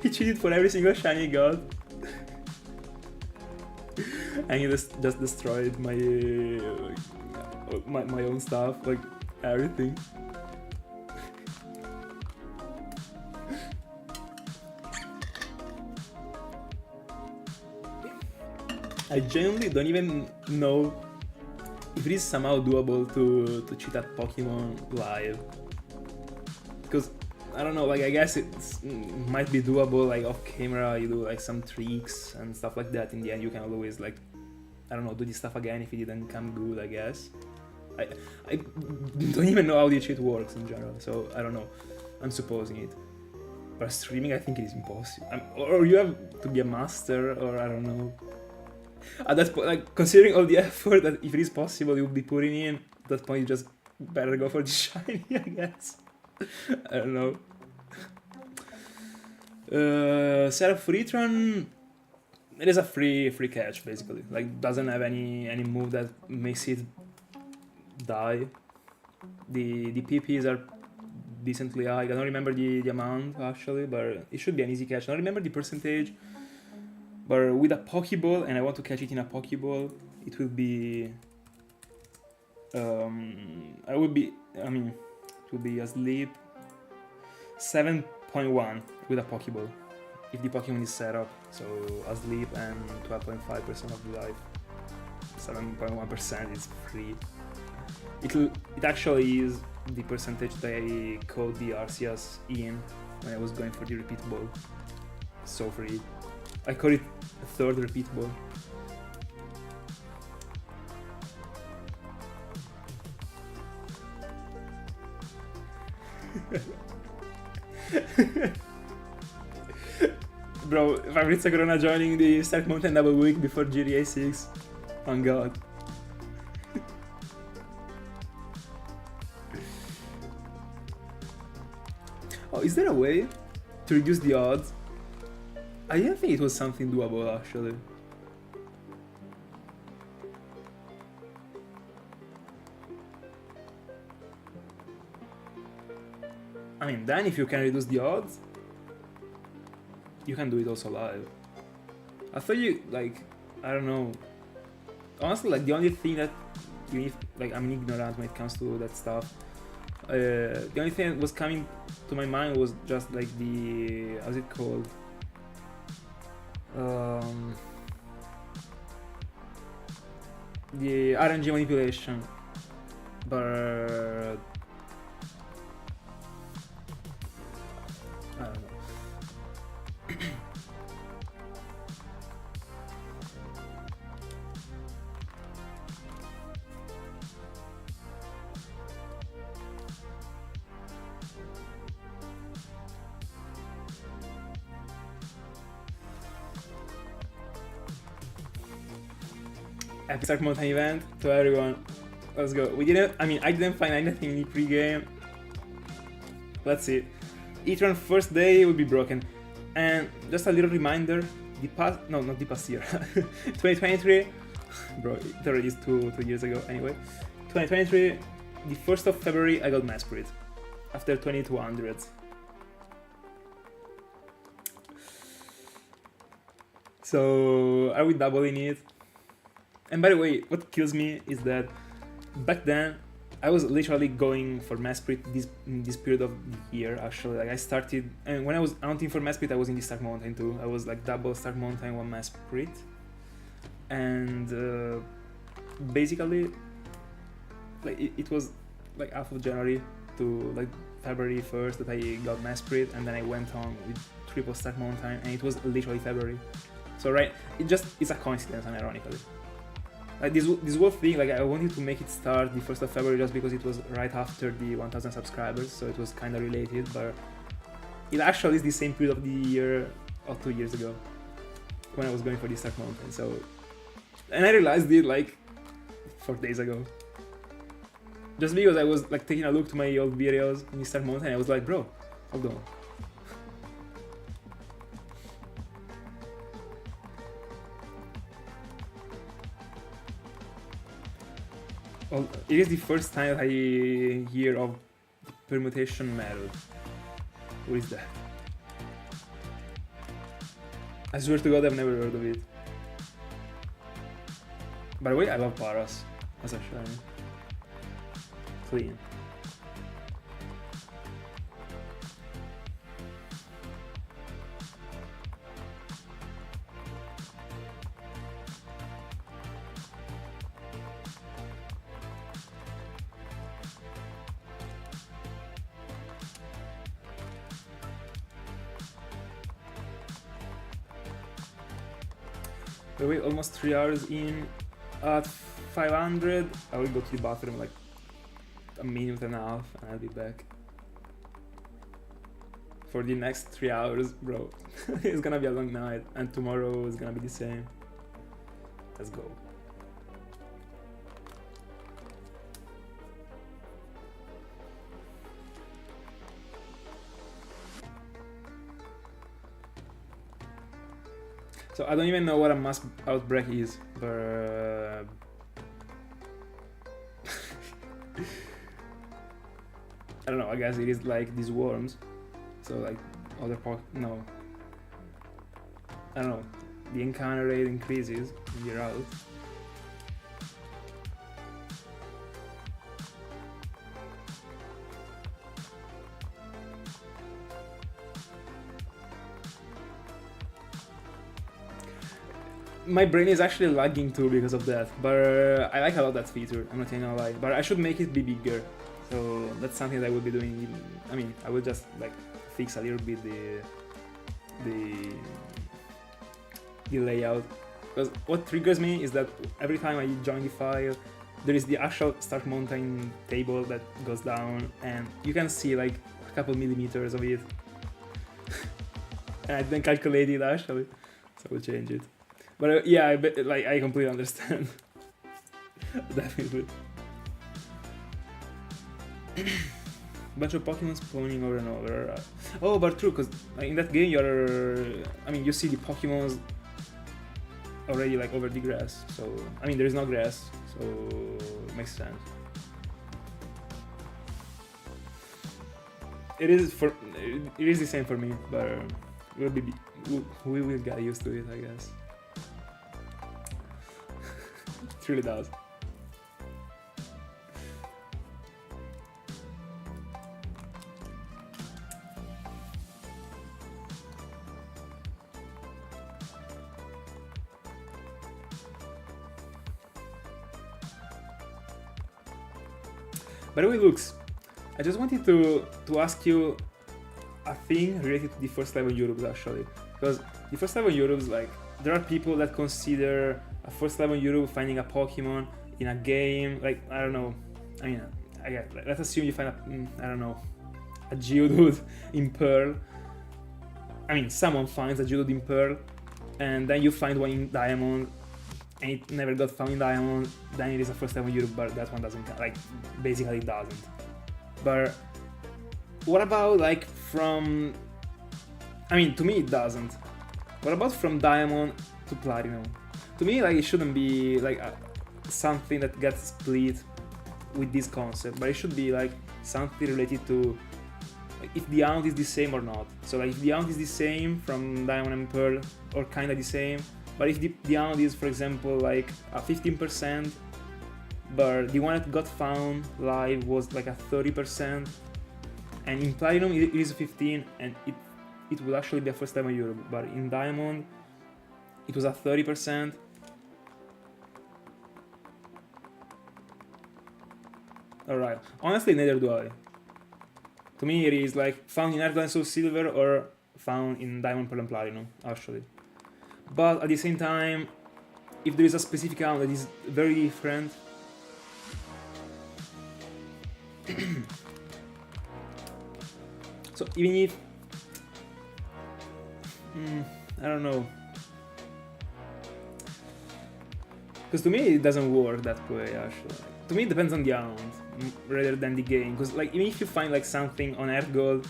He cheated for every single shiny he got. And he just destroyed my own stuff, like everything. I genuinely don't even know if it is somehow doable to cheat at Pokemon live. Because, I don't know, like I guess it might be doable, like off camera, you do like some tricks and stuff like that. In the end you can always like, I don't know, do this stuff again if it didn't come good, I guess. I don't even know how the cheat works in general, so I don't know. I'm supposing it. But streaming, I think it is impossible. Or you have to be a master, or I don't know. At that point, like, considering all the effort that if it is possible you would be putting in, at that point you just better go for the shiny, I guess. I don't know. Setup for Etron, it is a free catch basically. Like, doesn't have any move that makes it die. The PPs are decently high. I don't remember the amount actually, but it should be an easy catch. I don't remember the percentage. But with a Pokeball, and I want to catch it in a Pokeball, it will be... it will be asleep 7.1 with a Pokeball, if the Pokemon is set up, so asleep and 12.5% of the life. 7.1% is free. It actually is the percentage that I called the Arceus in when I was going for the repeat ball. So free. I call it a third repeat ball. Bro, Fabrizio Corona joining the Stark Mountain double week before GTA 6. On God. Oh, is there a way to reduce the odds? I didn't think it was something doable actually. I mean, then if you can reduce the odds, you can do it also live. I thought you, like, I don't know. Honestly, like, the only thing that you need, like, I'm ignorant when it comes to that stuff. The only thing that was coming to my mind was just like the, how's it called? The RNG manipulation, but I don't know. Epic Stark Mountain event to everyone. Let's go. I didn't find anything in the pregame. Let's see. Etron first day will be broken. And just a little reminder, not the past year. 2023, bro, it already is two years ago anyway. 2023, the 1st of February I got Masprit. After 2200. So, are we doubling it? And by the way, what kills me is that back then I was literally going for Mesprit in this period of the year. Actually, like I started, and when I was hunting for Mesprit, I was in the Stark Mountain too. I was like double Stark Mountain, 1 Mesprit, and basically, like it was like half of January to like February 1st that I got Mesprit, and then I went on with triple Stark Mountain, and it was literally February. So right, it's a coincidence, and ironically. Like this whole thing, like I wanted to make it start the 1st of February just because it was right after the 1000 subscribers, so it was kind of related, but it actually is the same period of the year or 2 years ago when I was going for the Stark Mountain. So, and I realized it like 4 days ago. Just because I was like taking a look to my old videos in the Stark Mountain, I was like, bro, hold on. Well, it is the first time that I hear of the permutation method. What is that? I swear to God, I've never heard of it. By the way, I love Paras. That's actually clean. By the way, almost 3 hours in. At 500, I will go to the bathroom like a minute and a half, and I'll be back. For the next 3 hours, bro. It's gonna be a long night, and tomorrow is gonna be the same. Let's go. So I don't even know what a mass outbreak is, but I don't know. I guess it is like these worms. So like other no. I don't know. The encounter rate increases when you're out. My brain is actually lagging too because of that, but I like a lot that feature, I'm not gonna lie, but I should make it be bigger, so that's something that I will be doing. I mean, I will just like fix a little bit the layout, because what triggers me is that every time I join the file, there is the actual Stark Mountain table that goes down, and you can see like a couple millimeters of it, and I didn't calculate it actually, so we'll change it. But yeah, I completely understand. Definitely. Bunch of Pokemon spawning over and over. Oh, but true, because like, in that game you see the Pokemons already like over the grass. So I mean, there is no grass, so it makes sense. It is the same for me, but we will get used to it, I guess. It really does. By the way, Lux, I just wanted to ask you a thing related to the first level Eurobes actually, because the first level Eurobes, like, there are people that consider a first level Europe finding a Pokemon in a game, like, I don't know, I mean, let's assume you find a Geodude in Pearl. I mean, someone finds a Geodude in Pearl, and then you find one in Diamond, and it never got found in Diamond, then it is a first level Europe, but that one doesn't count, like, basically it doesn't. But what about, like, from, I mean, to me it doesn't. What about from Diamond to Platinum? To me, like, it shouldn't be like something that gets split with this concept, but it should be like something related to like, if the amount is the same or not. So like if the amount is the same from Diamond and Pearl, or kinda the same, But if the hound is, for example, like a 15%, but the one that got found live was like a 30%, and in Platinum it is 15, and it would actually be a first time in Europe, but in Diamond it was a 30%. Alright, honestly neither do I. To me it is like found in Earthgold and Soul Silver or found in Diamond, Pearl and Platinum, actually. But at the same time, if there is a specific hound that is very different, so even if I don't know, because to me it doesn't work that way actually. To me it depends on the hound rather than the game, because like even if you find like something on Earthgold,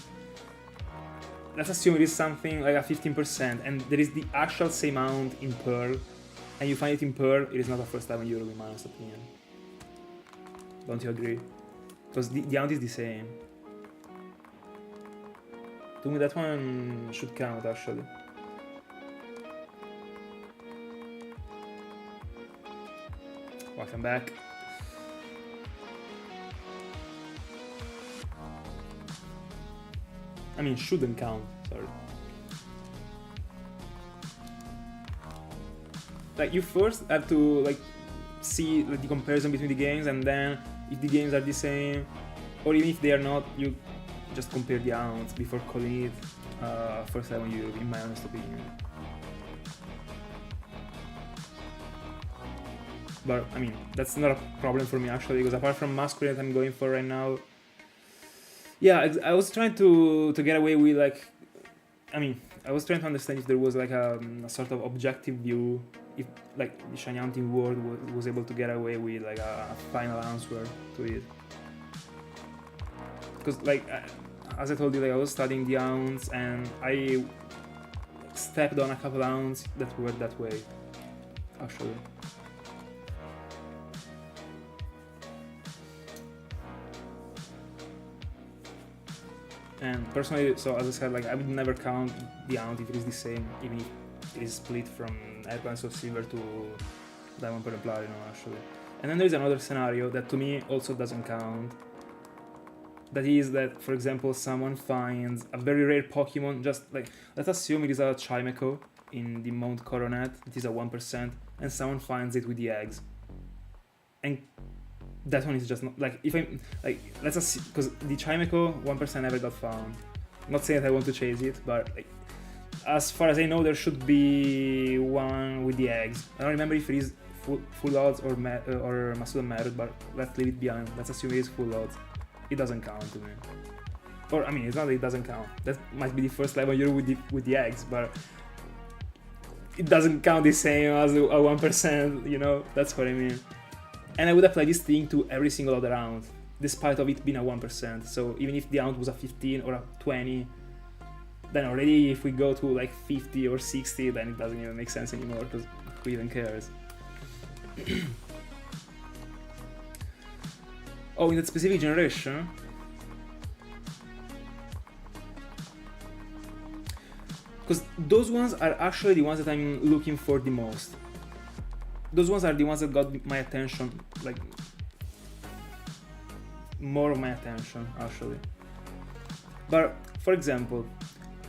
let's assume it is something like a 15% and there is the actual same hound in Pearl, and you find it in Pearl, it is not a first time in Europe in my honest opinion. Don't you agree? Because the hound is the same. To me that one should count actually. Welcome back. I mean, shouldn't count, sorry. Like, you first have to, like, see like, the comparison between the games, and then if the games are the same, or even if they are not, you just compare the hounds before calling it first time in Europe, in my honest opinion. But, I mean, that's not a problem for me actually, because apart from Masquerade I'm going for right now, yeah, I was trying to get away with like, I mean, I was trying to understand if there was like a sort of objective view, if like the shiny hunting world was able to get away with like a final answer to it. Because like, as I told you, like I was studying the hounds and I stepped on a couple hounds that were that way, actually. And personally, so as I said, like I would never count the hound if it is the same, even if it is split from Earthgold of Silver to Diamond, Pearl and Platinum, actually. And then there is another scenario that to me also doesn't count. That is that, for example, someone finds a very rare Pokemon, just like, let's assume it is a Chimeco in the Mount Coronet, it is a 1%, and someone finds it with the eggs. And that one is just not, like, if I'm, like, let's assume, because the Chimeco 1% never got found. I'm not saying that I want to chase it, but like, as far as I know, there should be one with the eggs. I don't remember if it is full odds or Masuda Merit, but let's leave it behind. Let's assume it is full odds. It doesn't count to me. Or, I mean, it's not that it doesn't count. That might be the first level you're with the eggs, but it doesn't count the same as a 1%, you know? That's what I mean. And I would apply this thing to every single other round, despite of it being a 1%. So even if the round was a 15 or a 20, then already if we go to like 50 or 60, then it doesn't even make sense anymore, because who even cares? Oh, in that specific generation? Because those ones are actually the ones that I'm looking for the most. Those ones are the ones that got my attention, like, more of my attention, actually. But, for example,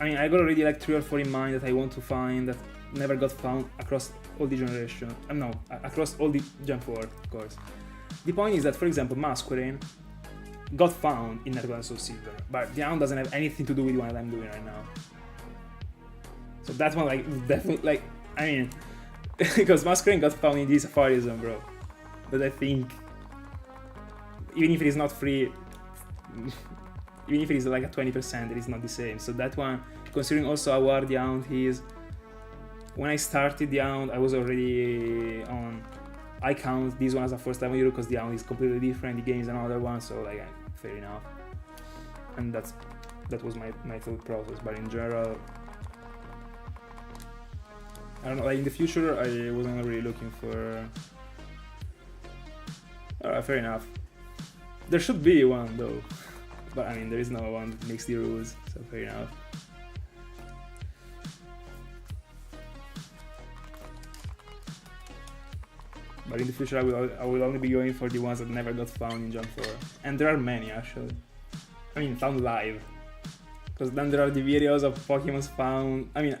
I mean, I got already like 3 or 4 in mind that I want to find that never got found across all the generation. No, across all the Gen 4, of course. The point is that, for example, Masquerade got found in Earthgold and Soul Silver, but the hound doesn't have anything to do with the one that I'm doing right now. So that one, like, definitely, like, I mean, because Masquerade got found in the Safari Zone, bro. But I think, even if it is not free, even if it is like a 20%, it is not the same. So that one, considering also how hard the hound is, when I started the hound, I was already on, I count this one as a first time hero because the hound is completely different, the game is another one, so like, fair enough. And that was my thought process, but in general, I don't know, like in the future, I wasn't really looking for... Alright, fair enough. There should be one though, but I mean, there is no one that makes the rules, so fair enough. but in the future I will only be going for the ones that never got found in Gen 4. And there are many actually. I mean, found live. Because then there are the videos of Pokemons found. I mean,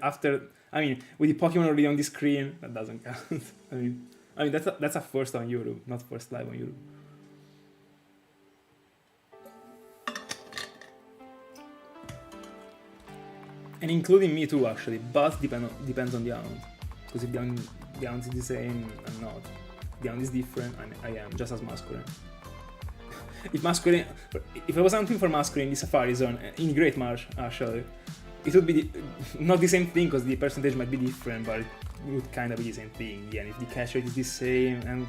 with the Pokemon already on the screen, that doesn't count. I mean that's a first on YouTube, not first live on YouTube. And including me too, actually, but depends on the amount. Because if the amount is the same, I'm not. If the amount is different, I am, just as masculine. If I was hunting for masculine in the Safari Zone, in Great March, actually, it would be not the same thing because the percentage might be different, but it would kind of be the same thing. Yeah, and if the catch rate is the same, and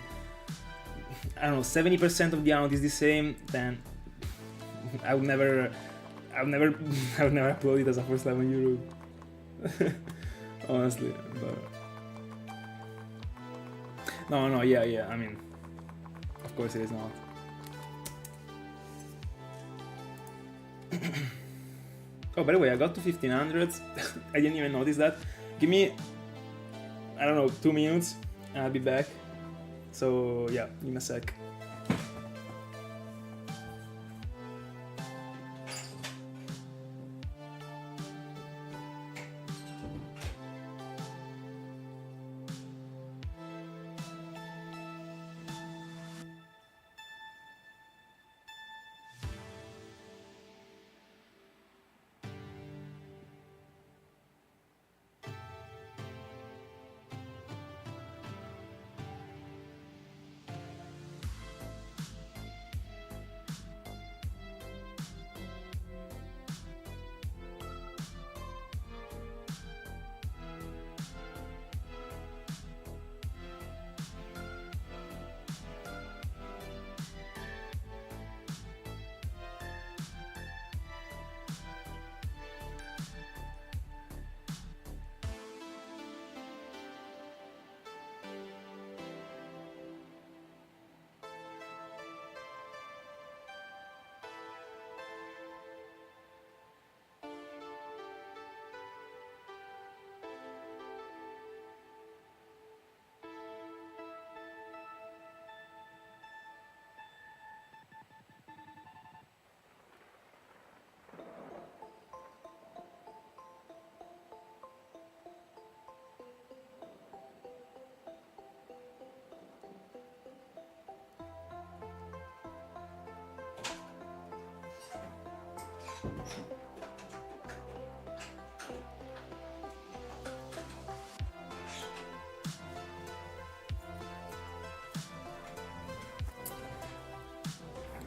I don't know, 70% of the amount is the same, then I would never upload it as a first time on YouTube. Honestly, but no, yeah. I mean, of course it is not. Oh, by the way, I got to 1500. I didn't even notice that. Give me, I don't know, 2 minutes, and I'll be back. So yeah, give me a sec.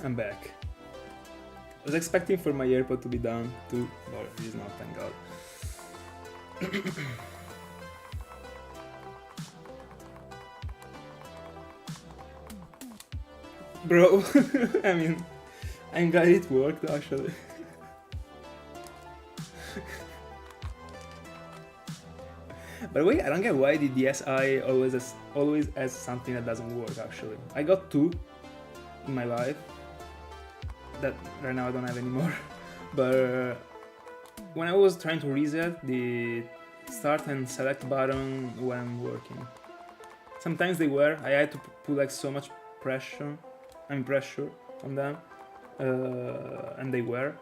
I'm back. I was expecting for my AirPod to be done too, but it is not, thank God. Bro, I mean, I'm glad it worked actually. By the way, I don't get why the DSi always has something that doesn't work actually. I got 2 in my life that right now I don't have anymore. But when I was trying to reset, the start and select button weren't working. Sometimes they were. I had to put like so much pressure on them, and they were.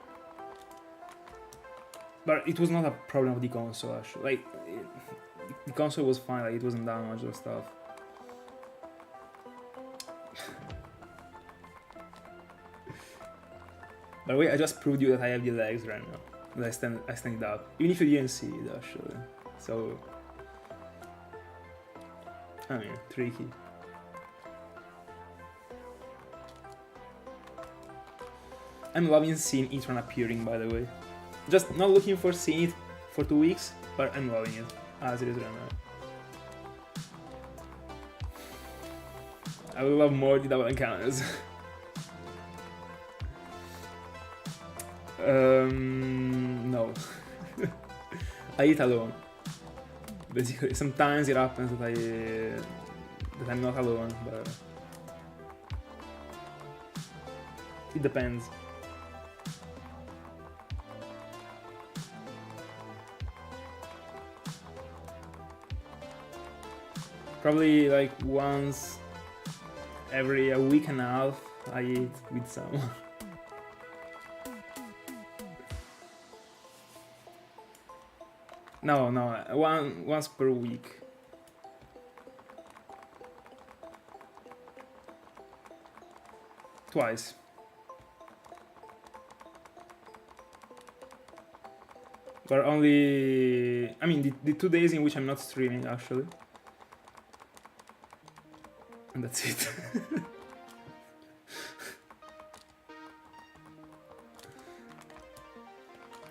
But it was not a problem of the console actually. Like the console was fine. Like it wasn't damaged or stuff. By the way, I just proved you that I have the legs right now. I stand it up. Even if you didn't see it actually. So I mean, tricky. I'm loving seeing Etron appearing, by the way. Just not looking for seeing it for 2 weeks, but I'm loving it as it is right now. I will love more the double encounters. No. I eat alone. Basically, sometimes it happens that I'm not alone, but it depends. Probably like once every a week and a half I eat with someone. No, once per week. Twice. But only, I mean, the 2 days in which I'm not streaming, actually. And that's it.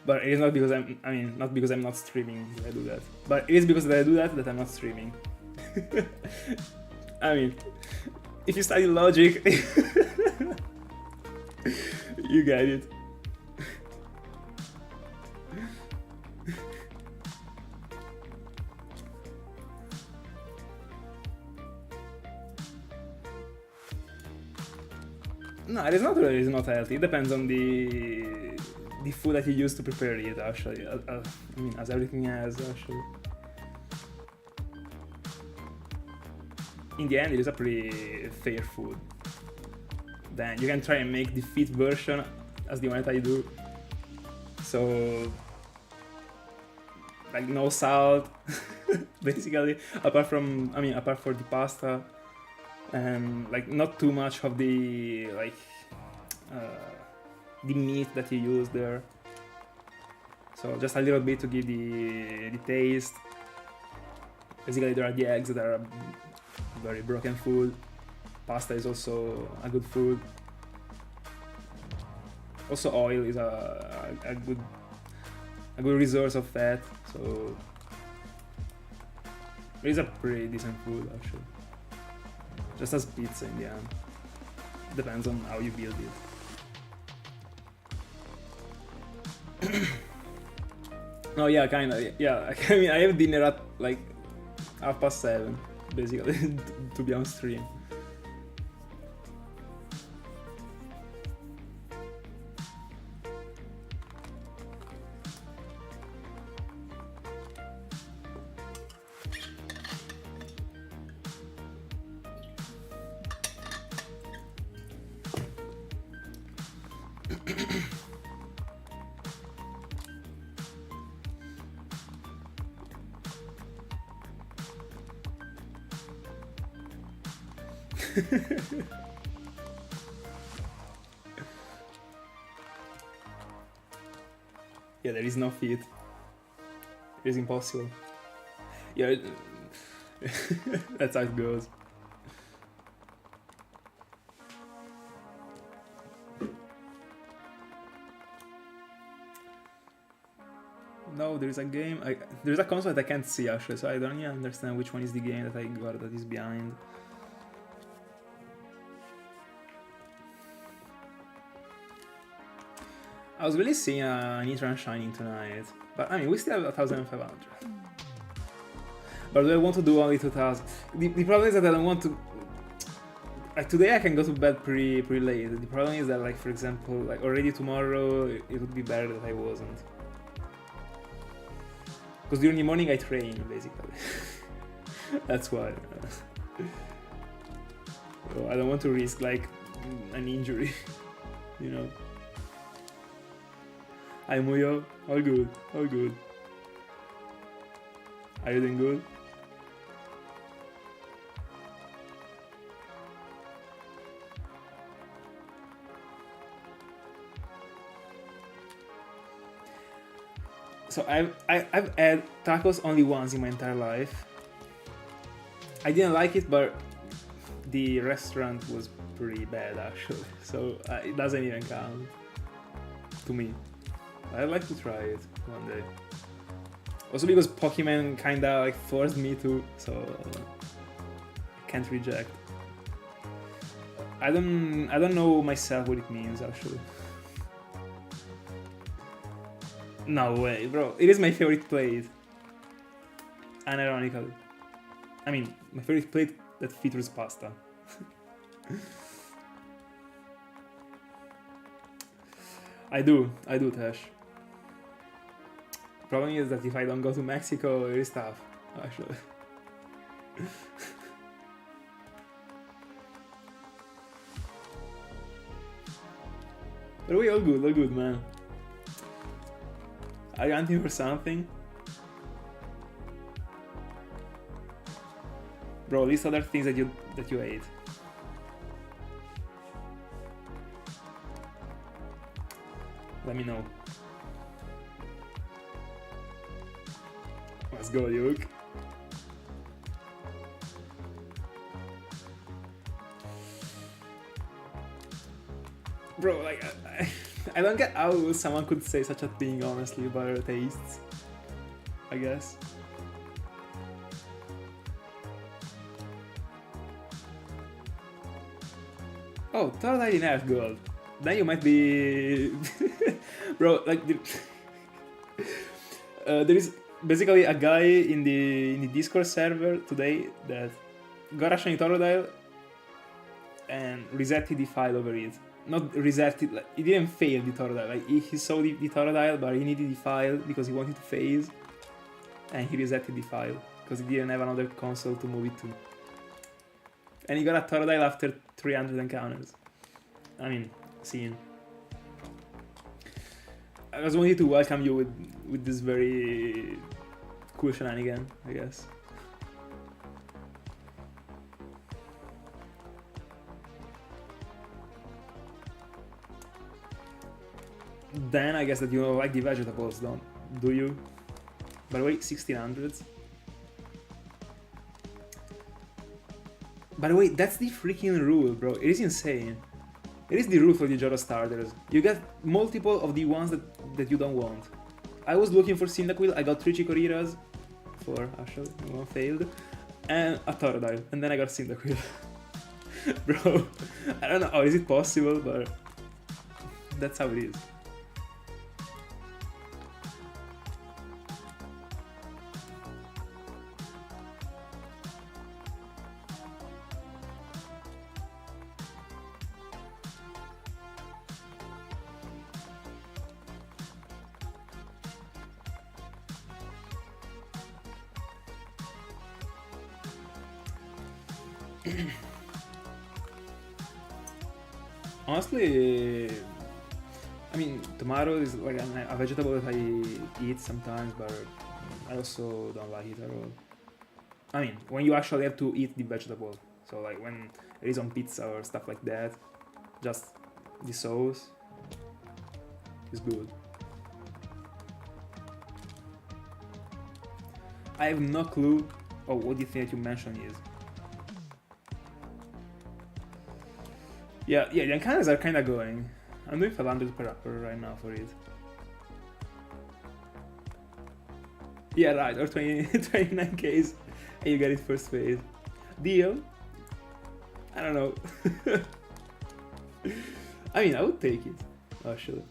But it is not because not because I'm not streaming that I do that. But it is because that I do that I'm not streaming. I mean, if you study logic, you get it. No, it is not really, it's not healthy. It depends on the food that you use to prepare it, actually. I mean, as everything has, actually. In the end, it is a pretty fair food. Then you can try and make the fit version as the one that I do. So, like no salt, basically, apart from the pasta, and like not too much of the the meat that you use there. So just a little bit to give the taste. Basically, there are the eggs that are very broken food. Pasta is also a good food. Also, oil is a good resource of fat. So it is a pretty decent food, actually. Just as pizza in the end. Depends on how you build it. No, yeah, kinda. Yeah, I mean, I have dinner at like 7:30, basically, to be on stream. Yeah, there is no fit. It is impossible. Yeah, that's how it goes. No, there is a game. There is a console that I can't see, actually, so I don't even understand which one is the game that I got that is behind. I was really seeing an Nitran Shining tonight, but I mean, we still have 1,500. But do I want to do only 2,000? The problem is that I don't want to. Like today, I can go to bed pretty late. The problem is that, like, for example, like already tomorrow, it would be better that I wasn't. Because during the morning I train, basically. That's why. So I don't want to risk like an injury, you know. Hi Muyo, all good, all good. Are you doing good? So I've had tacos only once in my entire life. I didn't like it, but the restaurant was pretty bad actually, so it doesn't even count to me. I'd like to try it one day. Also because Pokemon kinda like forced me to, so I can't reject. I don't know myself what it means actually. No way, bro. It is my favorite plate. Unironically. I mean, my favorite plate that features pasta. I do, Tash. Problem is that if I don't go to Mexico, it is tough, actually. But we all good, man. Are you hunting for something? Bro, list other things that you ate. Let me know. Let's go, Luke. Bro, like, I don't get how someone could say such a thing, honestly, about our tastes. I guess. Oh, Totodile in Earth Gold. Then you might be... Bro, like... there is basically a guy in the Discord server today that got a shiny Totodile and resetted the file over it. Not resetted, like, he didn't fail the Totodile. Like, he saw the Totodile, but he needed the file because he wanted to phase. And he resetted the file because he didn't have another console to move it to. And he got a Totodile after 300 encounters. I mean, scene. I just wanted to welcome you with this very cool shenanigan, I guess. Then I guess that you like the vegetables, do you? By the way, 1600s. By the way, that's the freaking rule, bro. It is insane. It is the rule for the Joro starters. You get multiple of the ones that you don't want. I was looking for Cyndaquil, I got 3 Chikoriras, 4 actually, one failed, and a Totodile, and then I got Cyndaquil. Bro, I don't know how is it possible, but that's how it is. Honestly, I mean, tomato is like a vegetable that I eat sometimes, but I also don't like it at all. I mean, when you actually have to eat the vegetable, so like when it is on pizza or stuff like that, just the sauce is good. I have no clue. Oh, what do you think that you mentioned is? Yeah, the encounters are kinda going. I'm doing 500 per upper right now for it. Yeah, right, or 29Ks, and you get it first phase. Deal? I don't know. I mean, I would take it, actually.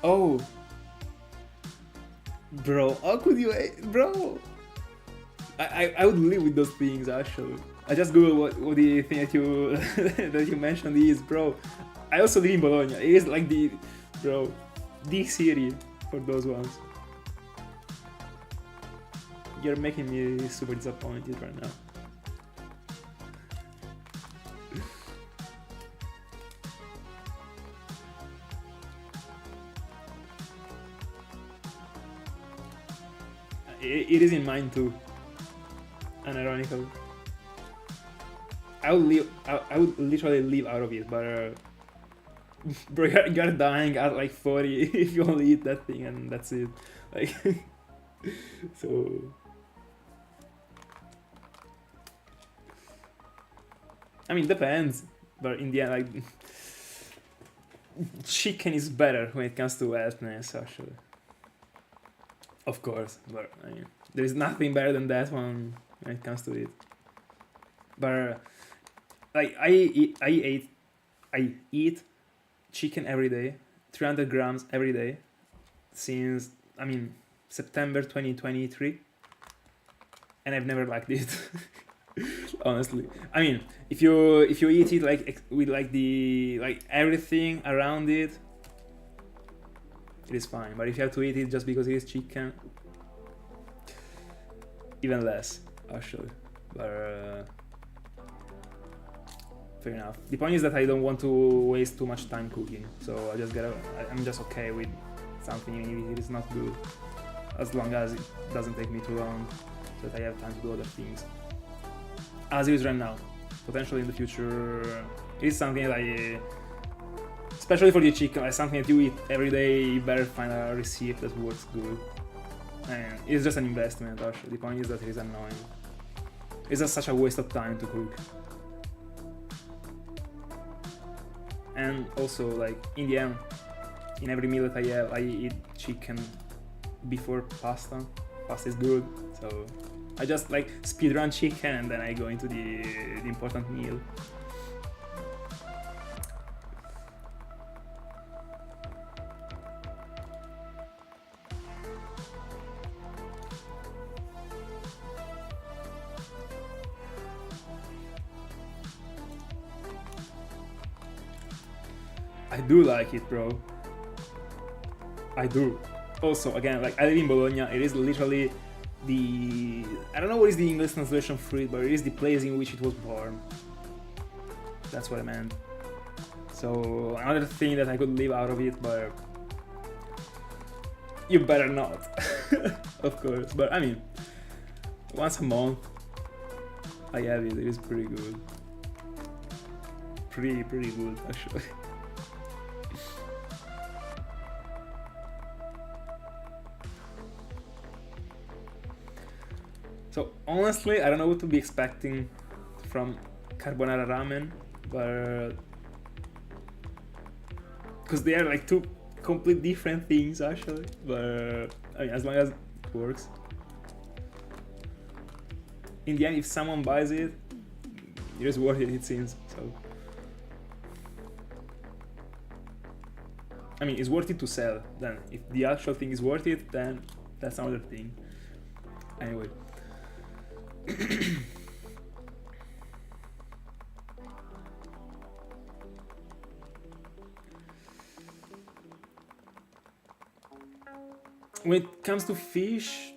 Oh, bro, how could you, bro? I would live with those things actually. I just googled what the thing that you that you mentioned is, bro. I also live in Bologna. It is like the city for those ones. You're making me super disappointed right now. It is in mine too. Unironically. I would literally live out of it, but bro, you're dying at like 40 if you only eat that thing and that's it. Like, so. I mean, depends, but in the end, like, chicken is better when it comes to healthness, actually. Of course, but I mean, there is nothing better than that one when it comes to it. But like I eat chicken every day, 300 grams every day, since I mean September 2023, and I've never liked it. Honestly, I mean, if you eat it like with like everything around it, it is fine. But if you have to eat it just because it is chicken, even less actually. But fair enough. The point is that I don't want to waste too much time cooking, so I'm just okay with something even if it is not good, as long as it doesn't take me too long, so that I have time to do other things. As it is right now. Potentially in the future, it is something that especially for the chicken, like something that you eat every day, you better find a recipe that works good. And it's just an investment actually. The point is that it is annoying. It's just such a waste of time to cook. And also, like, in the end, in every meal that I have, I eat chicken before pasta. Pasta is good, so I just like speedrun chicken and then I go into the important meal. I do like it, bro. I do. Also, again, like I live in Bologna, it is literally I don't know what is the English translation for it, but it is the place in which it was born. That's what I meant. So another thing that I could leave out of it, but you better not. Of course. But I mean, once a month I have it. It is pretty good. Pretty good actually. So honestly, I don't know what to be expecting from carbonara ramen, but because they are like two complete different things actually. But I mean, as long as it works. In the end, if someone buys it, it is worth it seems. So I mean, it's worth it to sell. Then if the actual thing is worth it, then that's another thing. Anyway. When it comes to fish,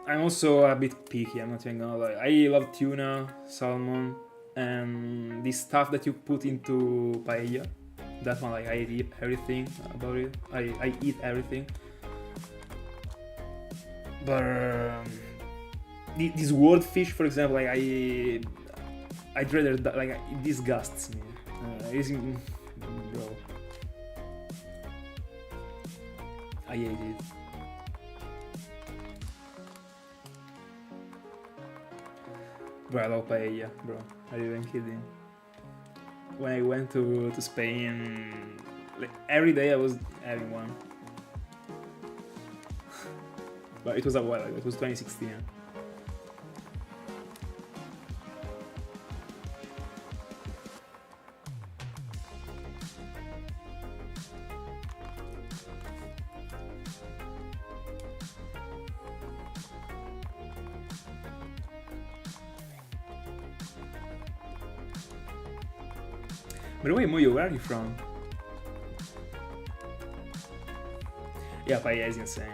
I'm also a bit picky, I'm not even gonna lie. I love tuna, salmon, and the stuff that you put into paella. That one, like, I eat everything about it. I eat everything. But this swordfish, for example, like I'd rather like it disgusts me. Bro, I hate it. Bro, I love paella, bro. Are you even kidding? When I went to Spain, like every day I was having one. But it was a while ago. It was 2016. By the way, Moyo, where are you from? Yeah, paella is insane.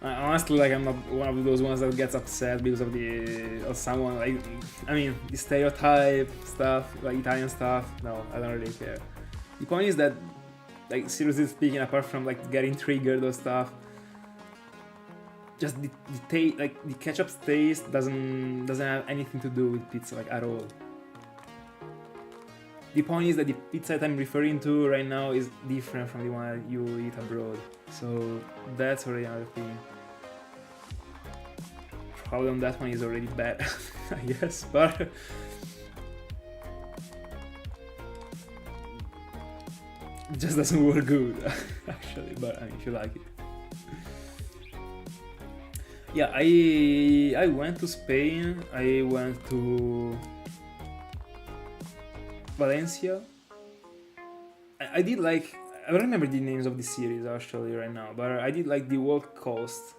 Honestly, like I'm not one of those ones that gets upset because of someone, like, I mean, the stereotype stuff, like Italian stuff. No, I don't really care. The point is that, like, seriously speaking, apart from like getting triggered or stuff, just the taste, like the ketchup's taste doesn't have anything to do with pizza, like, at all. The point is that the pizza that I'm referring to right now is different from the one you eat abroad, so that's already another thing. Probably on that one is already bad, I guess, but it just doesn't work good, actually. But I mean, if you like it. Yeah, I went to Spain. I went to Valencia. I did like, I don't remember the names of the series actually right now, but I did like the whole coast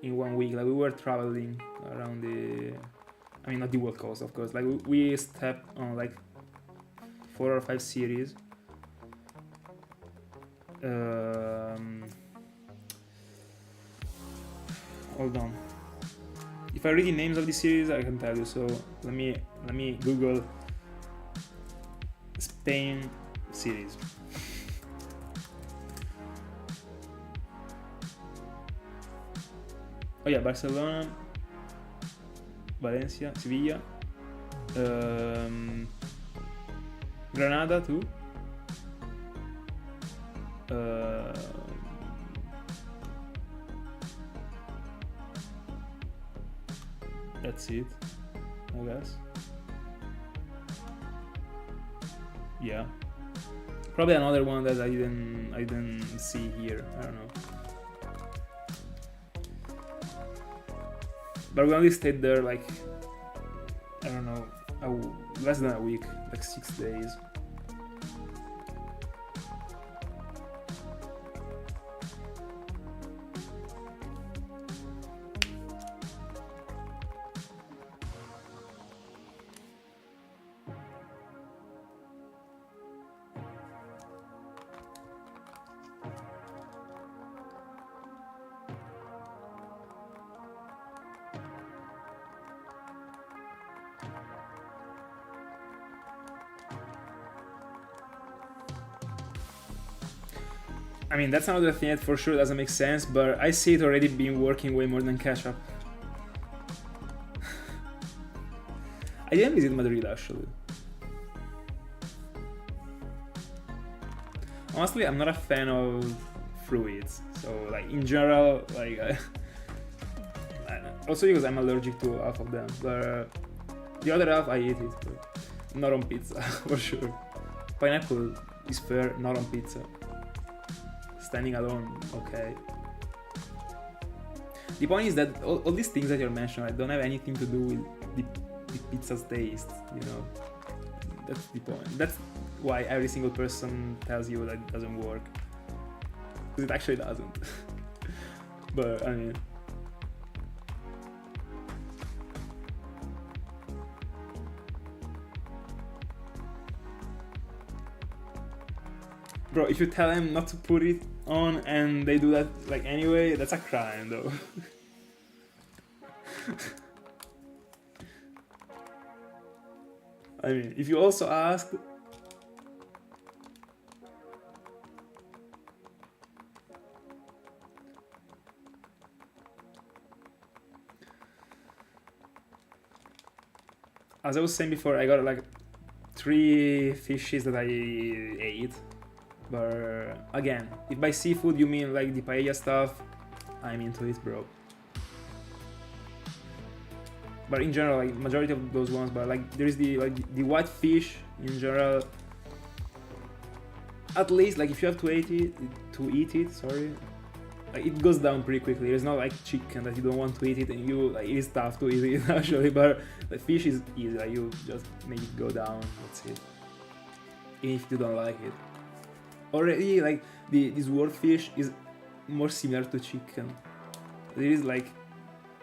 in 1 week. Like we were traveling around the, I mean not the whole coast of course. Like we stepped on like 4 or 5 series. Hold on. If I read the names of the series, I can tell you. So let me Google Spain series. Oh yeah, Barcelona, Valencia, Sevilla, Granada too. That's it, I guess. Yeah, probably another one that I didn't see here. I don't know. But we only stayed there like, I don't know, less than a week, like 6 days. I mean, that's another thing that for sure doesn't make sense, but I see it already been working way more than ketchup. I didn't visit Madrid actually. Honestly, I'm not a fan of fruits, so like in general, like also because I'm allergic to half of them, but the other half I eat it, but not on pizza for sure. Pineapple is fair, not on pizza. Standing alone, okay. The point is that all these things that you're mentioning don't have anything to do with the pizza's taste, you know. That's the point. That's why every single person tells you that it doesn't work, because it actually doesn't. But I mean, bro, if you tell them not to put it on and they do that like anyway, that's a crime though. I mean, if you also asked, as I was saying before, I got like 3 fishes that I ate. But again, if by seafood you mean like the paella stuff, I'm into it, bro. But in general, like majority of those ones, but like there is the white fish in general. At least like if you have to eat it, sorry, like it goes down pretty quickly. It's not like chicken that you don't want to eat it and you like it is tough to eat it actually. But the fish is easy, like you just make it go down. That's it. Even if you don't like it. Already, like this swordfish is more similar to chicken. It is like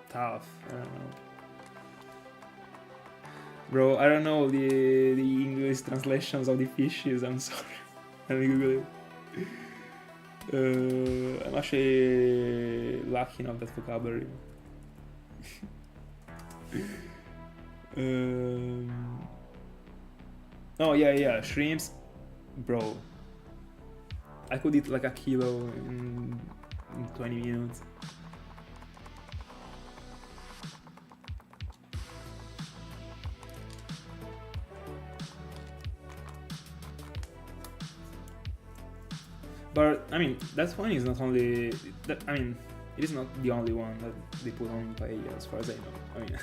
tough. I don't know, bro. I don't know the English translations of the fishes. I'm sorry. Let me Google it. I'm actually lacking of that vocabulary. Oh yeah, shrimps, bro. I could eat like a kilo in 20 minutes. But I mean, that one is not only that. I mean, it is not the only one that they put on paella, as far as I know. I mean,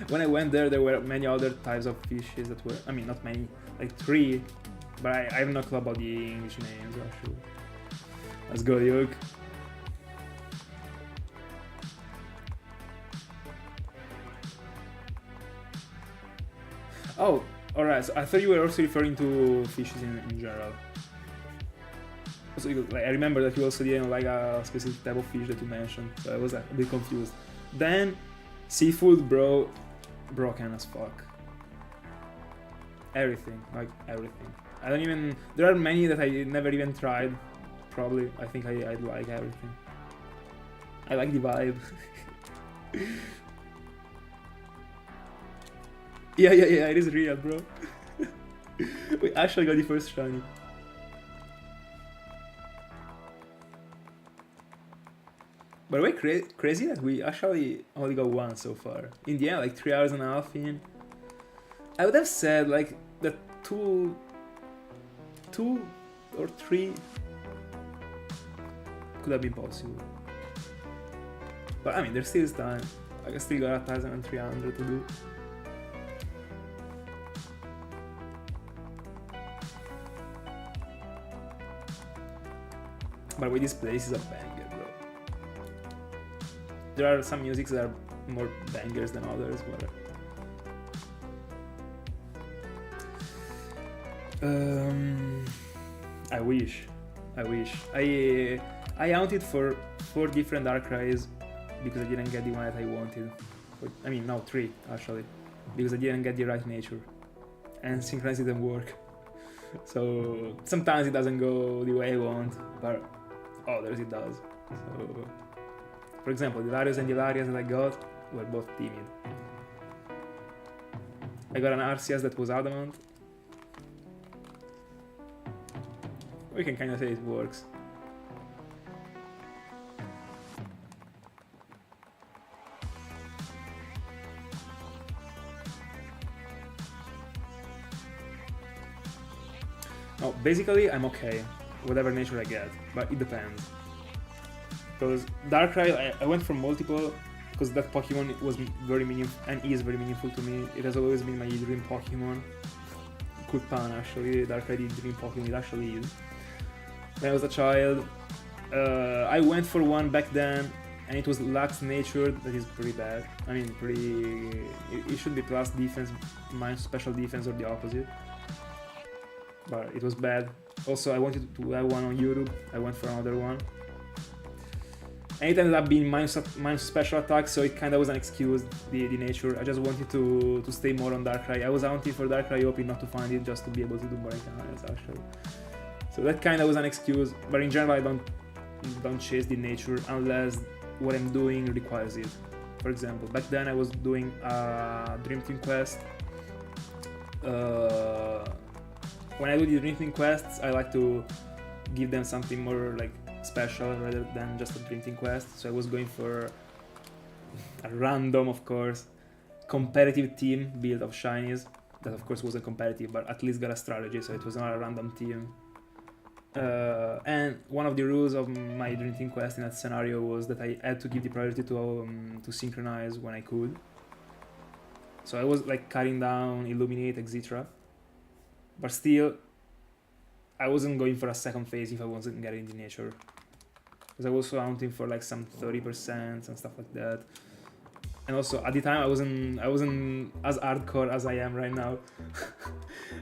when I went there were many other types of fishes that were. I mean, not many, like 3. But I have no clue about the English names actually. Let's go, Yuk. Oh, Alright, so I thought you were also referring to fishes in general. So like, I remember that you also didn't like a specific type of fish that you mentioned, so I was a bit confused. Then, seafood, broken as fuck. Everything, like everything. I don't even. There are many that I never even tried. Probably, I think I'd like everything. I like the vibe. Yeah, it is real, bro. We actually got the first shiny. By the way, crazy that we actually only got one so far. In the end, like 3 hours and a half in. I would have said like that two or three could have been possible. But I mean, there still is time. I still got 1,300 to do. By the way, this place is a banger, bro. There are some musics that are more bangers than others, but I wish. I hunted for 4 different Darkrai's because I didn't get the one that I wanted. I mean, no, 3 actually, because I didn't get the right nature, and synchronize didn't work. So sometimes it doesn't go the way I want, but others it does. So, for example, the Larios and the Larias that I got were both timid. I got an Arceus that was adamant. We can kind of say it works. No, basically I'm okay, whatever nature I get, but it depends. Because Darkrai, I went for multiple, because that Pokemon was very meaningful and is very meaningful to me. It has always been my dream Pokemon. Good pun actually, Darkrai the dream Pokemon, it actually is. When I was a child, I went for one back then, and it was Lux Natured, that is pretty bad. I mean, it should be plus defense, minus special defense, or the opposite. But it was bad. Also, I wanted to have one on YouTube, I went for another one. And it ended up being minus special attack, so it kinda was an excuse, the nature. I just wanted to stay more on Darkrai. I was hunting for Darkrai, hoping not to find it, just to be able to do more encounters actually. So that kinda was an excuse, but in general I don't chase the nature unless what I'm doing requires it. For example, back then I was doing a Dream Team quest. When I do the Dream Team quests, I like to give them something more like special rather than just a Dream Team quest. So I was going for a random, of course, competitive team build of shinies. That of course wasn't competitive, but at least got a strategy, so it was not a random team. And one of the rules of my Dream Team quest in that scenario was that I had to give the priority to synchronize when I could. So I was like cutting down, illuminate, etc. But still, I wasn't going for a second phase if I wasn't getting the nature. Because I was also hunting for like some 30% and stuff like that. And also at the time I wasn't as hardcore as I am right now.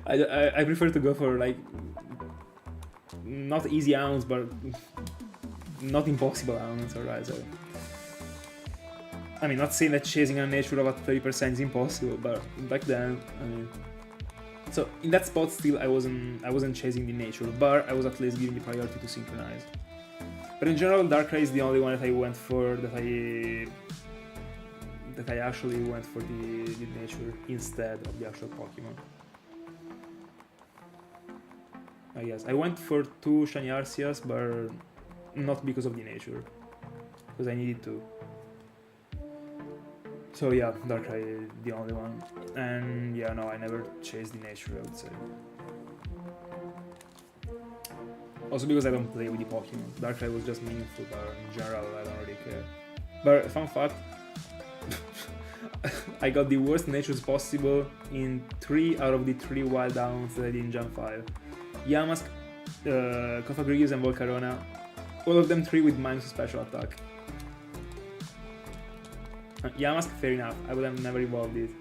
I prefer to go for like not easy hounds, but not impossible hounds, alright. So I mean, not saying that chasing a nature of at 30% is impossible, but back then, I mean. So in that spot, still I wasn't chasing the nature, but I was at least giving the priority to synchronize. But in general, Darkrai is the only one that I went for that I actually went for the nature instead of the actual Pokemon. I guess I went for 2 shiny Arceus, but not because of the nature, because I needed to. So yeah, Darkrai the only one, and yeah, no, I never chased the nature, I would say. Also because I don't play with the Pokemon. Darkrai was just meaningful, but in general I don't really care. But fun fact, I got the worst natures possible in 3 out of the 3 wild hounds that I did in Gen 5. Yamask, Cofagrigus and Volcarona, all of them 3 with minus special attack. Yamask, fair enough, I would have never evolved it.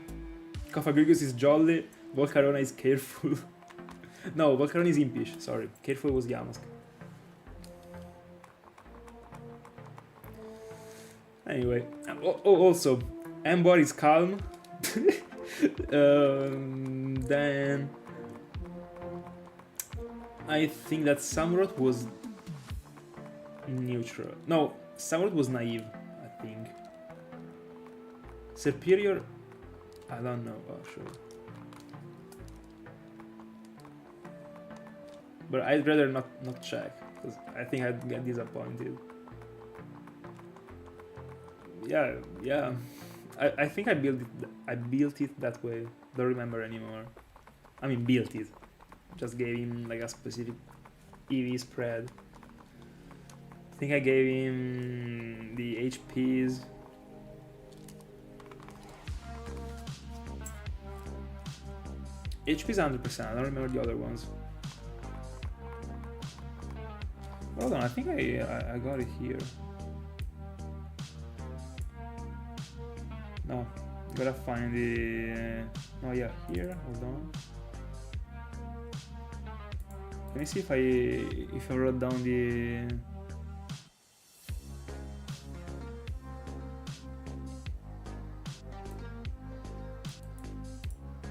Cofagrigus is jolly, Volcarona is Careful. No, Volcarona is Impish, sorry. Careful was Yamask. Anyway, also, Ember is Calm. Then I think that Samurott was neutral. No, Samurott was naive, I think. Superior, I don't know, sure. But I'd rather not check, because I think I'd get disappointed. Yeah. I think I built it that way. Don't remember anymore. I mean, built it. Just gave him like a specific EV spread. I think I gave him the HPs. HP's 100%. I don't remember the other ones. Hold on, I think I got it here. No, gotta find the. Oh yeah, here. Hold on. Let me see if I wrote down the.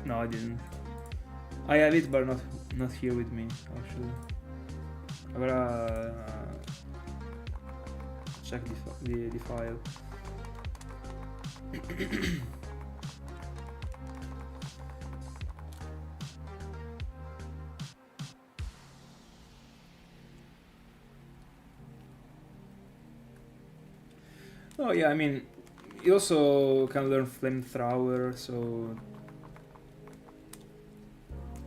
No, I didn't. I have it, but not here with me. Actually, I gotta check the file. Oh yeah, I mean, you also can learn Flamethrower, so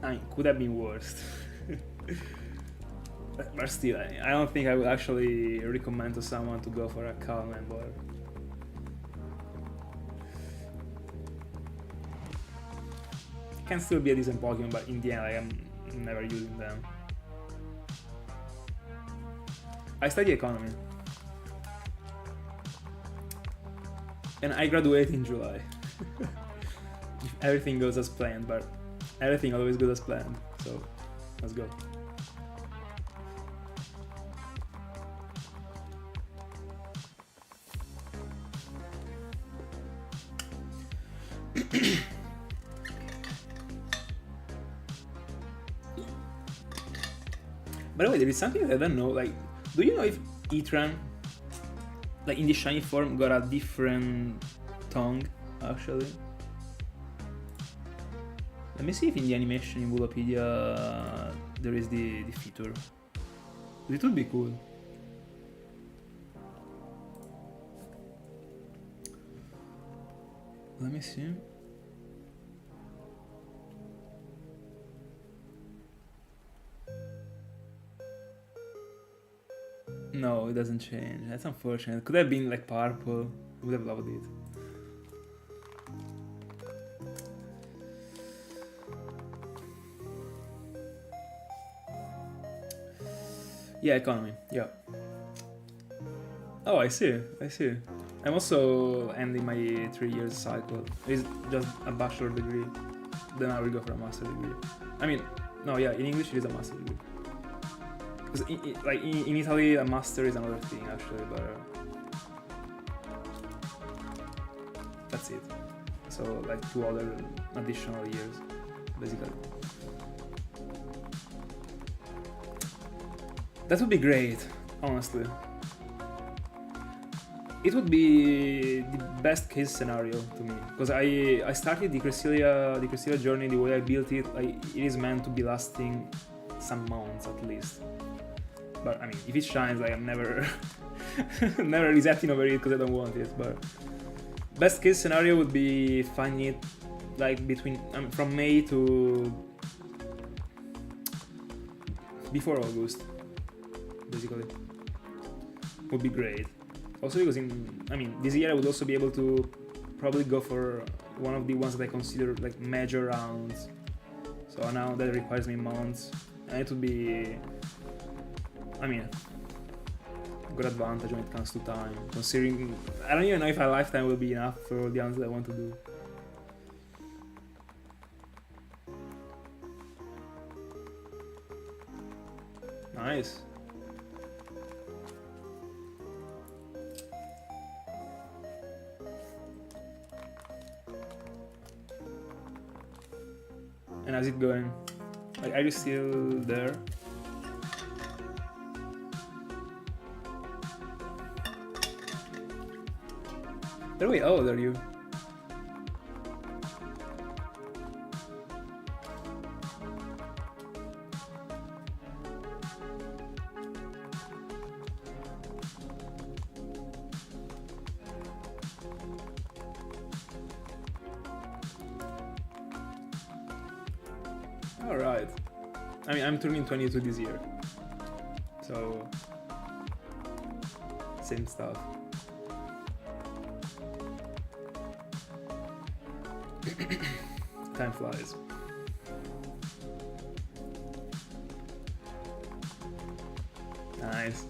I mean, could have been worse. But still, I don't think I would actually recommend to someone to go for a Calm Ember. Can still be a decent Pokemon, but in the end I am never using them. I study economy. And I graduate in July. If everything goes as planned, but everything always goes as planned, so let's go. By the way, there is something that I don't know, like, do you know if Etran, like in the shiny form, got a different tongue, actually? Let me see if in the animation in Wikipedia there is the feature. It would be cool. Let me see. No, it doesn't change. That's unfortunate. It could have been like purple. I would have loved it. Yeah, economy. Yeah. Oh, I see. I'm also ending my 3 years cycle. It's just a bachelor degree. Then I will go for a master degree. I mean, no, yeah, in English it is a master degree. Because in Italy, a master is another thing actually, but that's it. So like 2 other additional years, basically. That would be great, honestly. It would be the best case scenario to me, because I started the Cresselia journey the way I built it. It is meant to be lasting some months at least. But I mean, if it shines, I'm never never resetting over it because I don't want it. But best case scenario would be finding it like between from May to before August, basically. Would be great. Also because this year I would also be able to probably go for one of the ones that I consider like major rounds. So now that requires me months, and it would be, good advantage when it comes to time. Considering I don't even know if a lifetime will be enough for all the ones that I want to do. Nice. And how's it going? Like, are you still there? Wait, how old are you? Alright. I mean, I'm turning 22 this year. So, same stuff. Time flies. Nice.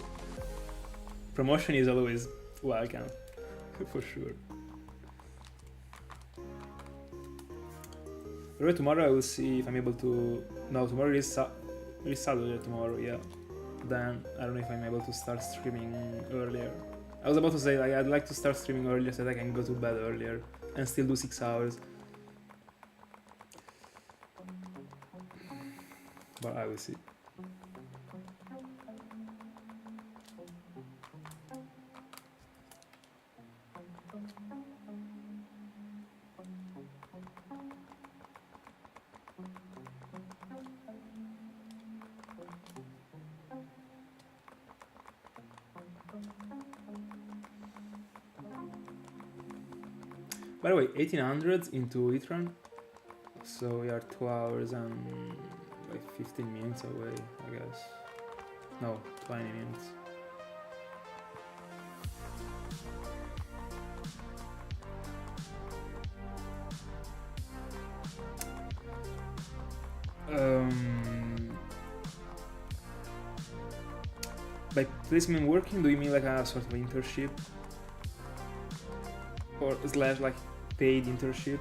Promotion is always welcome, for sure. But tomorrow I will see if I'm able to... No, tomorrow is Saturday tomorrow, yeah. Then I don't know if I'm able to start streaming earlier. I was about to say, like, I'd like to start streaming earlier so that I can go to bed earlier and still do 6 hours. But I will see. By the way, 1800 into Itran, so we are 2 hours and like 15 minutes away, I guess. No, 20 minutes. By placement working, do you mean like a sort of internship? Or slash like paid internship?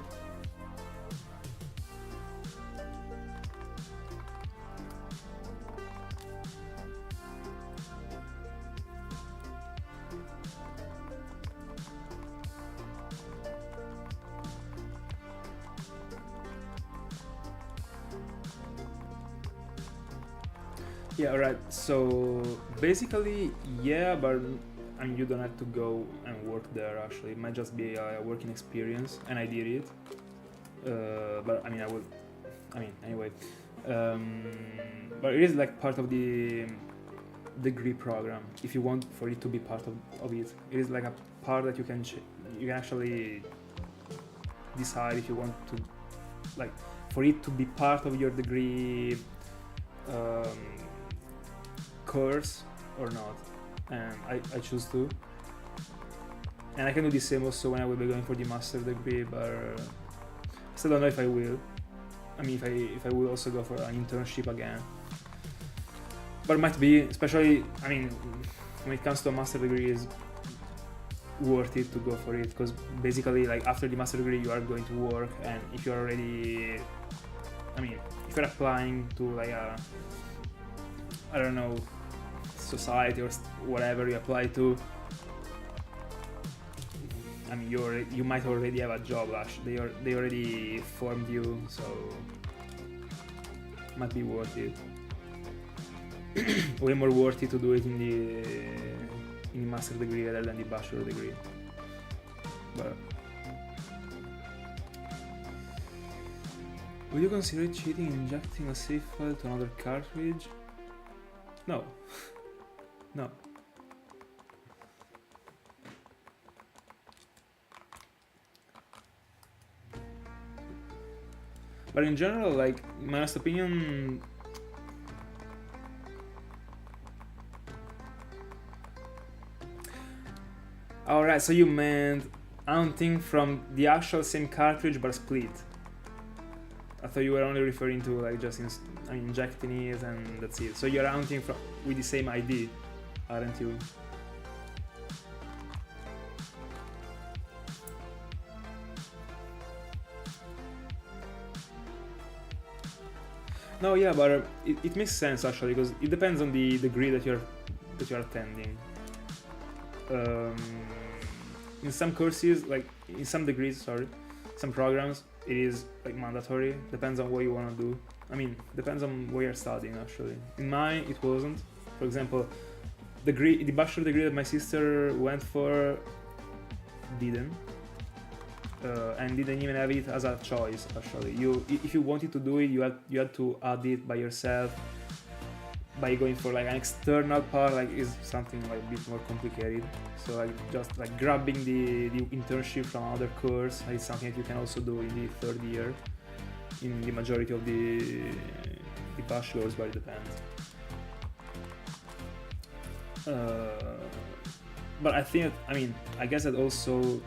Yeah, alright, so basically, yeah, but I mean, you don't have to go and work there actually. It might just be a working experience, and I did it. But I mean, anyway. But it is like part of the degree program. If you want for it to be part of it, it is like a part that you can actually decide if you want to, like, for it to be part of your degree course or not. And I choose to, and I can do the same also when I will be going for the master degree, but I still don't know if I will. I mean, if I will also go for an internship again, but it might be, especially, I mean, when it comes to a master degree, is worth it to go for it, because basically, like, after the master degree you are going to work, and if you're already, I mean, if you're applying to like a, I don't know, society or whatever you apply to, I mean, you might already have a job. Actually, they already formed you, so it might be worth it. Way more worth it to do it in the master degree rather than the bachelor degree. But would you consider cheating injecting a save file to another cartridge? No. No. But in general, like, my honest opinion, alright, so you meant mounting from the actual same cartridge but split. I thought you were only referring to like just injecting it and that's it. So you're mounting from with the same ID, aren't you? No, yeah, but it makes sense actually, because it depends on the degree that you're attending. In some courses, like in some degrees, sorry, some programs, it is like mandatory. Depends on what you want to do. I mean, depends on what you're studying actually. In mine, it wasn't. For example, the bachelor degree that my sister went for didn't. And didn't even have it as a choice actually. If you wanted to do it, you had to add it by yourself. By going for like an external part, like is something like a bit more complicated. So like just like grabbing the internship from another course is something that you can also do in the third year. In the majority of the bachelors, but it depends. But I guess that also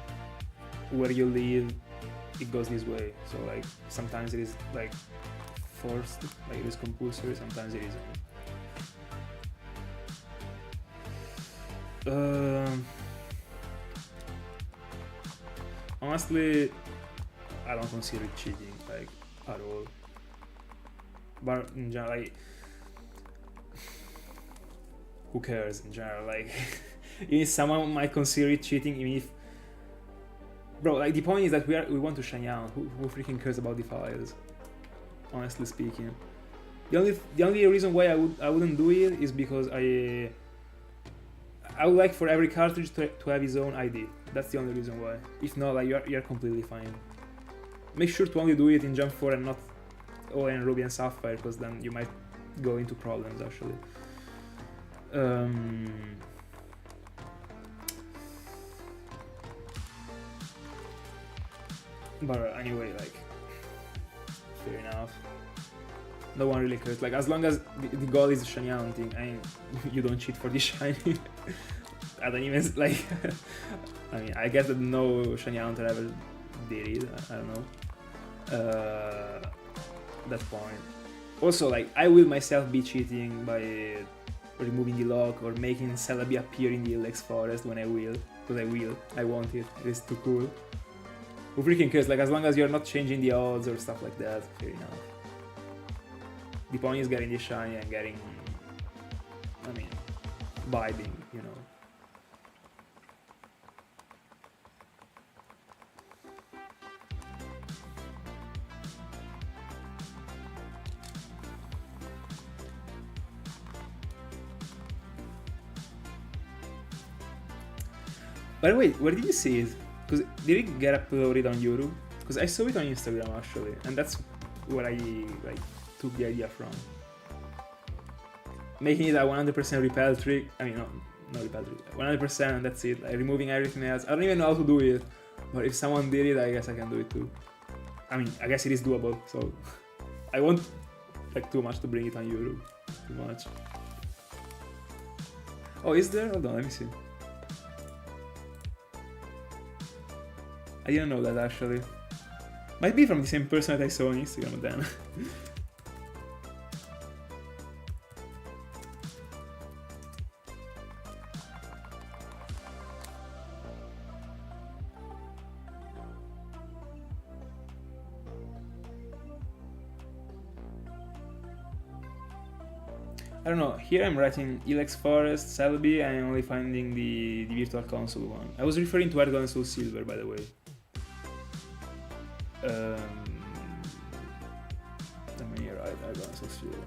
where you live, it goes this way. So like sometimes it is like forced, like it is compulsory, sometimes it isn't. Honestly, I don't consider it cheating, like at all. But in general, like, who cares in general? Like, even if someone might consider it cheating, even if, bro, like the point is that we want to shine out. Who freaking cares about the files? Honestly speaking, the only reason why I wouldn't do it is because I would like for every cartridge to have its own ID. That's the only reason why. If not, like you're completely fine. Make sure to only do it in Jump 4 and not in Ruby and Sapphire, because then you might go into problems actually. But anyway, like, fair enough. No one really cares. Like, as long as the goal is shiny hunting, you don't cheat for the shiny. I don't even, like, I mean, I guess that no shiny hunter ever did it. I don't know. That point. Also, like, I will myself be cheating by removing the lock or making Celebi appear in the Ilex forest when I will. Because I want it. It's too cool. Who freaking cares? Like, as long as you're not changing the odds or stuff like that, fair enough. The point is getting the shiny and getting, vibing, you know. By the way, where did you see it? Because did it get uploaded on YouTube? Because I saw it on Instagram actually, and that's where I took the idea from. Making it a 100% repel trick. I mean, not repel trick. 100%, and that's it. Like removing everything else. I don't even know how to do it, but if someone did it, I guess I can do it too. I mean, I guess it is doable. So I won't like too much to bring it on YouTube. Too much. Oh, is there? Hold on, let me see. I didn't know that actually. Might be from the same person that I saw on Instagram then. I don't know, here I'm writing Ilex Forest, Celebi, and I'm only finding the Virtual Console one. I was referring to Argon and Soul Silver, by the way. Let me write Argon and Soul Silver.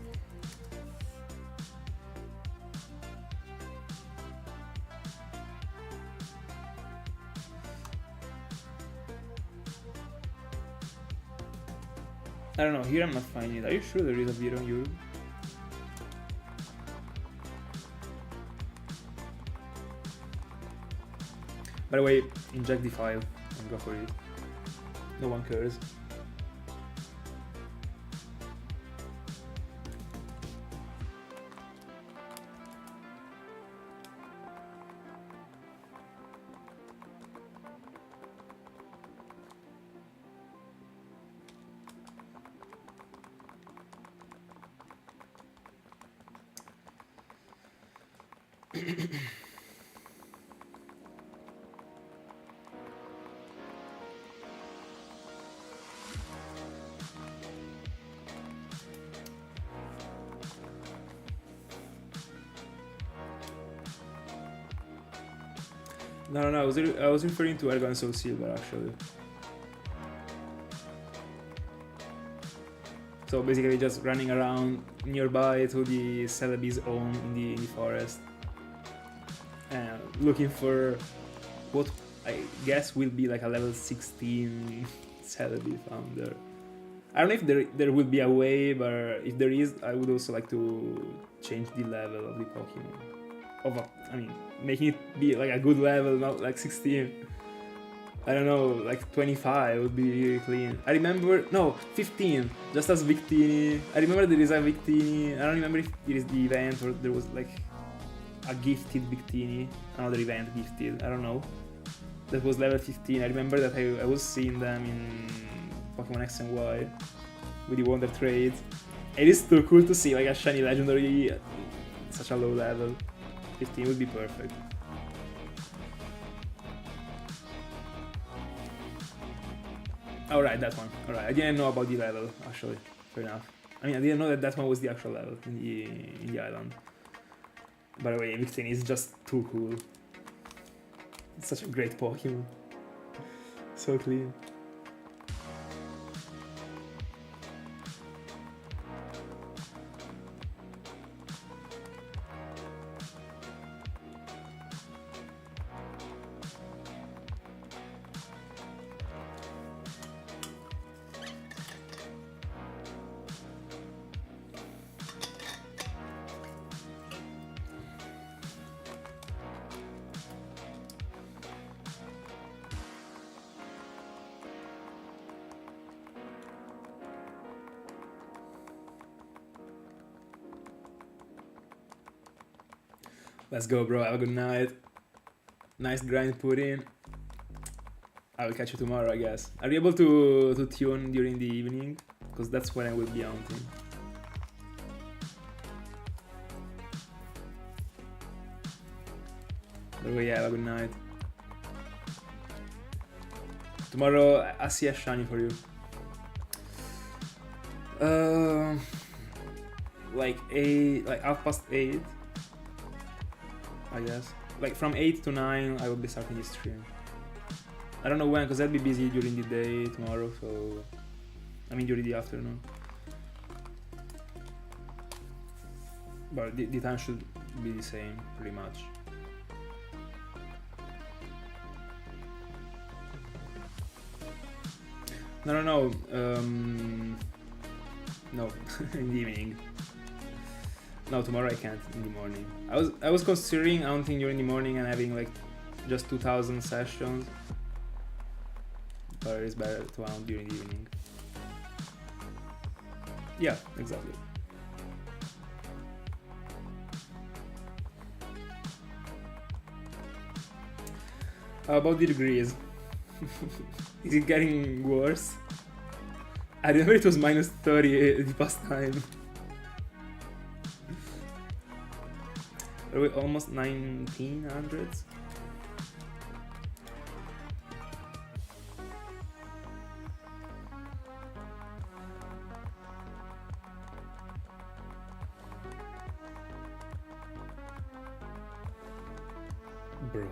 I don't know, here I'm not finding it. Are you sure there is a video on YouTube? By the way, inject the file and go for it. No one cares. No, I was referring to Argon Soul Silver actually. So basically just running around nearby to the Celebi's home in the forest. And looking for what I guess will be like a level 16 Celebi found there. I don't know if there will be a way, but if there is, I would also like to change the level of the Pokemon. I mean, making it be like a good level, not like 16. I don't know, like 25 would be clean. I remember, no, 15, just as Victini. I remember there is a Victini. I don't remember if it is the event or there was like a gifted Victini, another event gifted, I don't know. That was level 15. I remember that I was seeing them in Pokemon X and Y with the Wonder Trades. It is too cool to see like a shiny legendary at such a low level. 15 would be perfect. Alright, that one. Alright, I didn't know about the level actually. Fair enough. I mean, I didn't know that that one was the actual level in the island. By the way, Victini is just too cool. It's such a great Pokemon. So clean. Let's go, bro. Have a good night. Nice grind put in. I will catch you tomorrow, I guess. Are you able to tune during the evening? Because that's when I will be hunting. But yeah, have a good night. Tomorrow, I'll see a shiny for you. Like 8:30. I guess. Like from 8 to 9 I will be starting this stream. I don't know when, because I'll be busy during the day tomorrow, so... I mean during the afternoon. But the time should be the same, pretty much. No, no, in the evening. No, tomorrow I can't in the morning. I was considering hunting during the morning and having like just 2000 sessions. But it's better to hunt during the evening. Yeah, exactly. How about the degrees? Is it getting worse? I remember it was minus 30 the past time. Are we almost 1900s? Bro.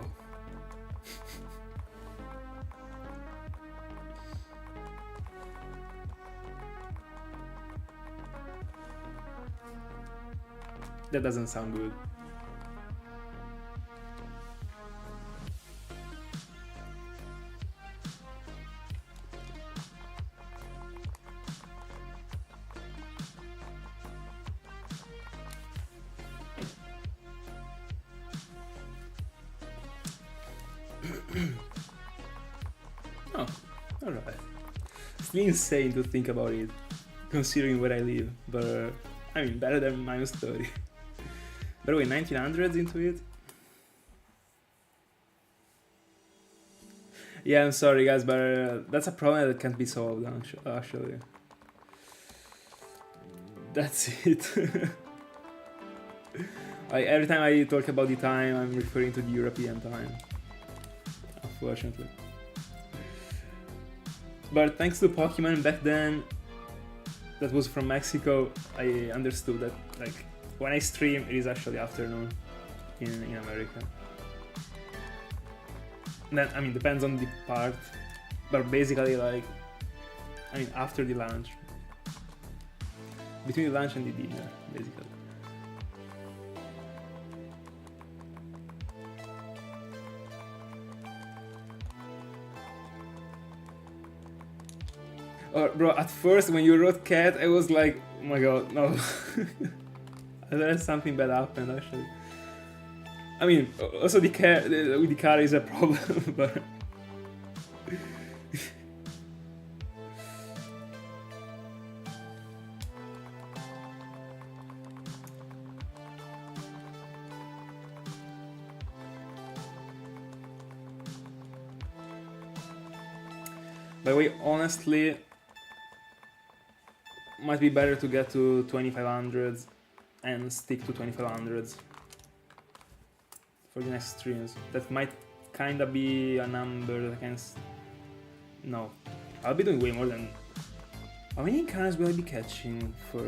That doesn't sound good. Oh, alright. It's insane to think about it, considering where I live, but I mean, better than minus 30. By the way, 1900s into it? Yeah, I'm sorry guys, but that's a problem that can't be solved, actually. That's it. Every time I talk about the time, I'm referring to the European time. Unfortunately. But thanks to Pokemon back then, that was from Mexico, I understood that like when I stream, it is actually afternoon in America. Then, I mean, depends on the part, but basically, like, I mean, after the lunch. Between the lunch and the dinner, basically. Oh, bro, at first when you wrote cat, I was like, oh my god, no. There's something bad happened, actually. I mean, also the cat with the car is a problem, but... By the way, honestly, might be better to get to 2500s and stick to 2500s for the next streams. That might kinda be a number that I can... No, I'll be doing way more than... How many encounters will I be catching for...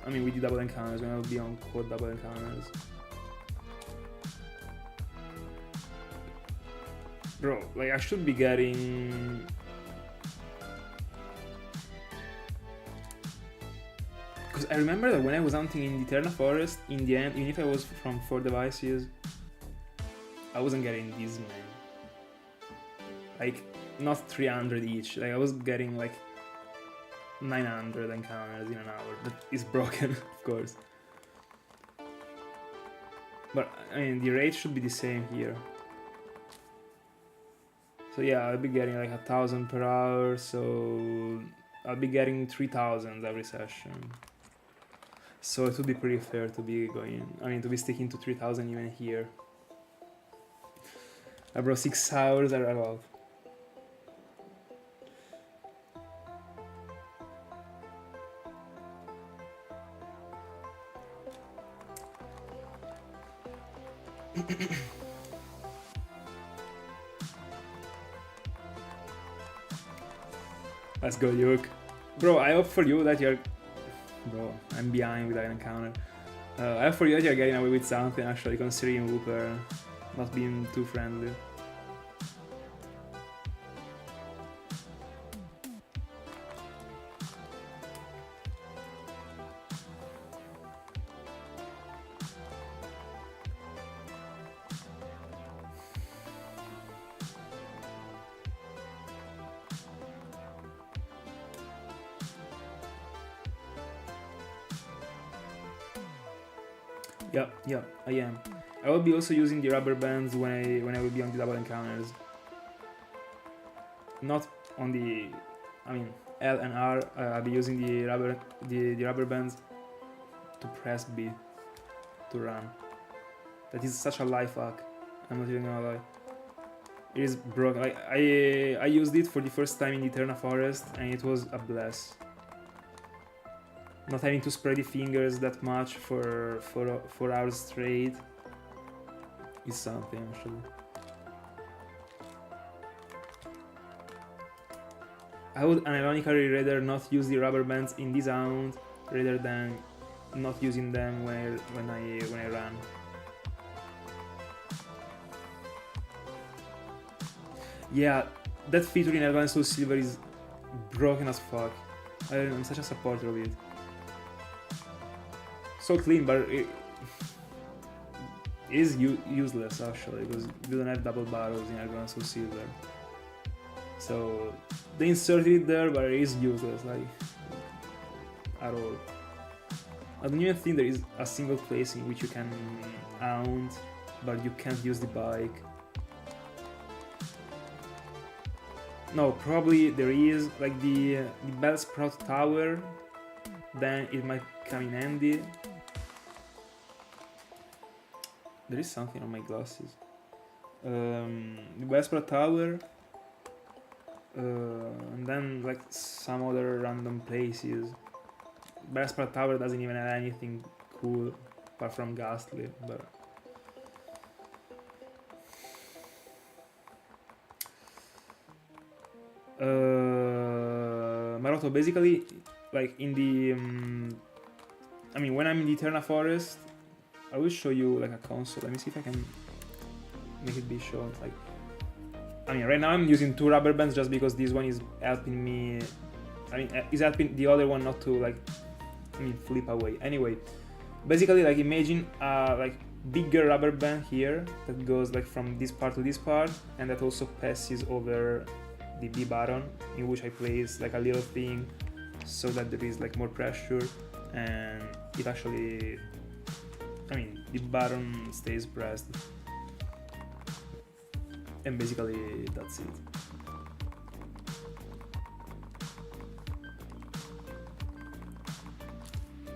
I mean, with the double encounters, when I'll be on quad double encounters. Bro, like I should be getting... Because I remember that when I was hunting in the Eterna Forest, in the end, even if I was from 4 devices, I wasn't getting these many. Like, not 300 each, like I was getting like 900 encounters in an hour. That is broken, of course. But, I mean, the rate should be the same here. So yeah, I'll be getting like 1000 per hour, so I'll be getting 3000 every session. So it would be pretty fair to be going, I mean, to be sticking to 3000 even here. Bro, 6 hours are a lot. Let's go, Yuke. Bro, I hope for you that you're... Bro, I'm behind with that encounter. I hope for you that you're getting away with something, actually, considering Wooper not being too friendly. Yeah, I am. I will be also using the rubber bands when I will be on the double encounters. Not on the, I mean, L and R. I'll be using the rubber bands to press B to run. That is such a life hack. I'm not even gonna lie. It is broken. Like, I used it for the first time in the Eterna Forest, and it was a blast. Not having to spread the fingers that much for 4 hours straight is something, actually. I would unironically rather not use the rubber bands in this round rather than not using them when I run. Yeah, that feature in Advanced Soul Silver is broken as fuck. I'm such a supporter of it. So clean, but it is useless actually, because you don't have double barrels in Advanced Soul Silver. So they inserted it there, but it is useless, like, at all. I don't even think there is a single place in which you can hound, but you can't use the bike. No, probably there is, like the Bellsprout Tower, then it might come in handy. There is something on my glasses. The Bellsprout Tower, and then like some other random places. Bellsprout Tower doesn't even have anything cool apart from Ghastly, but... Maroto, basically, like in the... I mean, when I'm in the Eterna Forest, I will show you like a console. Let me see if I can make it be shown. Like, I mean, right now I'm using 2 rubber bands just because this one is helping me. I mean, is helping the other one not to flip away. Anyway, basically, like imagine like bigger rubber band here that goes like from this part to this part, and that also passes over the B button, in which I place like a little thing so that there is like more pressure, and it actually, the button stays pressed. And basically that's it.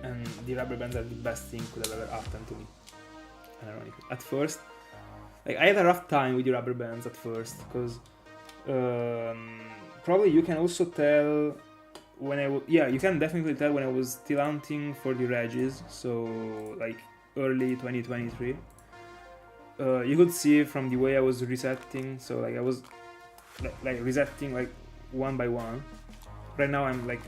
And the rubber bands are the best thing could have ever happened to me. Ironically. At first, like I had a rough time with the rubber bands at first, because probably you can also tell when you can definitely tell when I was still hunting for the Regis, so like early 2023. You could see from the way I was resetting, so like I was like resetting like one by one. Right now I'm like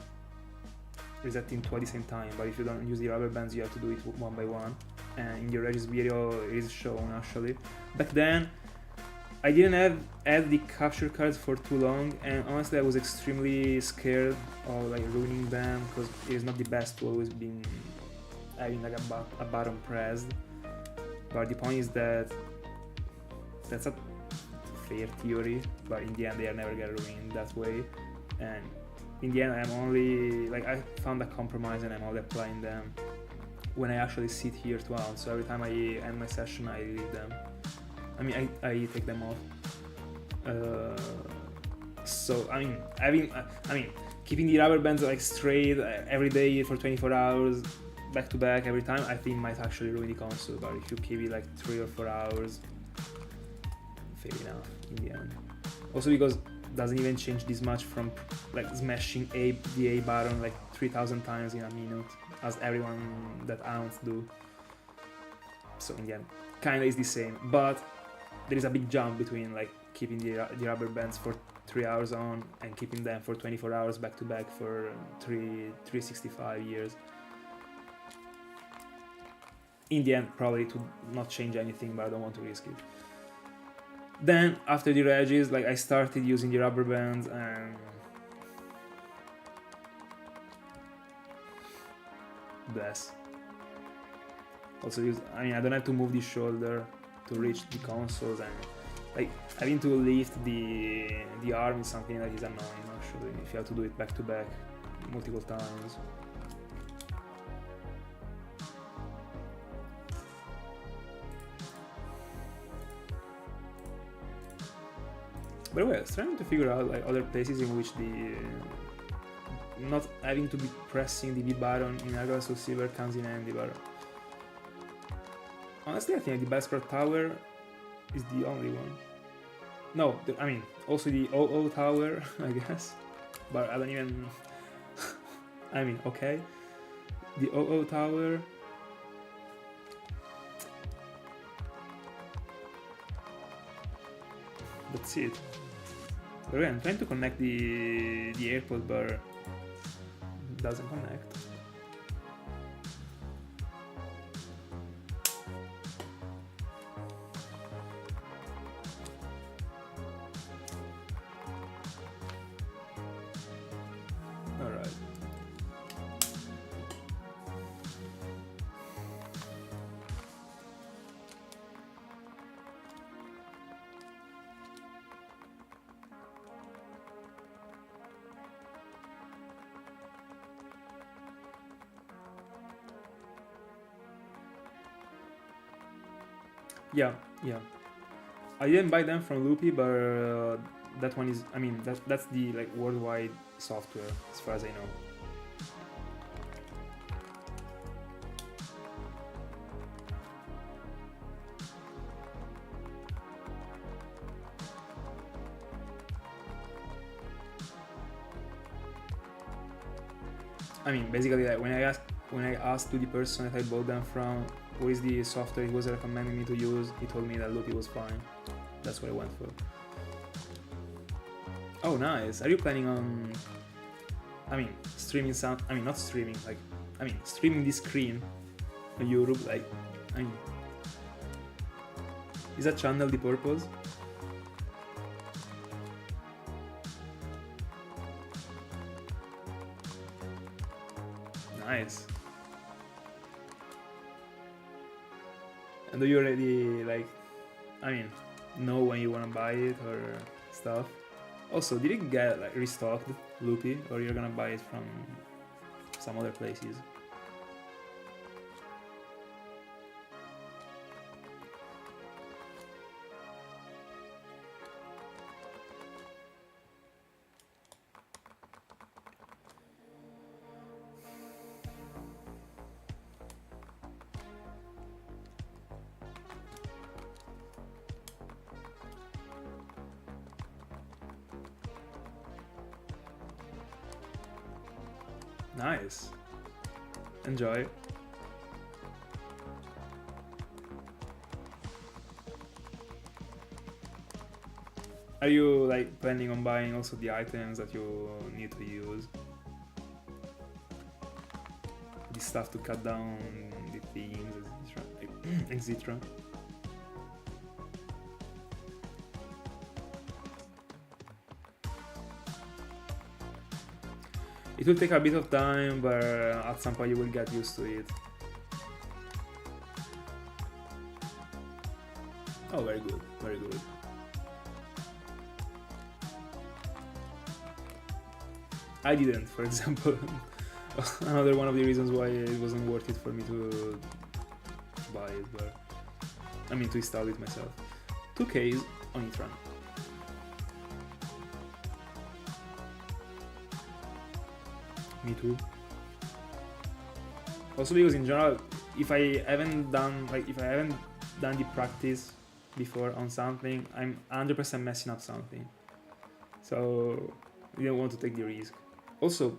resetting 2 at the same time, but if you don't use the rubber bands you have to do it one by one, and in the Regis video it is shown actually. Back then I didn't have the capture cards for too long, and honestly I was extremely scared of like ruining them, because it is not the best to always be having like a button pressed. But the point is that that's a fair theory, but in the end they are never gonna ruin that way. And in the end I'm only like, I found a compromise and I'm only applying them when I actually sit here to hunt. So every time I end my session I leave them. I take them off. So keeping the rubber bands like straight every day for 24 hours back to back every time, I think might actually ruin the console. But if you keep it like 3 or 4 hours, fair enough in the end. Also because it doesn't even change this much from like smashing the A button like 3,000 times in a minute, as everyone that hunts do. So in the end, kinda is the same, but there is a big jump between like keeping the rubber bands for 3 hours on and keeping them for 24 hours back to back for 365 years. In the end, probably it would not change anything, but I don't want to risk it. Then after the Regis, like I started using the rubber bands, and bless. Also, I don't have to move the shoulder to reach the consoles, and like having to lift the arm is something that is annoying actually if you have to do it back to back multiple times. By the way, I was trying to figure out like other places in which the not having to be pressing the B button in Hourglass of Silver comes in handy, but honestly I think the Bellsprout Tower is the only one. No, also the OO Tower, I guess, but I don't even... okay. The OO Tower... That's it. But I'm trying to connect the AirPod, but it doesn't connect. Alright. Yeah. I didn't buy them from Loopy, but that one is, that's the like worldwide software as far as I know. Basically, like, when I asked to the person that I bought them from what is the software he was recommending me to use, he told me that Loopy was fine. That's what I went for. Oh, nice. Are you planning on, streaming sound? Not streaming, like, streaming this screen on YouTube, like, is that channel the purpose? Nice. And do you already like, I mean, know when you wanna buy it or stuff? Also, did it get like restocked, Loopy, or you're gonna buy it from some other places? Nice. Enjoy. Are you like planning on buying also the items that you need to use? The stuff to cut down the things, etc. It will take a bit of time, but at some point you will get used to it. Oh, very good, very good. I didn't, for example. Another one of the reasons why it wasn't worth it for me to buy it, but I mean to install it myself. 2Ks on Itran. Me too. Also because in general, if I haven't done the practice before on something, I'm 100% messing up something. So you don't want to take the risk. Also,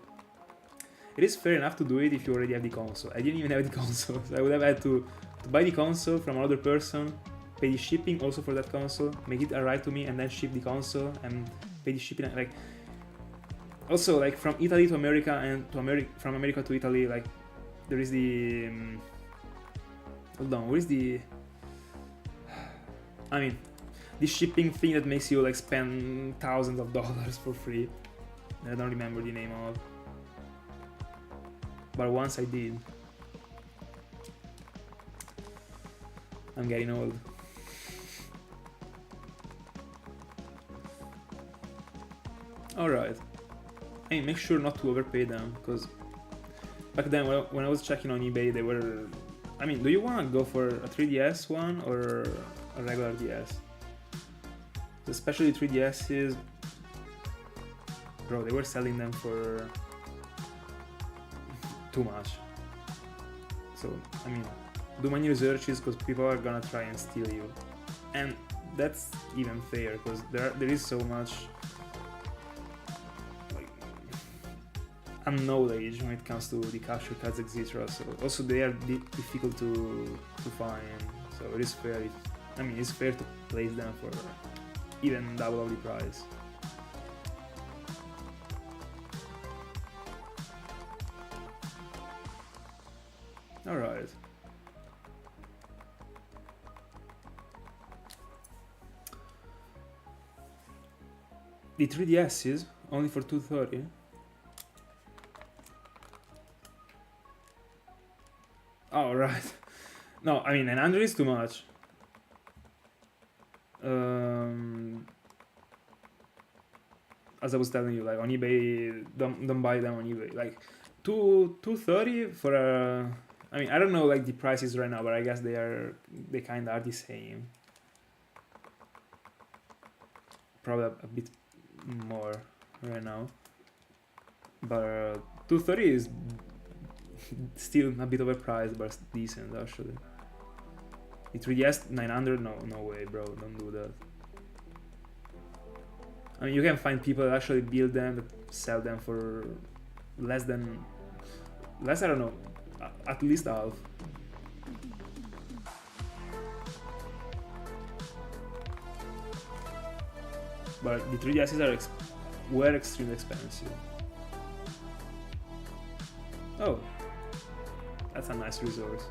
it is fair enough to do it if you already have the console. I didn't even have the console, so I would have had to buy the console from another person, pay the shipping also for that console, make it arrive to me, and then ship the console and pay the shipping. Like, also, like from Italy to America and from America to Italy, like there is the hold on, where is the? I mean, the shipping thing that makes you like spend thousands of dollars for free. I don't remember the name of, but once I did. I'm getting old. Alright. Hey, make sure not to overpay them, because back then when I was checking on eBay, they were... I mean, do you want to go for a 3DS one or a regular DS? Especially 3DSs, bro, they were selling them for too much. So, I mean, do many researches because people are gonna try and steal you. And that's even fair, because there is so much unknowledge when it comes to the capture cards, etc. So also they are difficult to find. So it is fair. It's fair to place them for even double of the price. All right. The 3DS is only for 230. Oh, right. No, I mean, 900 is too much. As I was telling you, like on eBay, don't buy them on eBay. Like 230 for a. I mean, I don't know like the prices right now, but I guess they kind of are the same. Probably a bit more right now, but 230 is still a bit overpriced, but decent actually. The 3DS 900, no way, bro, don't do that. I mean, you can find people that actually build them, that sell them for less, I don't know, at least half. But the 3DSs were extremely expensive. Oh, that's a nice resource.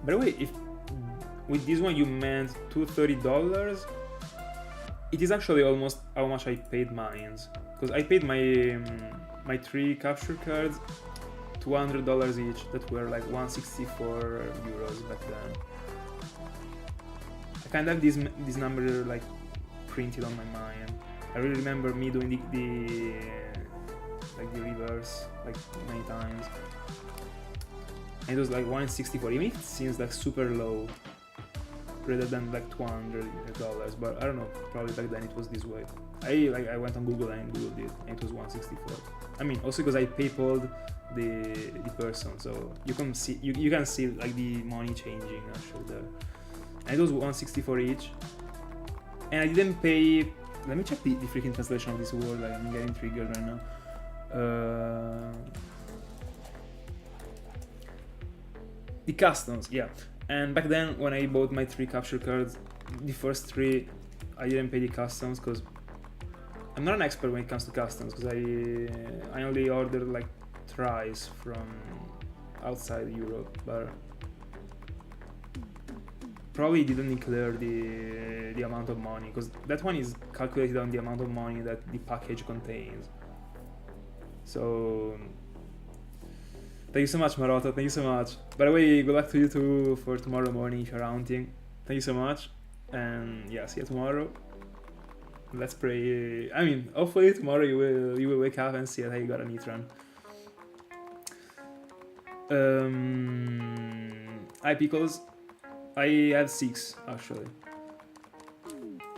By the way, if with this one you meant $230, it is actually almost how much I paid mines. Because I paid my 3 capture cards $200 each, that were like 164 euros back then. I kind of have this number like printed on my mind. I really remember me doing the reverse like many times. And it was like 164. Even if it seems like super low, rather than like $200, but I don't know. Probably back then it was this way. I went on Google and Googled it, and it was 164. I mean, also because I PayPal'd the person, so you can see like the money changing actually there. And it was 164 each, and I didn't pay. Let me check the freaking translation of this word. Like, I'm getting triggered right now. The customs, yeah. And back then, when I bought my 3 capture cards, the first 3, I didn't pay the customs because I'm not an expert when it comes to customs, because I only ordered like tries from outside Europe, but probably didn't declare the amount of money, because that one is calculated on the amount of money that the package contains. So thank you so much, Maroto, thank you so much. By the way, good luck to you too for tomorrow morning if you're hunting. Thank you so much, and yeah, see you tomorrow. Let's pray. I mean, hopefully tomorrow you will wake up and see that you got an e-tron. Hi Pickles, I have 6 actually.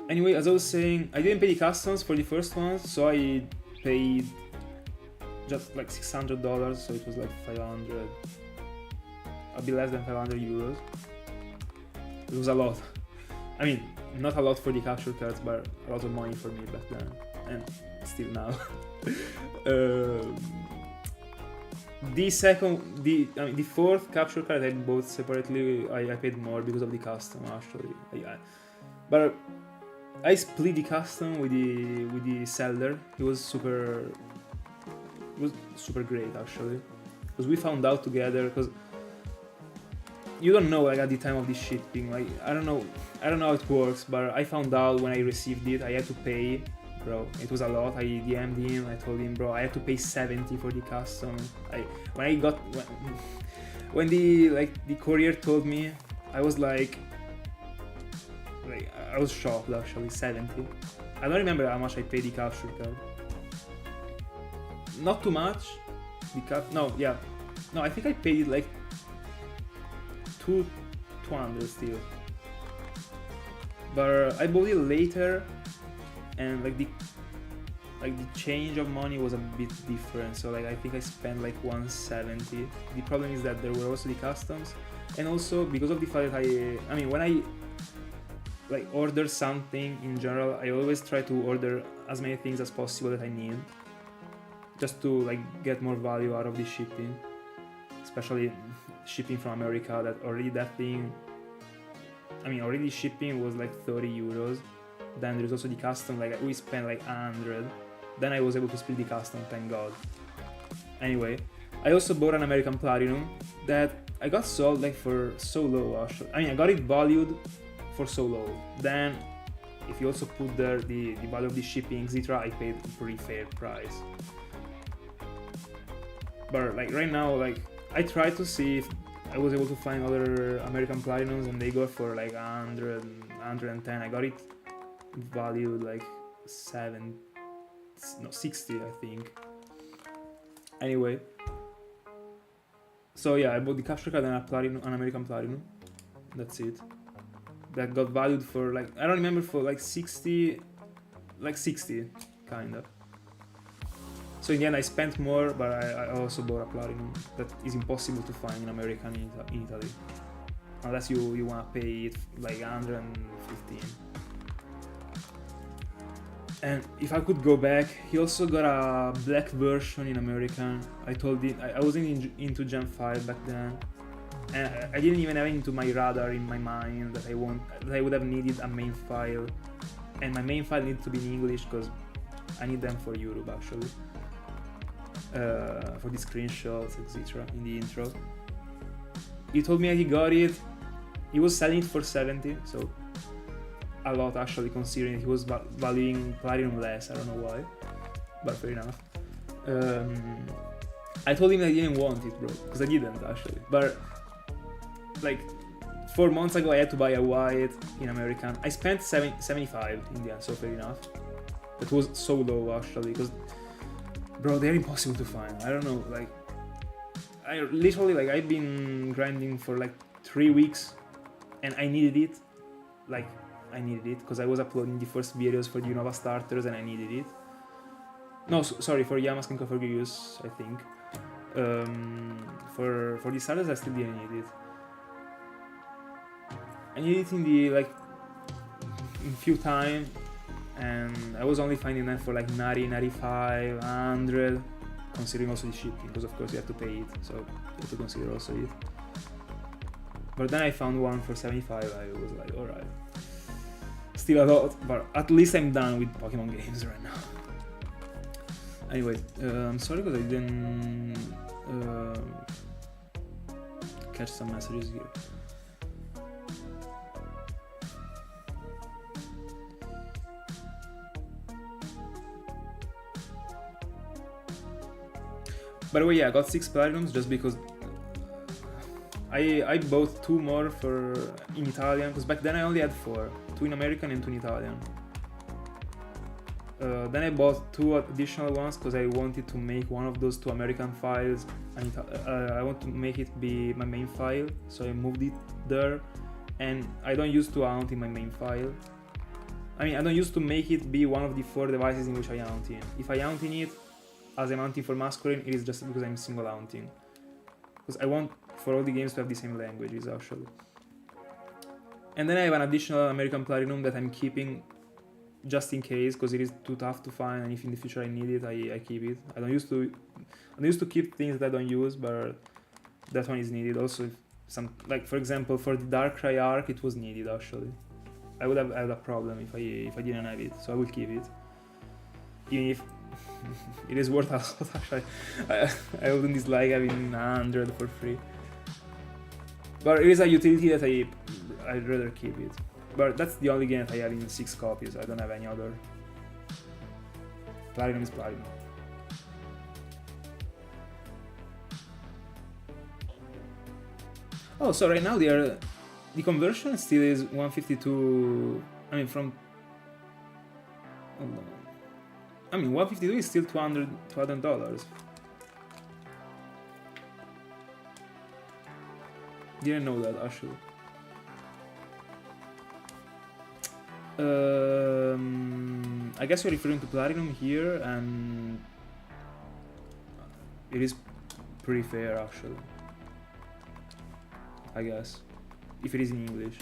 Anyway, as I was saying, I didn't pay the customs for the first ones, so I paid just like $600, so it was like 500, a bit less than 500 euros. It was a lot. I mean, not a lot for the capture cards, but a lot of money for me back then, and still now. The 4th capture card I bought separately, I paid more because of the custom actually. But I split the custom with the seller. It was super great actually, because we found out together. Because you don't know, like, at the time of the shipping, like I don't know how it works, but I found out when I received it I had to pay. Bro, it was a lot. I DM'd him, I told him, bro, I had to pay 70 for the custom. When the courier told me, I was like I was shocked actually. 70. I don't remember how much I paid the capture card. Not too much. No, I think I paid like 200 still. But I bought it later, and like the change of money was a bit different, so like I think I spent like 170. The problem is that there were also the customs, and also because of the fact that I mean when I like order something in general, I always try to order as many things as possible that I need, just to like get more value out of the shipping, especially shipping from America. That already shipping was like 30 euros. Then there's also the custom, like we spent like 100. Then I was able to split the custom, thank God. Anyway, I also bought an American Platinum that I got sold like for so low actually. I mean, I got it valued for so low. Then if you also put there the value of the shipping, etc., I paid a pretty fair price. But like right now, like I tried to see if I was able to find other American Platinums, and they go for like 100, 110. I got it valued like 60, I think. Anyway, so yeah, I bought the capture card and an American Platinum. That's it. That got valued for like, I don't remember, for like 60 kind of. So in the end I spent more, but I also bought a Platinum that is impossible to find in America and in Italy, unless you want to pay it like 115. And if I could go back, he also got a black version in American. I told it, I wasn't into Gen 5 back then, and I didn't even have it into my radar in my mind that I would have needed a main file, and my main file needed to be in English because I need them for YouTube actually, for the screenshots, etc. in the intro. He told me he got it, he was selling it for 70, so a lot actually, considering he was valuing platinum less. I don't know why, but fair enough. I told him I didn't want it, bro, because I didn't actually. But like 4 months ago, I had to buy a white in American. I spent 75 in the end, so fair enough. That was so low actually, because bro, they're impossible to find. I don't know, like I literally, like, I've been grinding for like 3 weeks, and I needed it. Like, I needed it because I was uploading the first videos for the Unova starters, and I needed it. No, sorry, for Yamask and Configurius, I think. For the starters, I still didn't need it. I needed it in the, like, in few time, and I was only finding them for like 90, 95, 100, considering also the shipping, because of course you have to pay it, so you have to consider also it. But then I found one for 75, I was like, alright. Still a lot, but at least I'm done with Pokemon games right now. Anyway, I'm sorry because I didn't catch some messages here. By the way, yeah, I got 6 platinums just because I bought 2 more for in Italian, because back then I only had 4, 2 in American and 2 in Italian. Then I bought 2 additional ones because I wanted to make one of those 2 American files, and I want to make it be my main file, so I moved it there, and I don't use to mount in my main file. I mean, I don't use to make it be one of the 4 devices in which I mount in. If I mount in it as a mounting for masculine, it is just because I'm single mounting. Because I want for all the games to have the same languages actually. And then I have an additional American Platinum that I'm keeping just in case, because it is too tough to find, and if in the future I need it, I keep it. I don't used to keep things that I don't use, but that one is needed. Also, if some, like for example, for the Darkrai arc, it was needed actually. I would have had a problem if I didn't have it, so I will keep it. Even if it is worth a lot actually. I wouldn't dislike having 100 for free. But it is a utility that I'd rather keep it. But that's the only game that I have in 6 copies, I don't have any other. Platinum is Platinum. Oh, so right now the conversion still is 152, I mean from... I mean 152 is still $200. Didn't know that actually. I guess you're referring to Platinum here, and it is pretty fair actually. I guess, if it is in English.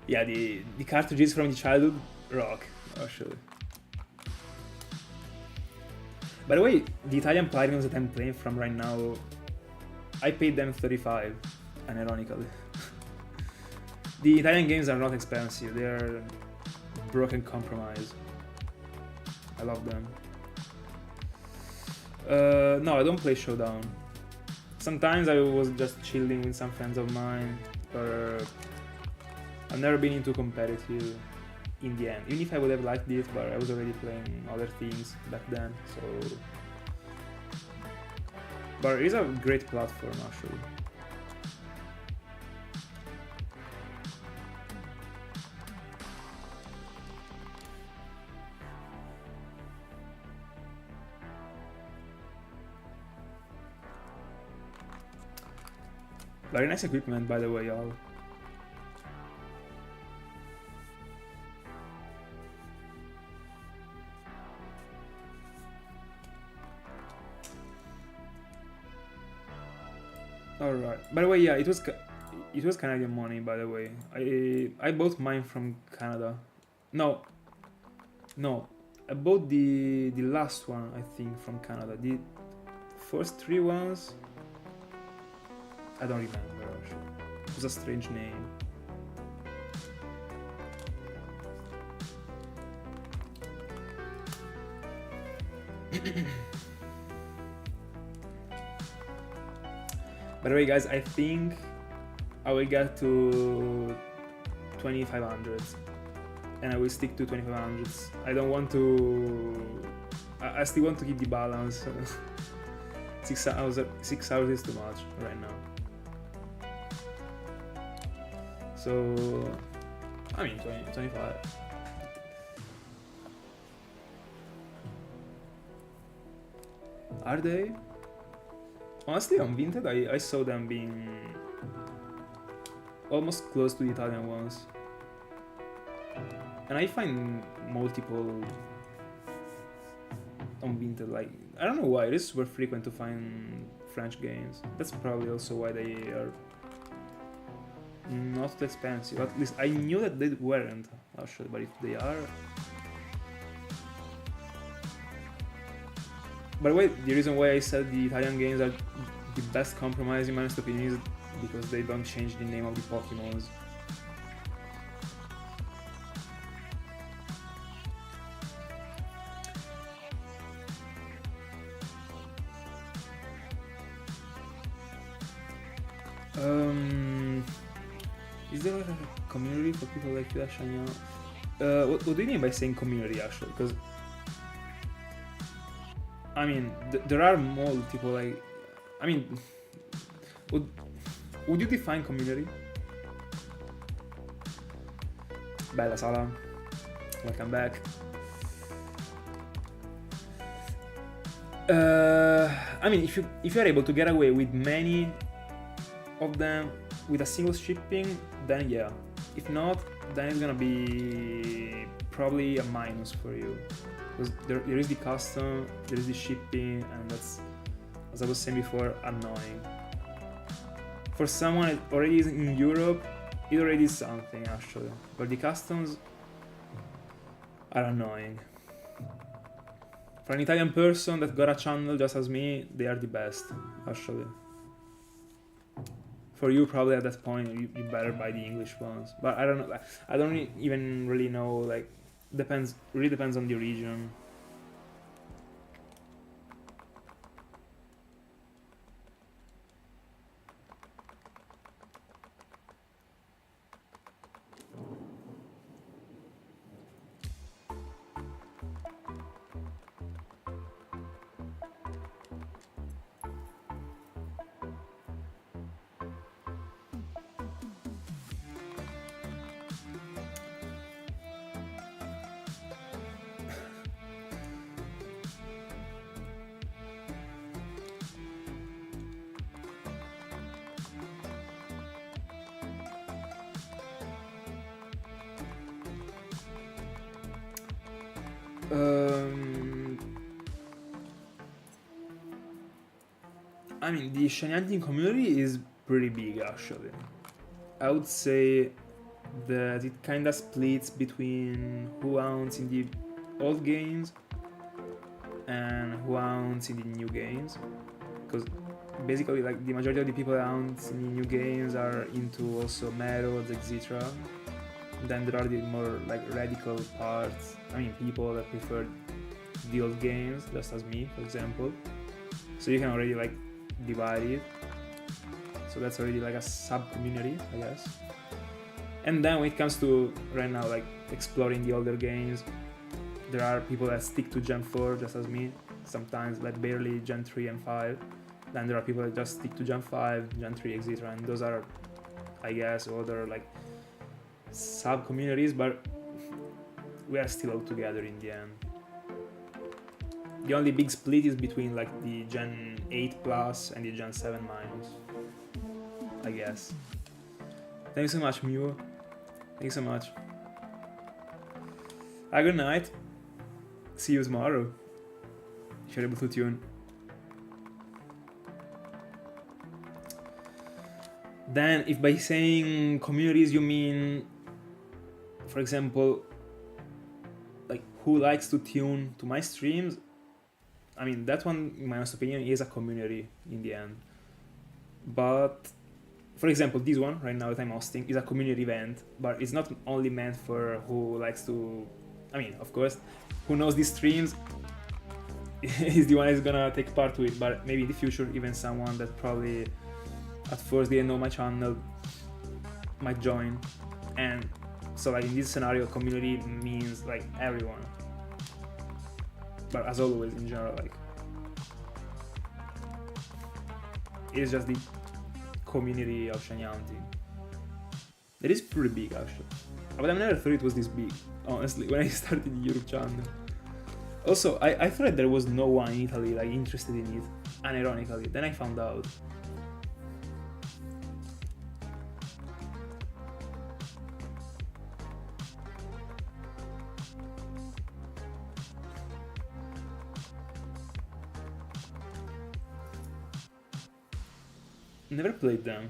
Yeah, the cartridges from the childhood rock actually. By the way, the Italian Platinums that I'm playing from right now, I paid them 35, unironically. The Italian games are not expensive, they are broken compromise. I love them. No, I don't play Showdown. Sometimes I was just chilling with some friends of mine, but I've never been into competitive in the end. Even if I would have liked it, but I was already playing other things back then, so... But it is a great platform actually. Very nice equipment, by the way, y'all. Alright. By the way, yeah, it was Canadian money, by the way. I bought mine from Canada. No, I bought the last one, I think, from Canada. The first 3 ones, I don't remember actually. It was a strange name. By the way, guys, I think I will get to 2500s, and I will stick to 2500s. I don't want to. I still want to keep the balance. 6 hours is too much right now. So, I mean, 25. Are they? Honestly, on Vinted, I saw them being almost close to the Italian ones. And I find multiple on Vinted, like, I don't know why, it is super frequent to find French games. That's probably also why they are not too expensive. At least I knew that they weren't, actually, but if they are... By the way, the reason why I said the Italian games are the best compromise in my honest opinion is because they don't change the name of the Pokemons. Is there like a community for people like you, Shania? What do you mean by saying community, actually? Because I mean, there are multiple, like, I mean, would you define community? Bella Sala, welcome back. I mean, if you're able to get away with many of them with a single shipping, then yeah. If not, then it's gonna be probably a minus for you. Because there is the custom, there is the shipping, and that's, as I was saying before, annoying. For someone that already is in Europe, it already is something actually. But the customs are annoying. For an Italian person that got a channel just as me, they are the best, actually. For you, probably at that point, you better buy the English ones. But I don't know, I don't even really know, like, really depends on the region. I mean, the shiny hunting community is pretty big actually. I would say that it kinda splits between who owns in the old games and who owns in the new games. Because basically, like, the majority of the people that own in the new games are into also methods, etc. Then there are the more like radical parts. I mean, people that prefer the old games, just as me, for example. So you can already like divide it. So that's already like a sub-community, I guess. And then when it comes to right now, like exploring the older games, there are people that stick to Gen 4, just as me. Sometimes like barely Gen 3 and 5. Then there are people that just stick to Gen 5, Gen 3, etc. And those are, I guess, other like sub-communities, but we are still all together in the end. The only big split is between like the Gen 8 plus and the Gen 7 minus, I guess. Thank you so much, Mew. Thank you so much. Have a good night. See you tomorrow, if you're able to tune. Then, if by saying communities you mean, for example, like who likes to tune to my streams, I mean, that one, in my honest opinion, is a community in the end. But, for example, this one right now that I'm hosting is a community event, but it's not only meant for who likes to, I mean, of course, who knows these streams is the one who's gonna take part to it, but maybe in the future, even someone that probably at first didn't know my channel might join, and so like in this scenario, community means like everyone. But as always, in general, like it is just the community of shiny hunting. It is pretty big actually, but I never thought it was this big, honestly, when I started the YouTube channel. Also, I thought there was no one in Italy like interested in it, unironically. Then I found out. Never played them.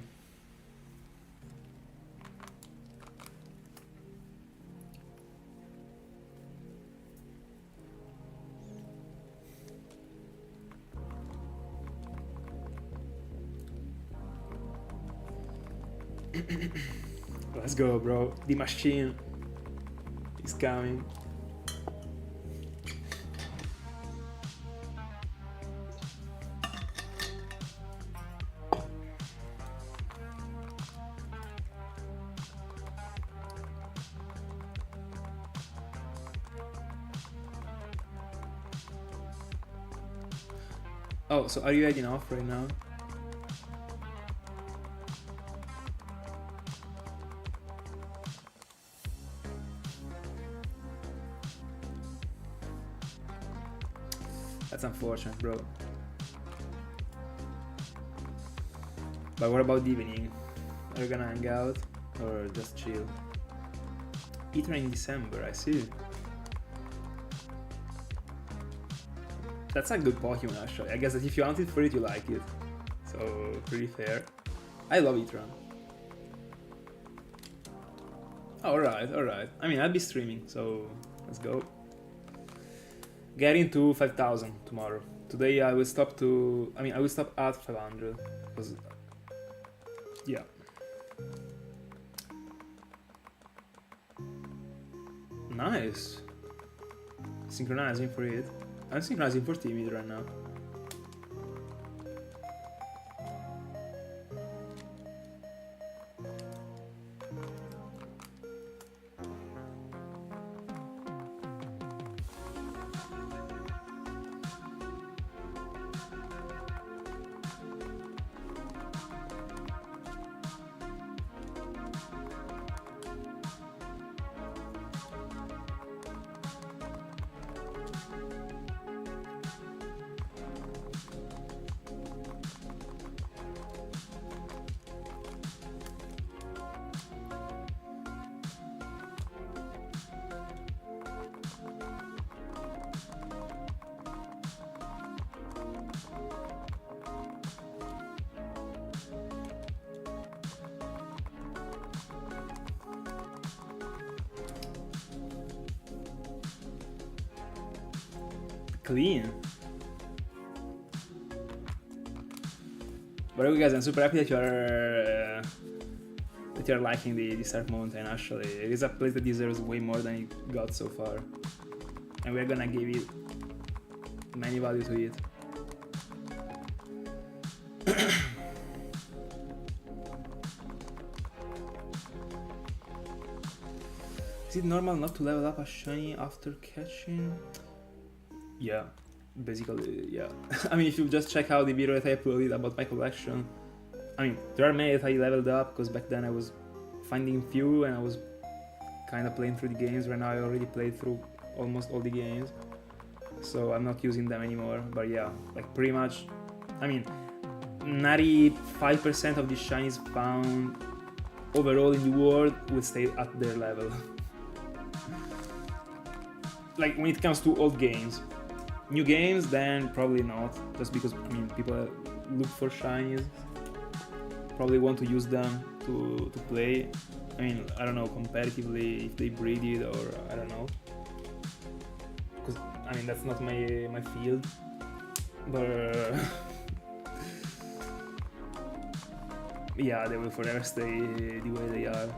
Let's go, bro. The machine is coming. Oh, so are you heading off right now? That's unfortunate, bro. But what about the evening? Are you gonna hang out or just chill? Eaten in December, I see. That's a good Pokemon actually. I guess that if you hunted for it, you like it. So, pretty fair. I love Itran. Alright, alright. I mean, I'll be streaming, so let's go. Getting to 5,000 tomorrow. Today I will stop to... I will stop at 500. Because... yeah. Nice. Synchronizing for it. I'm synchronizing for Timid right now. Clean. But okay, guys, I'm super happy that you're liking the Surf Mountain. Actually, it is a place that deserves way more than it got so far, and we're gonna give it many value to it. Is it normal not to level up a shiny after catching? Yeah, basically, yeah. I mean, if you just check out the video that I uploaded about my collection, I mean, there are many that I leveled up, because back then I was finding few and I was kind of playing through the games. Right now I already played through almost all the games, so I'm not using them anymore. But yeah, like pretty much, I mean, 95% of the shinies found overall in the world will stay at their level. Like when it comes to old games. New games, then probably not, just because, I mean, people look for shinies, probably want to use them to play. I mean, I don't know, competitively, if they breed it, or I don't know. Because, I mean, that's not my field. But, yeah, they will forever stay the way they are.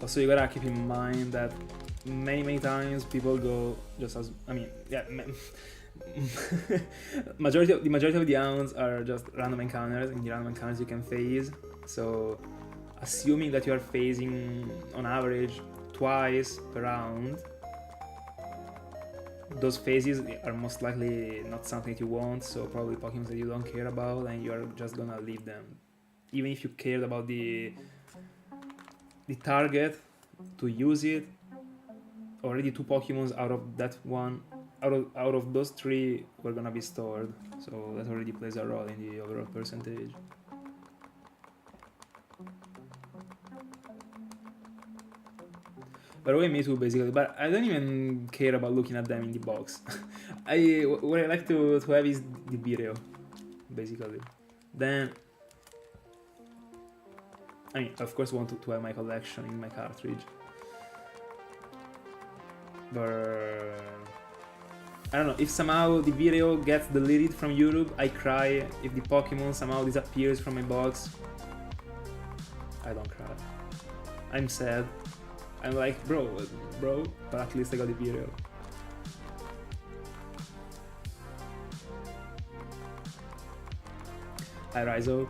Also, you gotta keep in mind that many times people go just as, I mean, yeah, the majority of the rounds are just random encounters. In the random encounters you can phase, so assuming that you are phasing on average twice per round, those phases are most likely not something that you want, so probably Pokemon that you don't care about, and you're just gonna leave them. Even if you cared about the target to use it, already 2 Pokemons out of that one, out of those 3 were gonna be stored, so that already plays a role in the overall percentage. By the way, me too, basically, but I don't even care about looking at them in the box. What I like to have is the video, basically. Then, I mean, of course I want to have my collection in my cartridge. But I don't know, if somehow the video gets deleted from YouTube, I cry. If the Pokemon somehow disappears from my box, I don't cry. I'm sad. I'm like, bro, but at least I got the video. Hi Rizo.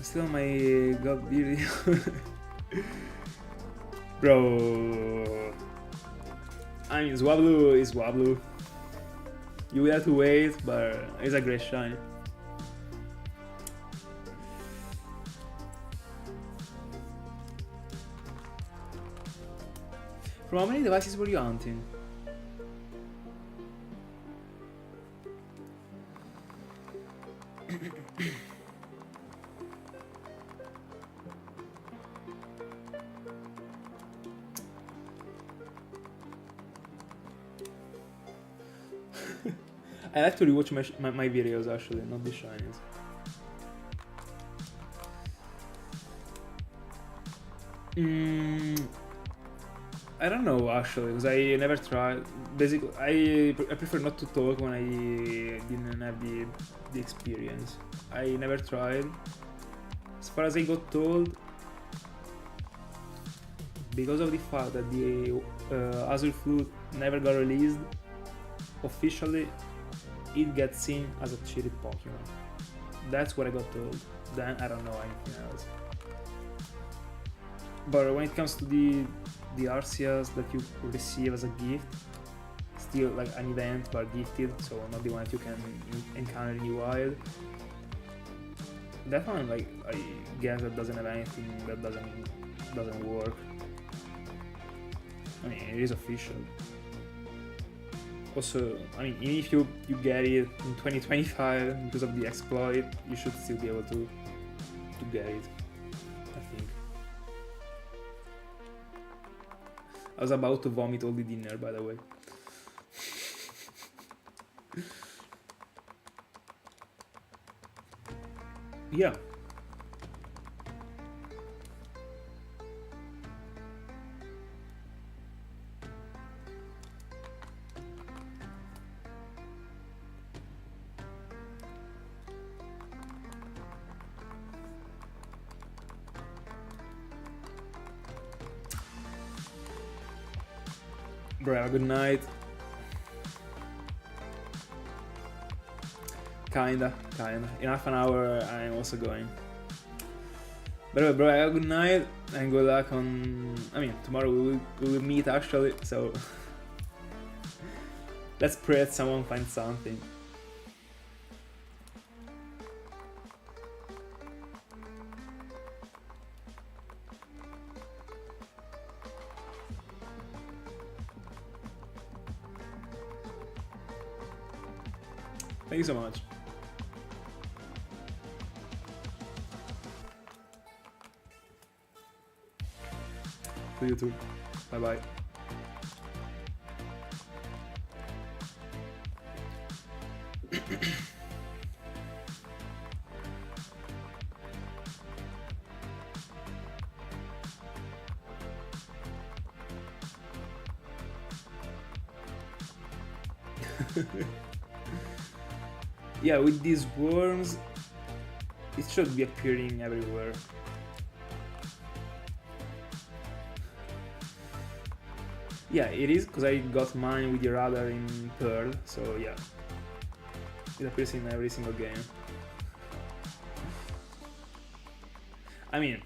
Still on my god video. Bro. I mean, Swablu is Swablu. You will have to wait, but it's a great shine. From how many devices were you hunting? I like to rewatch my videos actually, not the shinies. I don't know actually, because I never tried. Basically, I prefer not to talk when I didn't have the experience. I never tried. As far as I got told, because of the fact that the Azure Flute never got released officially, it gets seen as a cheated Pokemon. That's what I got told. Then I don't know anything else. But when it comes to the Arceus that you receive as a gift, still like an event but gifted, so not the one that you can encounter in the wild. That one, like, I guess that doesn't have anything that doesn't work. I mean, it is official. Also, I mean, even if you get it in 2025 because of the exploit, you should still be able to get it, I think. I was about to vomit all the dinner, by the way. Yeah. Bro, have a good night. Kinda. In half an hour, I'm also going. But bro, have a good night and good luck on. I mean, tomorrow we will meet actually. So let's pray that someone finds something. Thank you so much. To you too. Bye bye. Yeah, with these worms, it should be appearing everywhere. Yeah, it is, because I got mine with the radar in Pearl, so yeah. It appears in every single game. I mean,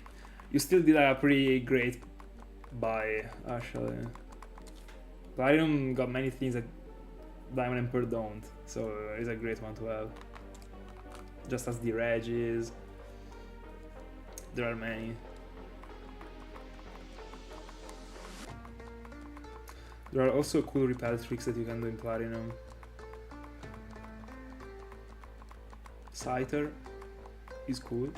you still did a pretty great buy, actually. Platinum got many things that Diamond and Pearl don't, so it's a great one to have. Just as the Regis, there are many. There are also cool repel tricks that you can do in Platinum. Scyther is cool.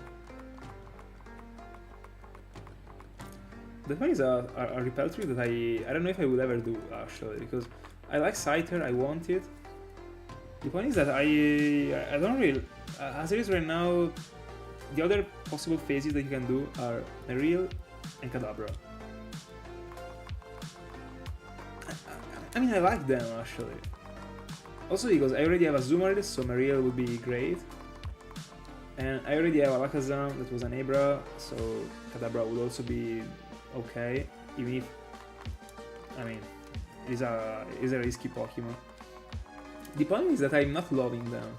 That one is a repel trick that I don't know if I would ever do, actually, because I like Scyther, I want it. The point is that I don't really, as it is right now, the other possible phases that you can do are Marill and Kadabra. I mean, I like them, actually. Also because I already have a Zoomer, so Marill would be great. And I already have a Alakazam that was an Abra, so Kadabra would also be okay, even if, I mean, it's a risky Pokemon. The point is that I'm not loving them.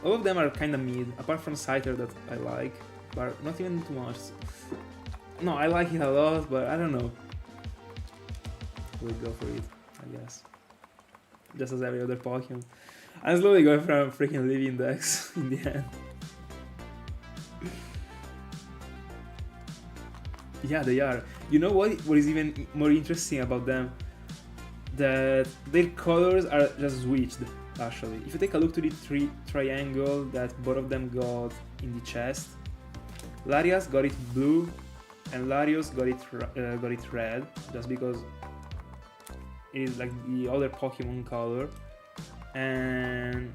All of them are kinda mid, apart from Scyther that I like, but not even too much. No, I like it a lot, but I don't know. We'll go for it, I guess. Just as every other Pokemon. I'm slowly going from freaking living decks in the end. Yeah, they are. You know what is even more interesting about them? That their colors are just switched, actually. If you take a look to the triangle that both of them got in the chest, Larias got it blue and Larios got it red, just because it is like the other Pokemon color. And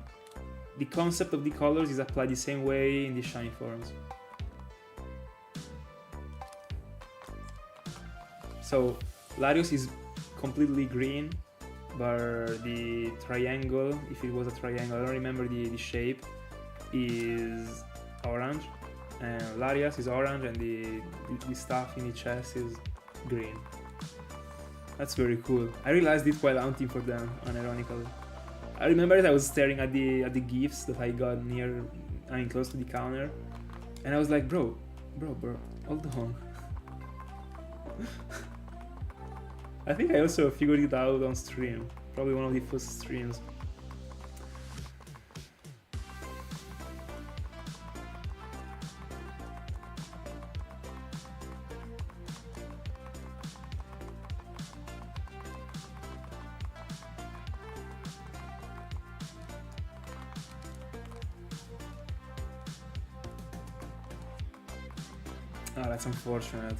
the concept of the colors is applied the same way in the shiny forms. So Larios is completely green, but the triangle, if it was a triangle, I don't remember the shape, is orange, and Larias is orange, and the stuff in the chest is green. That's very cool. I realized it while hunting for them, unironically. I remember that I was staring at the gifts that I got close to the counter, and I was like, bro, hold on. I think I also figured it out on stream, probably one of the first streams. Ah, that's unfortunate.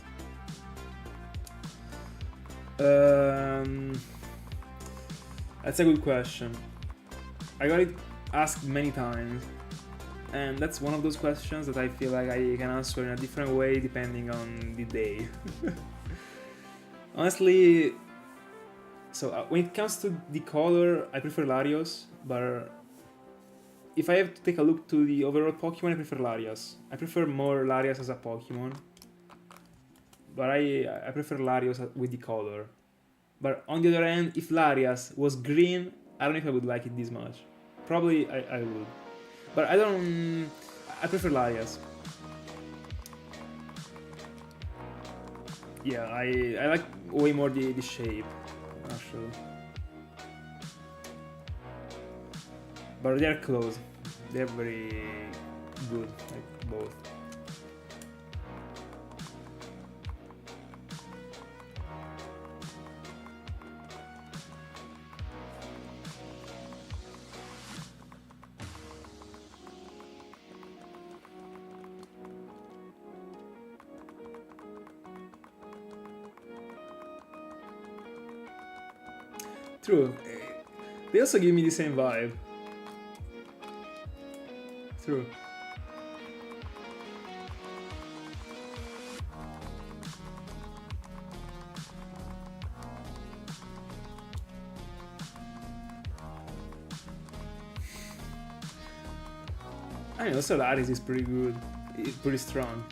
That's a good question. I got it asked many times, and that's one of those questions that I feel like I can answer in a different way depending on the day. Honestly, so when it comes to the color, I prefer Larios, but if I have to take a look to the overall Pokemon, I prefer Larios. I prefer more Larios as a Pokemon, but I prefer Larios with the color. But on the other hand, if Larias was green, I don't know if I would like it this much. Probably I would. But I prefer Larias. Yeah, I like way more the shape, actually. But they're close. They're very good, like both. True. They also give me the same vibe. True. I mean, also Larios is pretty good. It's pretty strong.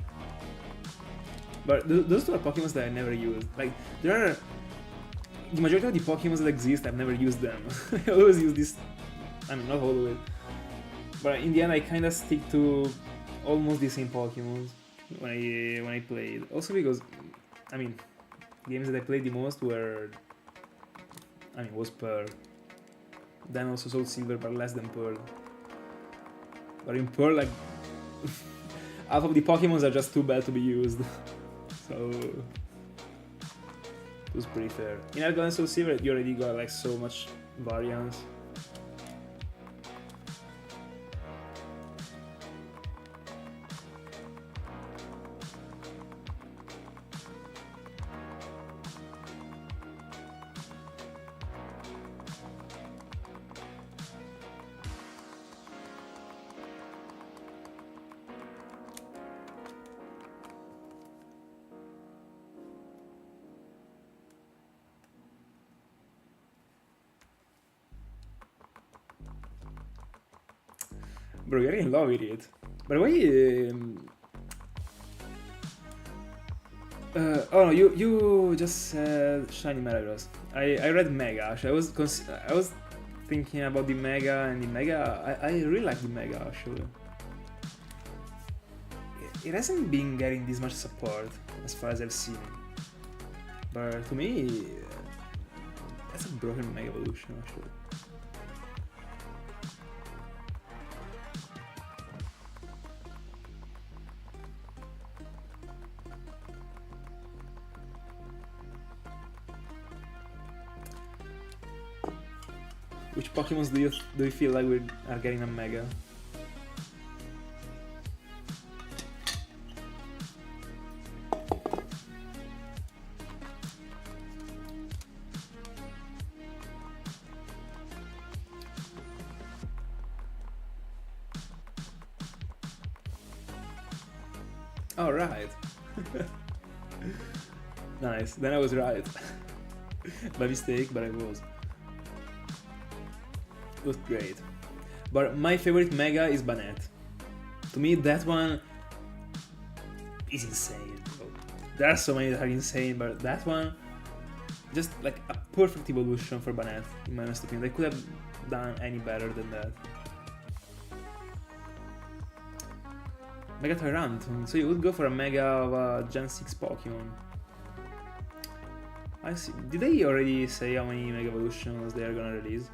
But those two are Pokemon that I never use. Like, there are the majority of the Pokemon that exist, I've never used them. I always use this. I mean, not all of it, but in the end, I kind of stick to almost the same Pokemon when I played. Also because, I mean, games that I played the most were, was Pearl. Then also Soul Silver, but less than Pearl. But in Pearl, like, half of the Pokemons are just too bad to be used. So it was pretty fair. In Argon and Soul Silver, you already got like so much variance. Bro, you're in love with it. By the way, oh no, you just said Shiny Metagross. I read Mega. Actually, I was thinking about the Mega, and the Mega. I really like the Mega actually. It hasn't been getting this much support as far as I've seen. But to me, that's a broken Mega Evolution actually. Which Pokemons do you feel like we are getting a Mega? Oh, right. Nice, then I was right. By mistake, but I was. It was great. But my favorite Mega is Banette. To me, that one is insane, bro. There are so many that are insane, but that one, just like a perfect evolution for Banette, in my honest opinion. They could have done any better than that. Mega Tyrant, so you would go for a Mega of a Gen 6 Pokemon. I see. Did they already say how many Mega Evolutions they are gonna release?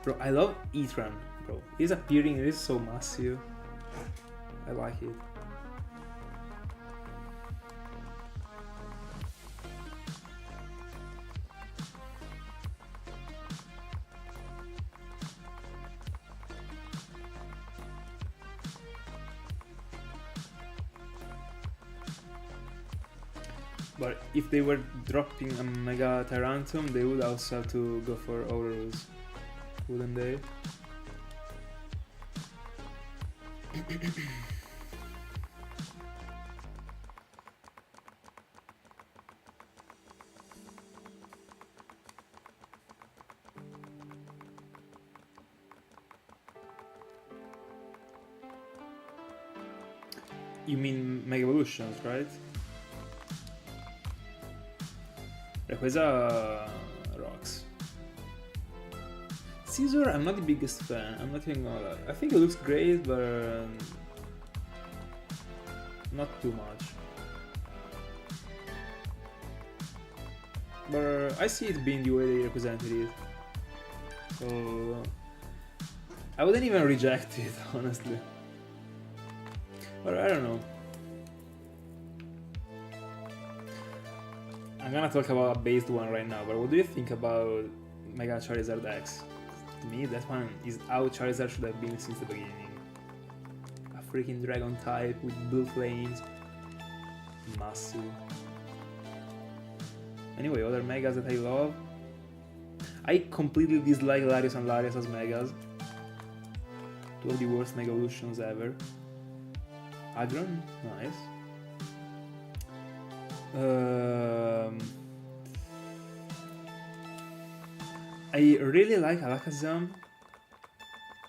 Bro, I love Etran, bro. He's appearing, it is so massive. I like it. But if they were dropping a Mega Tyrantum, they would also have to go for Aurorus, wouldn't they? You mean Mega Evolutions, right? Rayquaza rocks. Caesar, I'm not the biggest fan. I'm not even gonna lie. I think it looks great, but not too much. But I see it being the way they represented it, so I wouldn't even reject it, honestly. But I don't know. I'm gonna talk about a based one right now, but what do you think about Mega Charizard X? To me, that one is how Charizard should have been since the beginning. A freaking dragon type with blue flames. Massive. Anyway, other Megas that I love. I completely dislike Larios and Larios as Megas. Two of the worst Mega Evolutions ever. Aggron, nice. I really like Alakazam,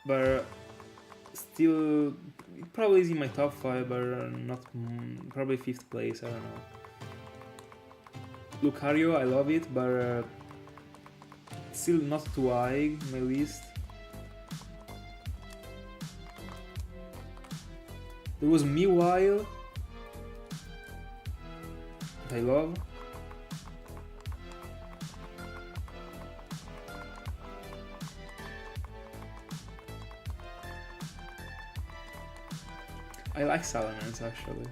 but still, it probably is in my top 5, but not probably 5th place. I don't know. Lucario, I love it, but still not too high on my list. There was Mewile, that I love. I like Salamence actually.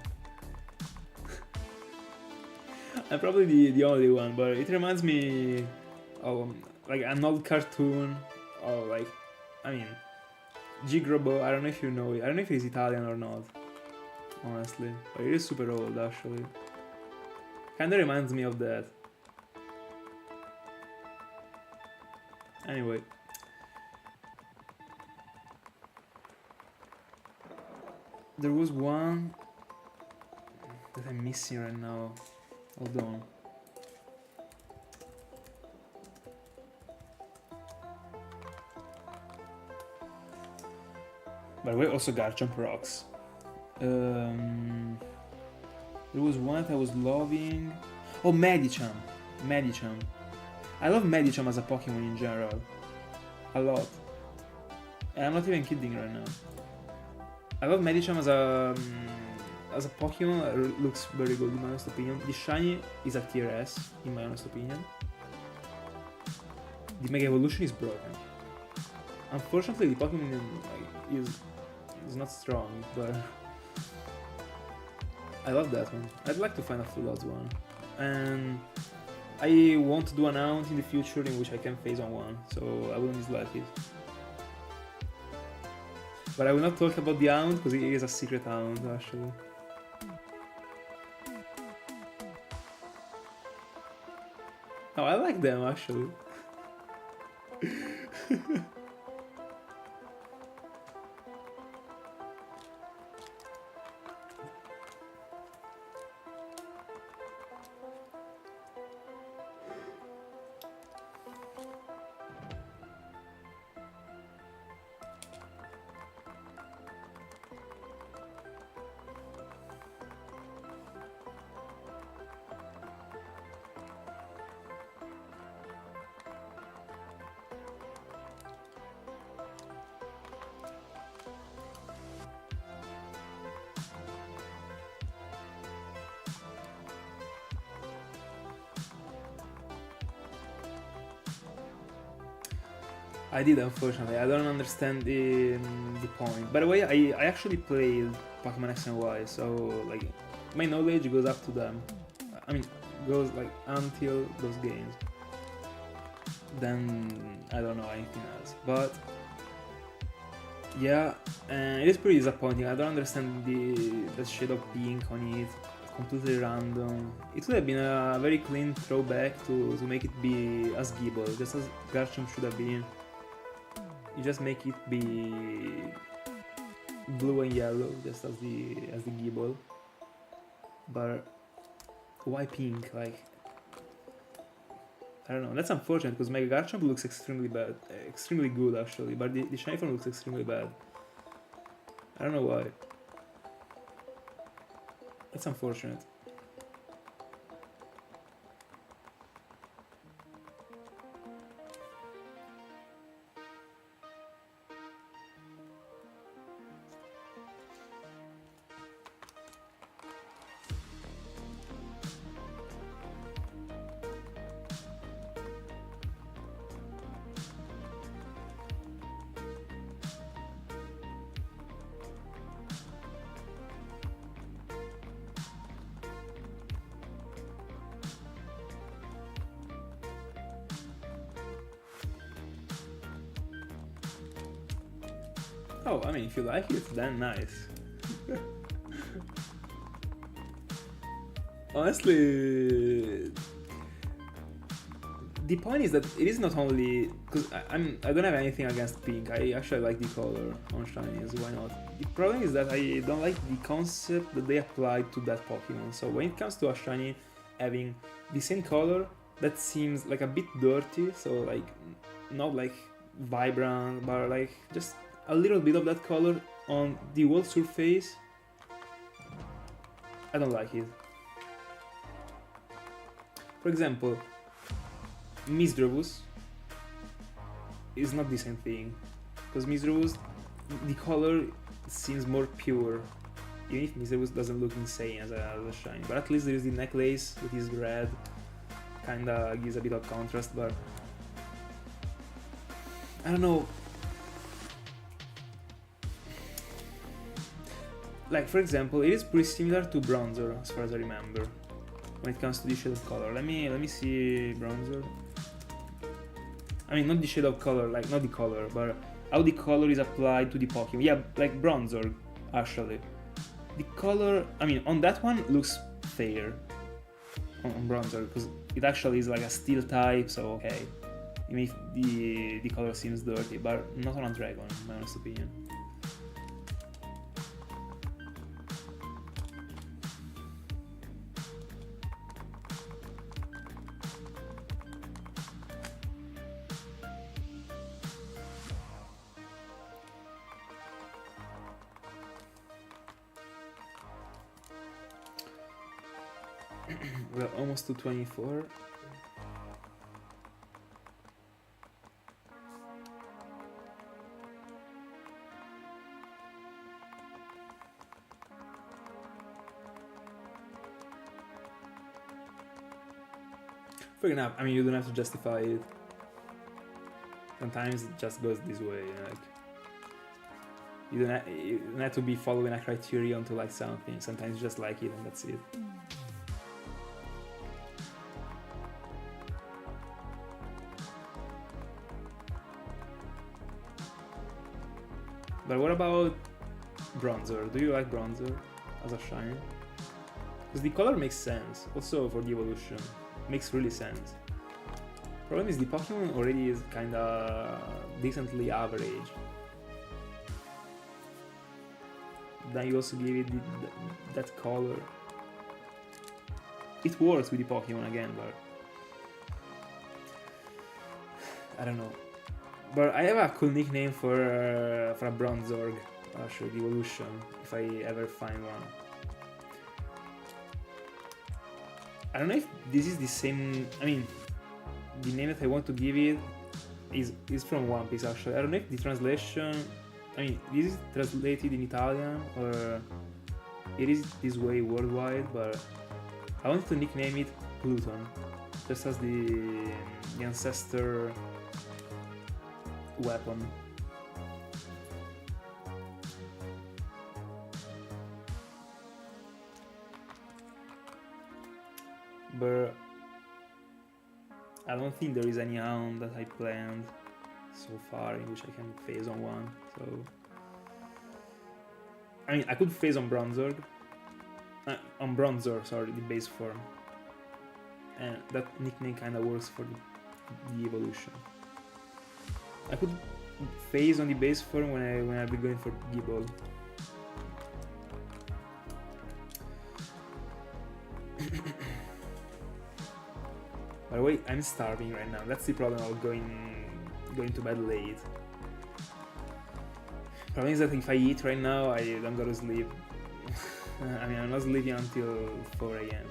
I'm probably the only one, but it reminds me of like an old cartoon, or like, I mean, Gigrobo. I don't know if you know it. I don't know if he's Italian or not, honestly, but it is super old actually. Kinda reminds me of that. Anyway. There was one that I'm missing right now. Hold on. By the way, also Garchomp rocks. There was one that I was loving. Oh, Medicham. Medicham. I love Medicham as a Pokemon in general. A lot. And I'm not even kidding right now. I love Medicham as a Pokemon. It looks very good in my honest opinion. The shiny is a tier S in my honest opinion. The Mega Evolution is broken. Unfortunately, the Pokemon is not strong, but I love that one. I'd like to find a Full Odds one, and I want to do an Aunt in the future in which I can phase on one, so I wouldn't dislike it. But I will not talk about the Aunt because it is a secret Aunt actually. Oh, I like them actually. I did, unfortunately. I don't understand the point. By the way, I actually played Pokemon X and Y, so like my knowledge goes up to them. I mean, goes like until those games. Then I don't know anything else. But yeah, it is pretty disappointing. I don't understand the shade of pink on it. Completely random. It would have been a very clean throwback to make it be as Gible, just as Garchomp should have been. You just make it be blue and yellow, just as the Gible. But why pink? Like, I don't know. That's unfortunate because Mega Garchomp looks extremely bad, extremely good actually. But the shiny form looks extremely bad. I don't know why. That's unfortunate. Oh, I mean, if you like it, then nice. Honestly, the point is that it is not only because I don't have anything against pink. I actually like the color on shinies. Why not? The problem is that I don't like the concept that they applied to that Pokemon. So when it comes to a shiny having the same color, that seems like a bit dirty. So like not like vibrant, but like just a little bit of that color on the whole surface, I don't like it. For example, Misdrovus is not the same thing, because Misdrovus, the color seems more pure, even if Misdrovus doesn't look insane as a shiny. But at least there is the necklace that is red, kinda gives a bit of contrast, but I don't know. Like, for example, it is pretty similar to Bronzer as far as I remember when it comes to the shade of color. Let me see Bronzer. I mean, not the shade of color, like not the color, but how the color is applied to the Pokemon. Yeah, like Bronzer, actually. The color, I mean, on that one looks fair on Bronzer, because it actually is like a steel type, so okay. Even if the color seems dirty, but not on a dragon, in my honest opinion. We're almost to 24. Fair enough. I mean, you don't have to justify it. Sometimes it just goes this way, like you don't have to be following a criterion to like something. Sometimes you just like it and that's it. But what about Bronzer? Do you like Bronzer as a shiny? Because the color makes sense, also for the evolution. Makes really sense. Problem is the Pokemon already is kinda decently average. Then you also give it that color. It works with the Pokemon again, but I don't know. But I have a cool nickname for a Bronzorg, actually, the evolution, if I ever find one. I don't know if this is the same. I mean, the name that I want to give it is from One Piece, actually. I don't know if the translation. I mean, this is translated in Italian or it is this way worldwide, but I want to nickname it Pluton, just as the ancestor weapon. But I don't think there is any hound that I planned so far in which I can phase on one, so I mean I could phase on Bronzor, sorry, the base form, and that nickname kinda works for the evolution. I could phase on the base form when I be going for Gible. By the way, I'm starving right now. That's the problem of going to bed late. Problem is that if I eat right now, I don't go to sleep. I mean, I'm not sleeping until 4 AM.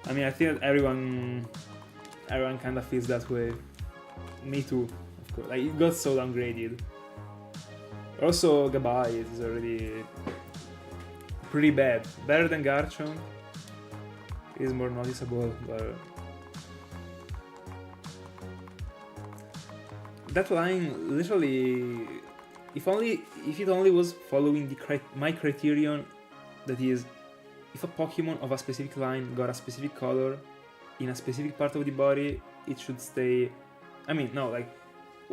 I mean, I think that everyone kind of feels that way. Me too, of course. Like, it got so downgraded. Also, Gabite is already pretty bad. Better than Garchomp. It is more noticeable, but that line literally, if it only was following my criterion, that is, if a Pokemon of a specific line got a specific color in a specific part of the body, it should stay. I mean, no, like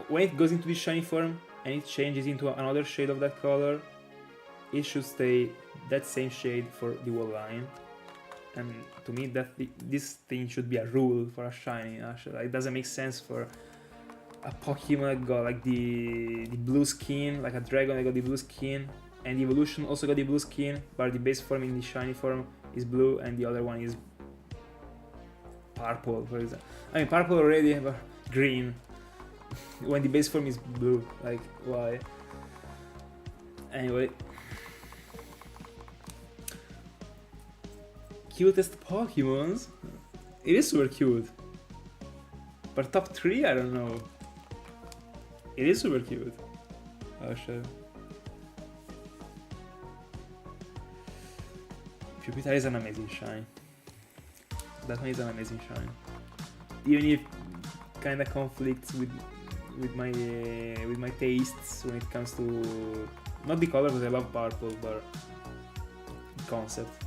when it goes into the shiny form and it changes into another shade of that color, it should stay that same shade for the whole line. And to me, this thing should be a rule for a shiny. Actually, it doesn't make sense for a Pokemon that got like the blue skin, like a dragon that got the blue skin, and the evolution also got the blue skin, but the base form in the shiny form is blue, and the other one is purple, for example. I mean, purple already, but green. when the base form is blue. Like, why? Anyway. Cutest Pokemons? It is super cute. But top 3? I don't know. It is super cute. Oh shit. Pupitar is an amazing shine. That one is an amazing shine. Even if kinda conflicts with my tastes when it comes to not the color, because I love purple, but the concept.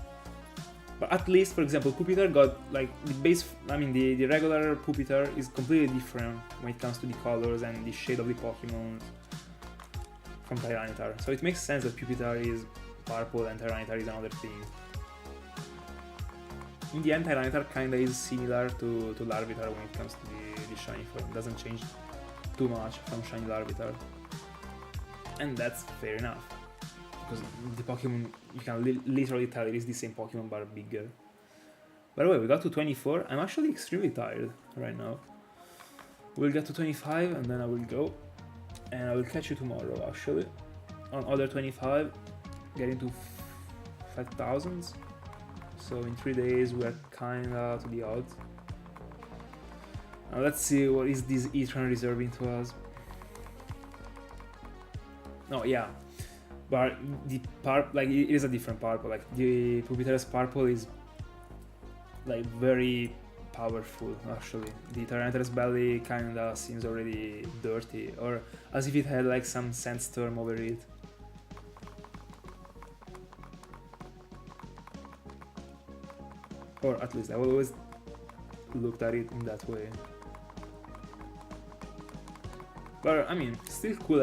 But at least, for example, Pupitar got like the base. I mean, the regular Pupitar is completely different when it comes to the colors and the shade of the Pokemon from Tyranitar. So it makes sense that Pupitar is purple and Tyranitar is another thing. In the end, Tyranitar kinda is similar to Larvitar when it comes to the shiny form. It doesn't change too much from shiny Larvitar. And that's fair enough. Because the Pokemon, you can literally tell it is the same Pokemon but bigger. By the way, we got to 24. I'm actually extremely tired right now. We'll get to 25 and then I will go. And I will catch you tomorrow actually. On other 25, getting to 5,000s. So in 3 days we are kinda to the odds. Now let's see what is this Etran reserving to us. Oh yeah. But the like it is a different purple. Like the Pupitar's purple is like very powerful actually. The Tyranitar's belly kinda seems already dirty, or as if it had like some sandstorm over it. Or at least I always looked at it in that way. But I mean, still cool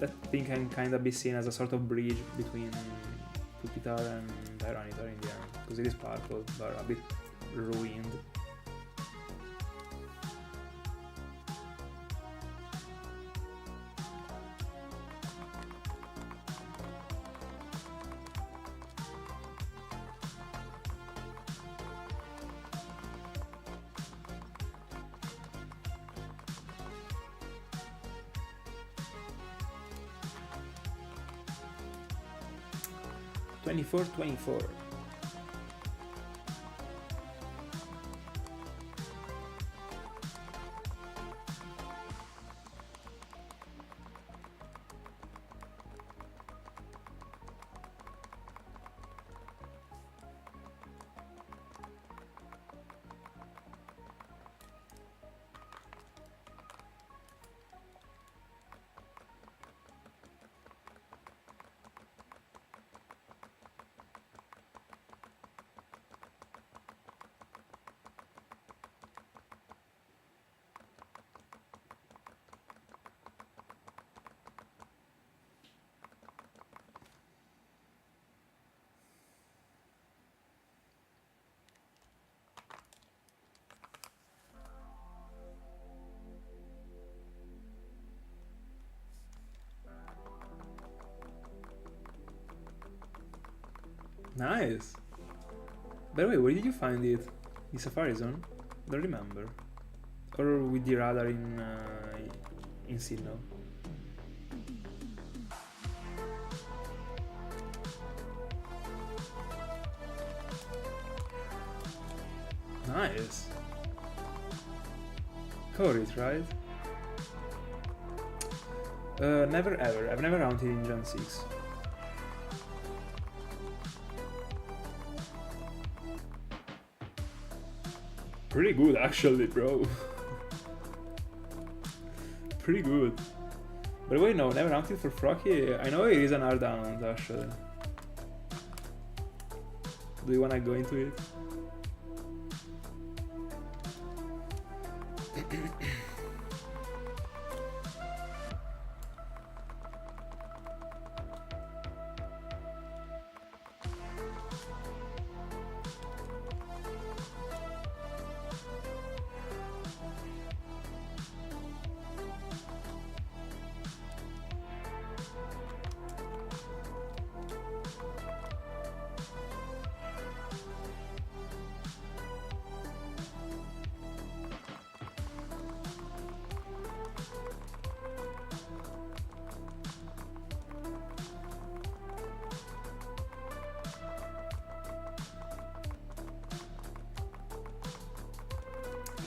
that thing can kind of be seen as a sort of bridge between Pupitar and Tyranitar in the end, because it is purple but a bit ruined. '24. Nice. By the way, where did you find it? In Safari Zone? Don't remember. Or with the radar in Sinnoh? Nice. Cover it, right? Never ever. I've never hunted in Gen 6. Pretty good actually, bro. Pretty good. By the way, no, never hunted for Froakie. I know it is an Ardhound actually. Do you wanna go into it?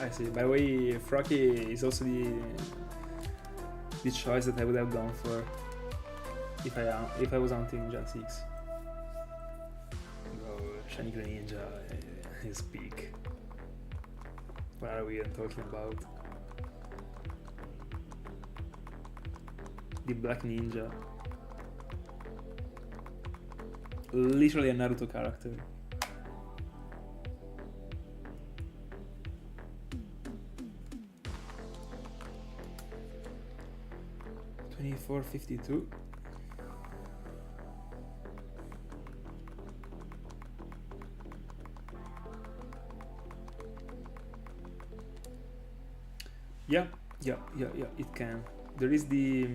I see. By the way, Frocky is also the choice that I would have gone for if I was hunting Gen 6. Bro, Shiny Greninja is peak. What are we even talking about? The Black Ninja. Literally a Naruto character. $24.52. Yeah, it can. There is the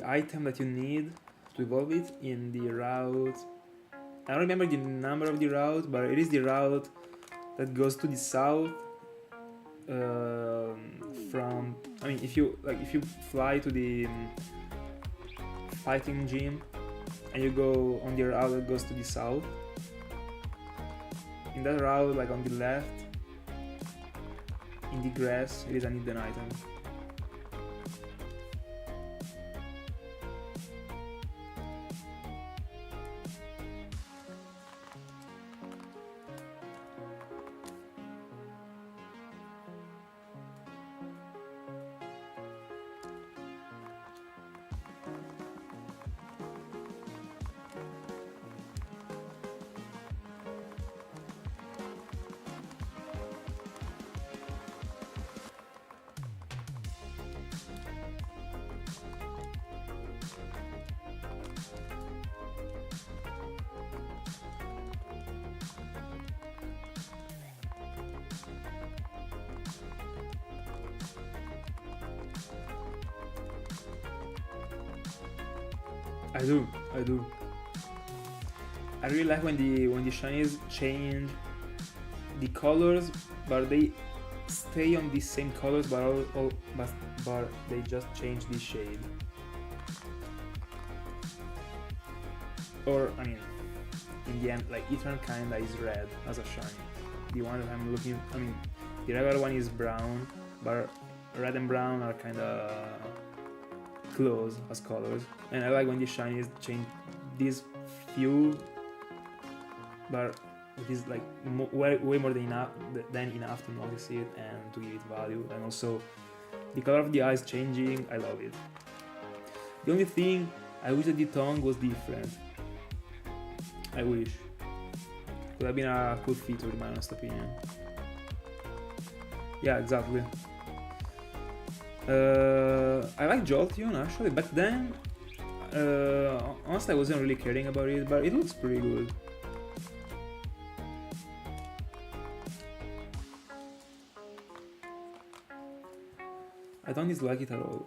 item that you need to evolve it in the route. I don't remember the number of the route, but it is the route that goes to the south. From, I mean, if you fly to the fighting gym and you go on the route that goes to the south, in that route, like on the left, in the grass, it is an hidden item. I do. I really like when the shinies change the colors, but they stay on the same colors, but they just change the shade. Or, I mean, in the end, like Eternal kinda is red as a shiny. The one that I'm looking, I mean, the regular one is brown, but red and brown are kinda close as colors. And I like when the shinies change these few, but it is like way more than enough to notice it and to give it value. And also the color of the eyes changing, I love it. The only thing, I wish that the tongue was different. I wish. Could have been a cool feature in my honest opinion. Yeah, exactly. I like Jolteon actually. Back then, honestly, I wasn't really caring about it, but it looks pretty good. I don't dislike it at all.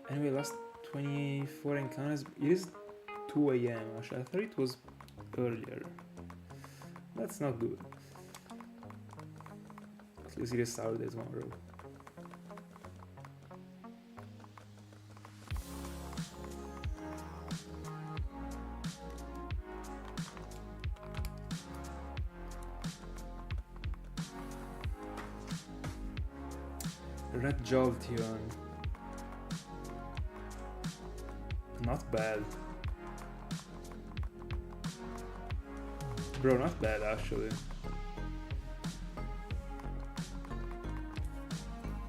Anyway, last 24 encounters. It is 2 AM actually. I thought it was earlier. That's not good. Let's get started tomorrow. Red Jolteon. Not bad. Bro, not bad actually.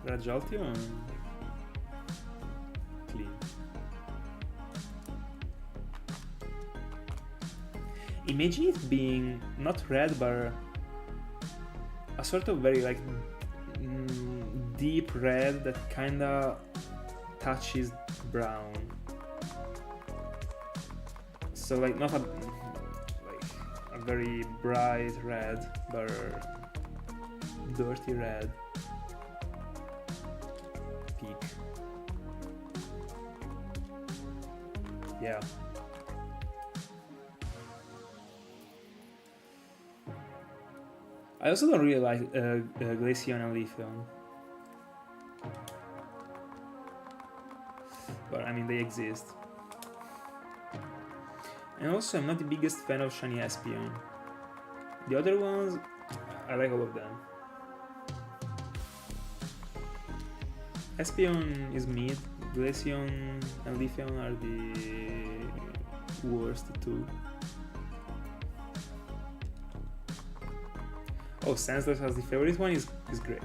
Red Jolteon. Clean. Imagine it being not red but a sort of very like deep red that kinda touches brown. So like not a very bright red, but dirty red. Peak. Yeah. I also don't really like Glaceon and Leafeon. But I mean, they exist. And also, I'm not the biggest fan of Shiny Espeon. The other ones, I like all of them. Espeon is mid, Glaceon and Leafeon are the worst too. Oh, Senseless as the favorite one is great.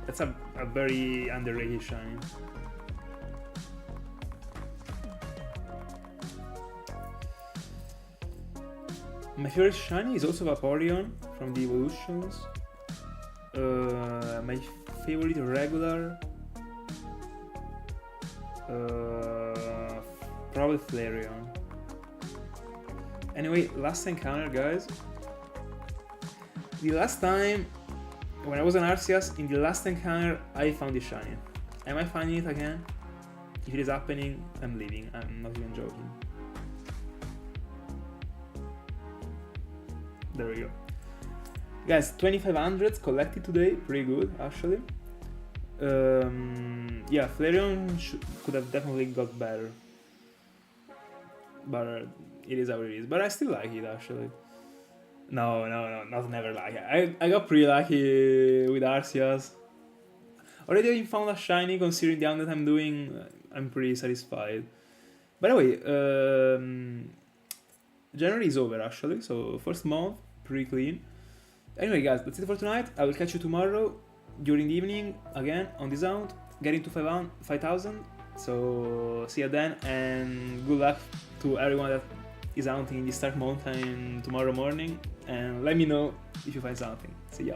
That's a very underrated shiny. My favorite shiny is also Vaporeon from the evolutions. My favorite regular, probably Flareon. Anyway, last encounter, guys. The last time when I was on Arceus, in the last encounter, I found the shiny. Am I finding it again? If it is happening, I'm leaving. I'm not even joking. There we go. Guys, 2500 collected today. Pretty good, actually. Yeah, Flareon could have definitely got better. But it is how it is. But I still like it, actually. No, not never like it. I got pretty lucky with Arceus. Already found a shiny, considering the amount that I'm doing, I'm pretty satisfied. By the way, January is over actually, so first month, pretty clean. Anyway guys, that's it for tonight. I will catch you tomorrow during the evening, again, on this round, getting to 5,000. So see you then, and good luck to everyone that is hunting in the Stark Mountain tomorrow morning, and let me know if you find something. See ya.